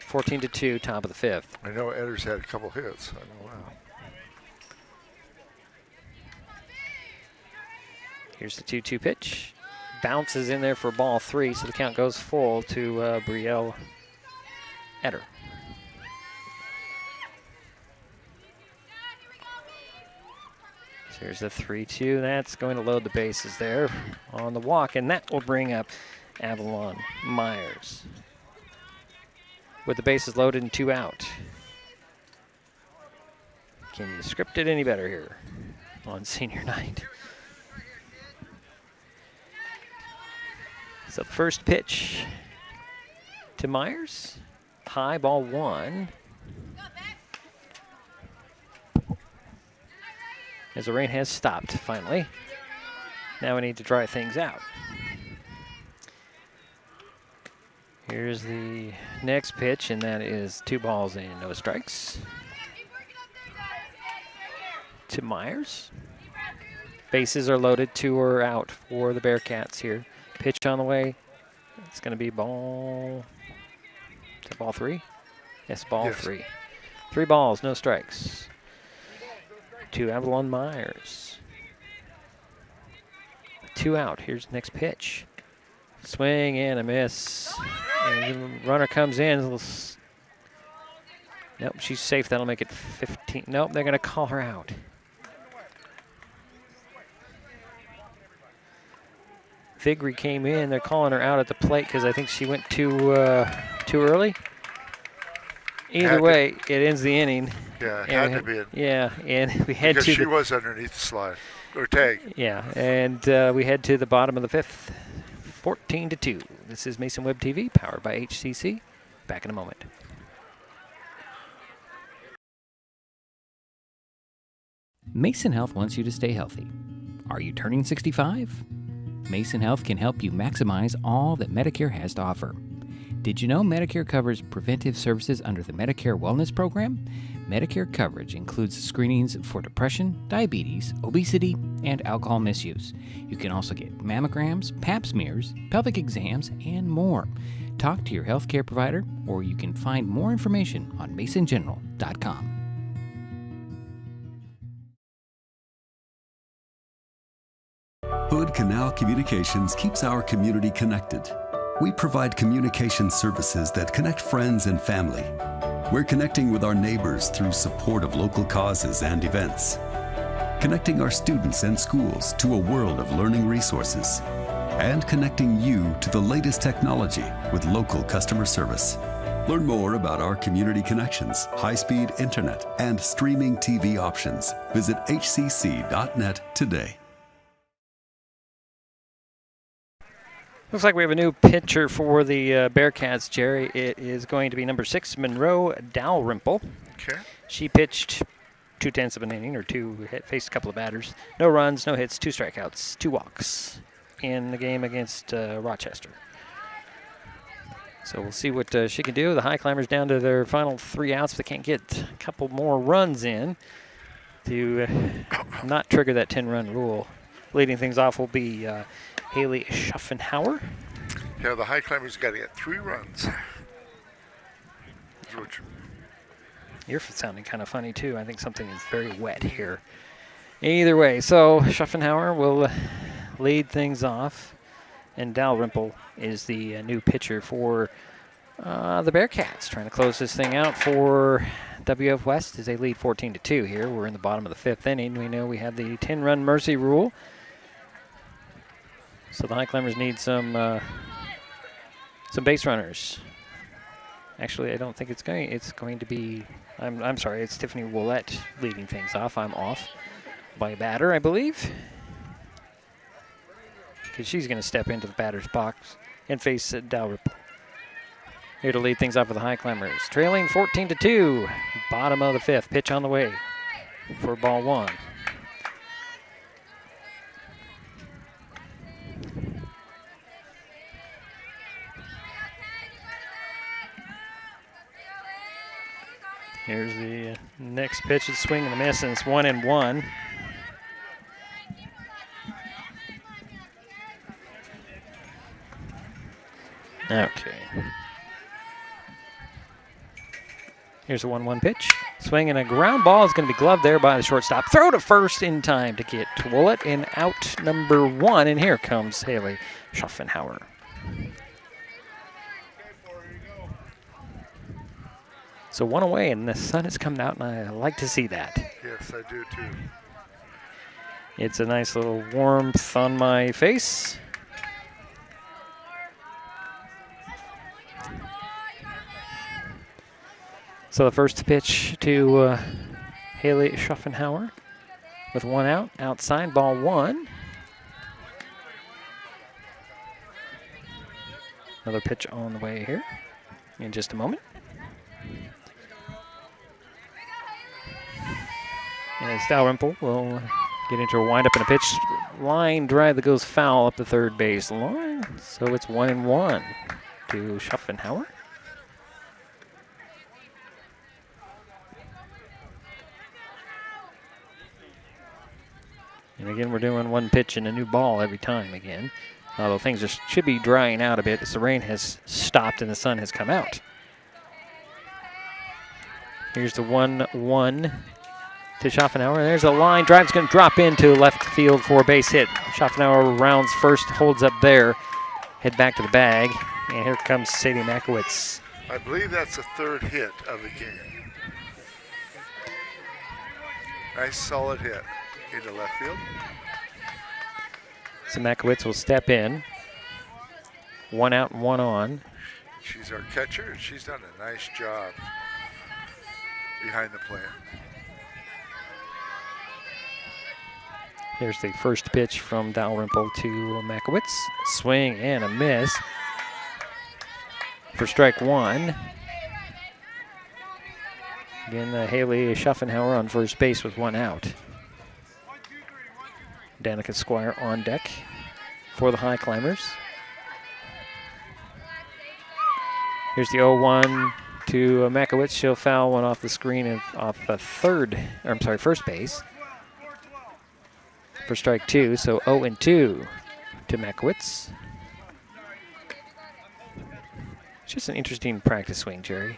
14-2, top of the 5th. I know Eder's had a couple hits. I know that. Here's the 2-2 pitch. Bounces in there for ball 3, so the count goes full to Brielle Eder. So here's the 3-2. That's going to load the bases there on the walk, and that will bring up Avalon Myers. With the bases loaded and 2 out. Can you script it any better here on senior night? So the first pitch to Myers. High, ball 1. As the rain has stopped, finally. Now we need to dry things out. Here's the next pitch, and that is 2 balls and no strikes. To Myers. Bases are loaded, 2 are out for the Bearcats here. Pitch on the way. It's going to be ball. Is that ball 3? Yes, ball 3. 3 balls, no strikes. To Avalon Myers. 2 out. Here's the next pitch. Swing and a miss. And the runner comes in. Nope, she's safe. That'll make it 15. Nope, they're going to call her out. Vigri came in. They're calling her out at the plate because I think she went too early. Either way, it ends the inning. Yeah, it had to be. Yeah, and we head to because she was underneath the slide or tag. Yeah, and we head to the bottom of the 5th, 14-2. This is Mason Web TV, powered by HCC. Back in a moment. Mason Health wants you to stay healthy. Are you turning 65? Mason Health can help you maximize all that Medicare has to offer. Did you know Medicare covers preventive services under the Medicare Wellness Program? Medicare coverage includes screenings for depression, diabetes, obesity, and alcohol misuse. You can also get mammograms, pap smears, pelvic exams, and more. Talk to your healthcare provider, or you can find more information on masongeneral.com. Hood Canal Communications keeps our community connected. We provide communication services that connect friends and family. We're connecting with our neighbors through support of local causes and events, connecting our students and schools to a world of learning resources, and connecting you to the latest technology with local customer service. Learn more about our community connections, high-speed internet, and streaming TV options. Visit hcc.net today. Looks like we have a new pitcher for the Bearcats, Jerry. It is going to be number 6, Monroe Dalrymple. Okay. She pitched 2/10 of an inning, or faced a couple of batters. No runs, no hits, 2 strikeouts, 2 walks in the game against Rochester. So we'll see what she can do. The Highclimbers down to their final 3 outs. If they can't get a couple more runs in to not trigger that 10-run rule. Leading things off will be Haley Schaffenhauer. Yeah, the Highclimbers got to get 3 runs. You're sounding kind of funny, too. I think something is very wet here. Either way, so Schaffenhauer will lead things off, and Dalrymple is the new pitcher for the Bearcats, trying to close this thing out for WF West as they lead 14-2 here. We're in the bottom of the 5th inning. We know we have the 10-run mercy rule. So the Highclimbers need some base runners. Actually, I don't think it's going. It's going to be. I'm sorry. It's Tiffany Willett leading things off. I'm off by a batter, I believe, because she's going to step into the batter's box and face Dalrymple. Here to lead things off with the Highclimbers, trailing 14-2. Bottom of the 5th. Pitch on the way for ball 1. Here's the next pitch. It's swing and a miss, and it's 1-1. Okay. Here's a 1-1 pitch. Swing and a ground ball is going to be gloved there by the shortstop. Throw to first in time to get Willett in out number 1. And here comes Haley Schaffenhauer. So 1 away, and the sun has come out, and I like to see that. Yes, I do too. It's a nice little warmth on my face. So the first pitch to Haley Schaffenhauer with 1 out, outside, ball 1. Another pitch on the way here in just a moment. As Dalrymple will get into a windup and a pitch line drive that goes foul up the third base line. So it's 1-1 to Schaffenhauer. And again, we're doing 1 pitch and a new ball every time again. Although things should be drying out a bit as the rain has stopped and the sun has come out. Here's the 1-1 to Schaffenhauer. There's a line. Drive's going to drop into left field for a base hit. Schaffenhauer rounds first, holds up there. Head back to the bag. And here comes Sadie Makowitz. I believe that's the 3rd hit of the game. Nice solid hit into left field. So Makowitz will step in. 1 out and 1 on. She's our catcher, and she's done a nice job behind the plate. Here's the first pitch from Dalrymple to Makowitz. Swing and a miss for strike 1. Again, Haley Schaffenhauer on first base with 1 out. Danica Squire on deck for the Highclimbers. Here's the 0-1 to Makowitz. She'll foul one off the screen and off the first base for strike 2. So 0-2 to Makowitz. It's just an interesting practice swing, Jerry.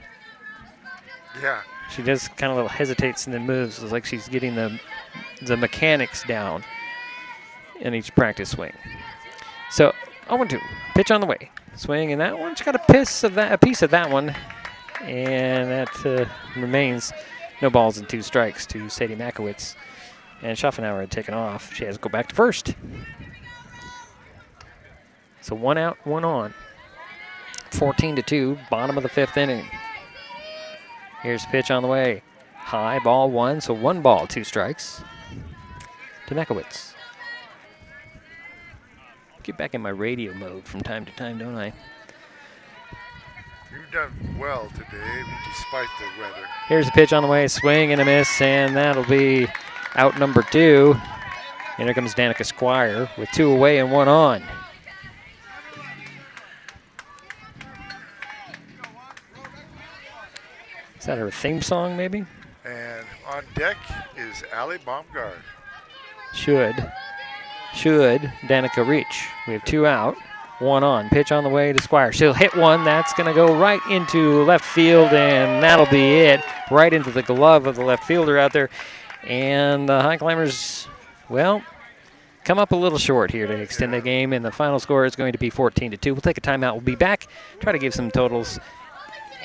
Yeah. She does kind of little hesitates and then moves. It's like she's getting the mechanics down in each practice swing. So 0-2, pitch on the way. Swing, and that one, she got a piece of that one. And that remains no balls and 2 strikes to Sadie Makowitz. And Schaffenhauer had taken off. She has to go back to first. So 1 out, 1 on. 14-2, bottom of the 5th inning. Here's the pitch on the way. High, ball 1, so 1 ball, 2 strikes to Makowitz. Get back in my radio mode from time to time, don't I? You've done well today, despite the weather. Here's the pitch on the way, swing and a miss, and that'll be out number 2. And here comes Danica Squire with 2 away and 1 on. Is that her theme song, maybe? And on deck is Allie Baumgard. Should Danica reach. We have 2 out, 1 on. Pitch on the way to Squire. She'll hit one. That's going to go right into left field, and that'll be it. Right into the glove of the left fielder out there. And the Highclimbers, well, come up a little short here to extend the game, and the final score is going to be 14-2. We'll take a timeout. We'll be back, try to give some totals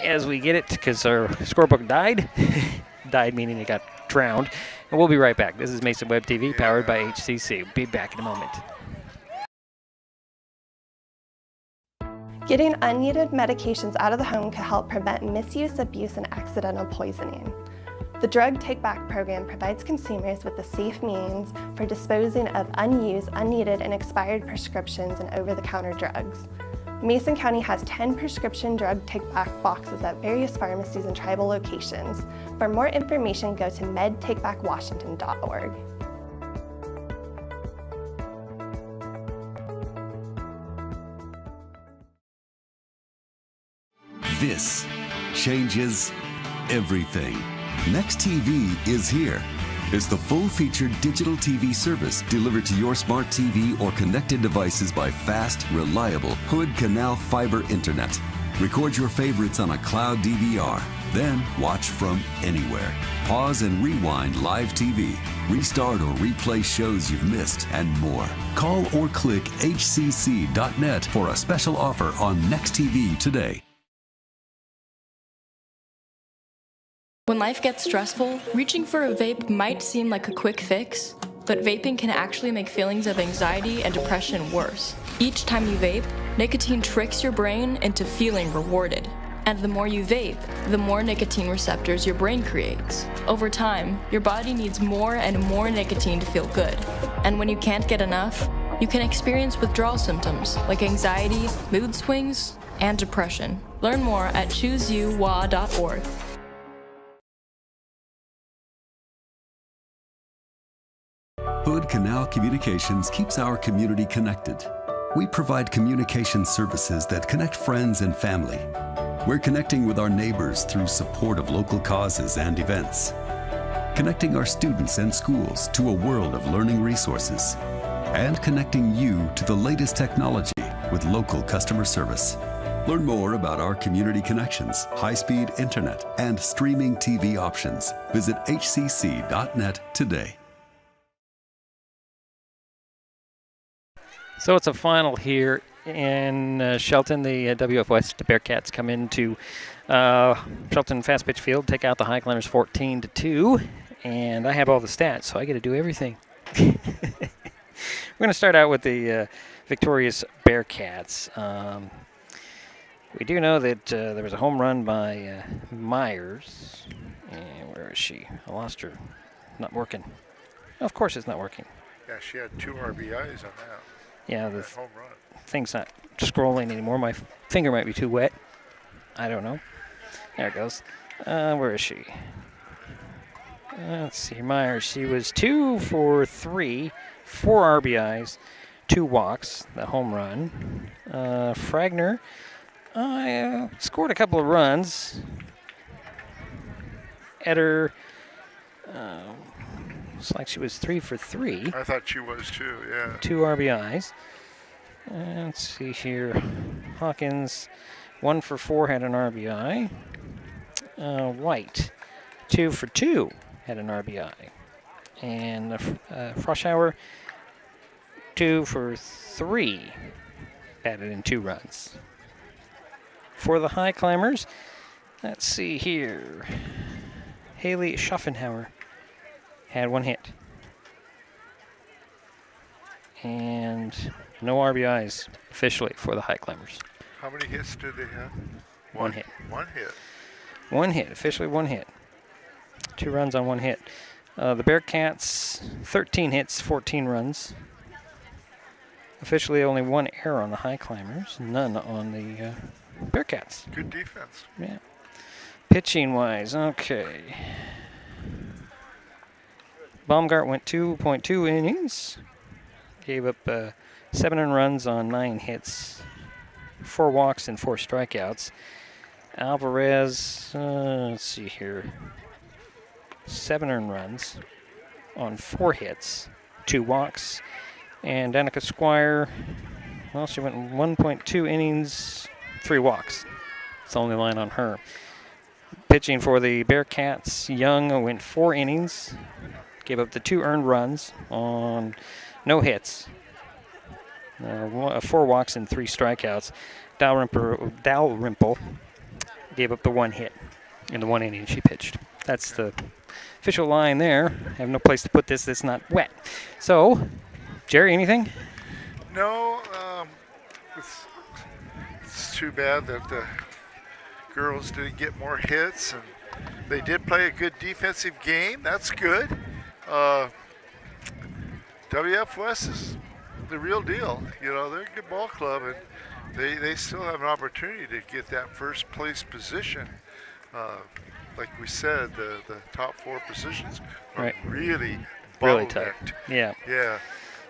as we get it, because our scorebook died. Died meaning it got drowned. And we'll be right back. This is Mason Web TV, powered by HCC. We'll be back in a moment. Getting unneeded medications out of the home can help prevent misuse, abuse, and accidental poisoning. The Drug Take Back program provides consumers with a safe means for disposing of unused, unneeded, and expired prescriptions and over-the-counter drugs. Mason County has 10 prescription drug take-back boxes at various pharmacies and tribal locations. For more information, go to medtakebackwashington.org. This changes everything. Next TV is here. It's the full-featured digital TV service delivered to your smart TV or connected devices by fast, reliable Hood Canal fiber internet. Record your favorites on a cloud DVR, then watch from anywhere. Pause and rewind live TV, restart or replay shows you've missed, and more. Call or click hcc.net for a special offer on Next TV today. When life gets stressful, reaching for a vape might seem like a quick fix, but vaping can actually make feelings of anxiety and depression worse. Each time you vape, nicotine tricks your brain into feeling rewarded. And the more you vape, the more nicotine receptors your brain creates. Over time, your body needs more and more nicotine to feel good. And when you can't get enough, you can experience withdrawal symptoms like anxiety, mood swings, and depression. Learn more at chooseyouwa.org. Hood Canal Communications keeps our community connected. We provide communication services that connect friends and family. We're connecting with our neighbors through support of local causes and events. Connecting our students and schools to a world of learning resources. And connecting you to the latest technology with local customer service. Learn more about our community connections, high-speed internet, and streaming TV options. Visit hcc.net today. So it's a final here in Shelton. The WF West Bearcats come into Shelton Fastpitch Field, take out the Highclimbers 14-2, and I have all the stats, so I get to do everything. We're going to start out with the victorious Bearcats. We do know that there was a home run by Myers. And where is she? I lost her. Not working. Of course it's not working. Yeah, she had 2 RBIs on that. Yeah, the home run. thing's not scrolling anymore. My finger might be too wet. I don't know. There it goes. Where is she? Let's see. Myers. She was 2 for 3, 4 RBIs, 2 walks, the home run. Fragner scored a couple of runs. Eder, looks like she was 3 for 3. I thought she was too, yeah. 2 RBIs. Let's see here. Hawkins, 1 for 4, had an RBI. White, 2 for 2, had an RBI. And Froschauer, 2 for 3, batted in 2 runs. For the Highclimbers, let's see here. Haley Schaffenhauer had 1 hit. And no RBIs officially for the Highclimbers. How many hits did they have? 1 hit. 1 hit. 1 hit, officially 1 hit. 2 runs on 1 hit. The Bearcats, 13 hits, 14 runs. Officially only 1 error on the Highclimbers, none on the Bearcats. Good defense. Yeah. Pitching-wise, okay. Baumgart went 2.2 innings. Gave up 7 earned runs on 9 hits, 4 walks and 4 strikeouts. Alvarez, let's see here, 7 earned runs on 4 hits, 2 walks. And Danica Squire, well, she went 1.2 innings, 3 walks. It's the only line on her. Pitching for the Bearcats, Young went 4 innings, gave up the 2 earned runs on no hits, 4 walks and 3 strikeouts. Dalrymple gave up the 1 hit in the 1 inning she pitched. That's the official line there. I have no place to put this that's not wet. So, Jerry, anything? No, too bad that the girls didn't get more hits, and they did play a good defensive game. That's good. WF West is the real deal. You know, they're a good ball club, and they still have an opportunity to get that first place position. Like we said, the top 4 positions are really tough. bottlenecked. Yeah. Yeah.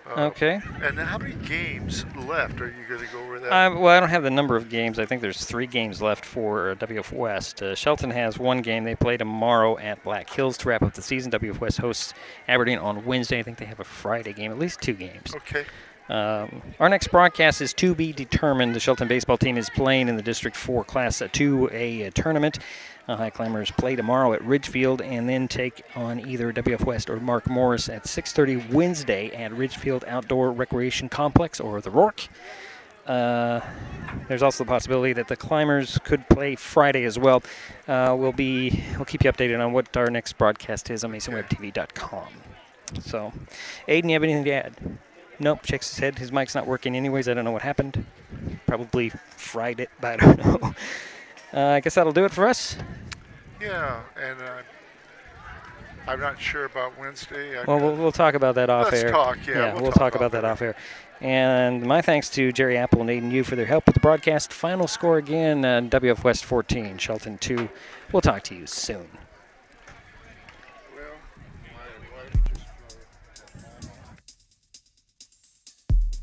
Okay. And how many games left? Are you going to go over that? Well, I don't have the number of games. I think there's 3 games left for WF West. Shelton has 1 game. They play tomorrow at Black Hills to wrap up the season. WF West hosts Aberdeen on Wednesday. I think they have a Friday game, at least 2 games. Okay. Our next broadcast is to be determined. The Shelton baseball team is playing in the District 4 Class 2A tournament. Highclimbers play tomorrow at Ridgefield and then take on either WF West or Mark Morris at 6:30 Wednesday at Ridgefield Outdoor Recreation Complex, or the Rourke. There's also the possibility that the Climbers could play Friday as well. We'll keep you updated on what our next broadcast is on MasonWebTV.com. So, Aiden, you have anything to add? Nope, checks his head. His mic's not working anyways. I don't know what happened. Probably fried it, but I don't know. I guess that'll do it for us. Yeah, and I'm not sure about Wednesday. We'll talk about that off air. Let's talk, yeah. We'll talk about that off air. And my thanks to Jerry Apple and Aiden Yu for their help with the broadcast. Final score again, WF West 14, Shelton 2. We'll talk to you soon.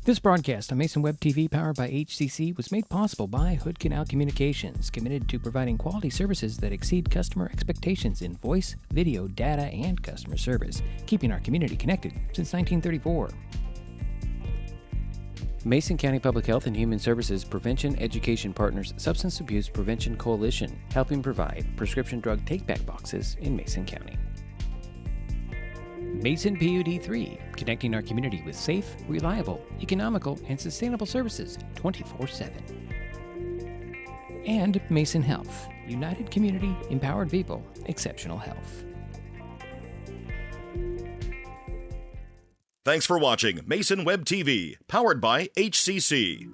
This broadcast on Mason Web TV, powered by HCC, was made possible by Hood Canal Communications, committed to providing quality services that exceed customer expectations in voice, video, data, and customer service, keeping our community connected since 1934. Mason County Public Health and Human Services Prevention Education Partners Substance Abuse Prevention Coalition, helping provide prescription drug take-back boxes in Mason County. Mason PUD 3, connecting our community with safe, reliable, economical, and sustainable services 24/7. And Mason Health, united community, empowered people, exceptional health. Thanks for watching Mason Web TV, powered by HCC.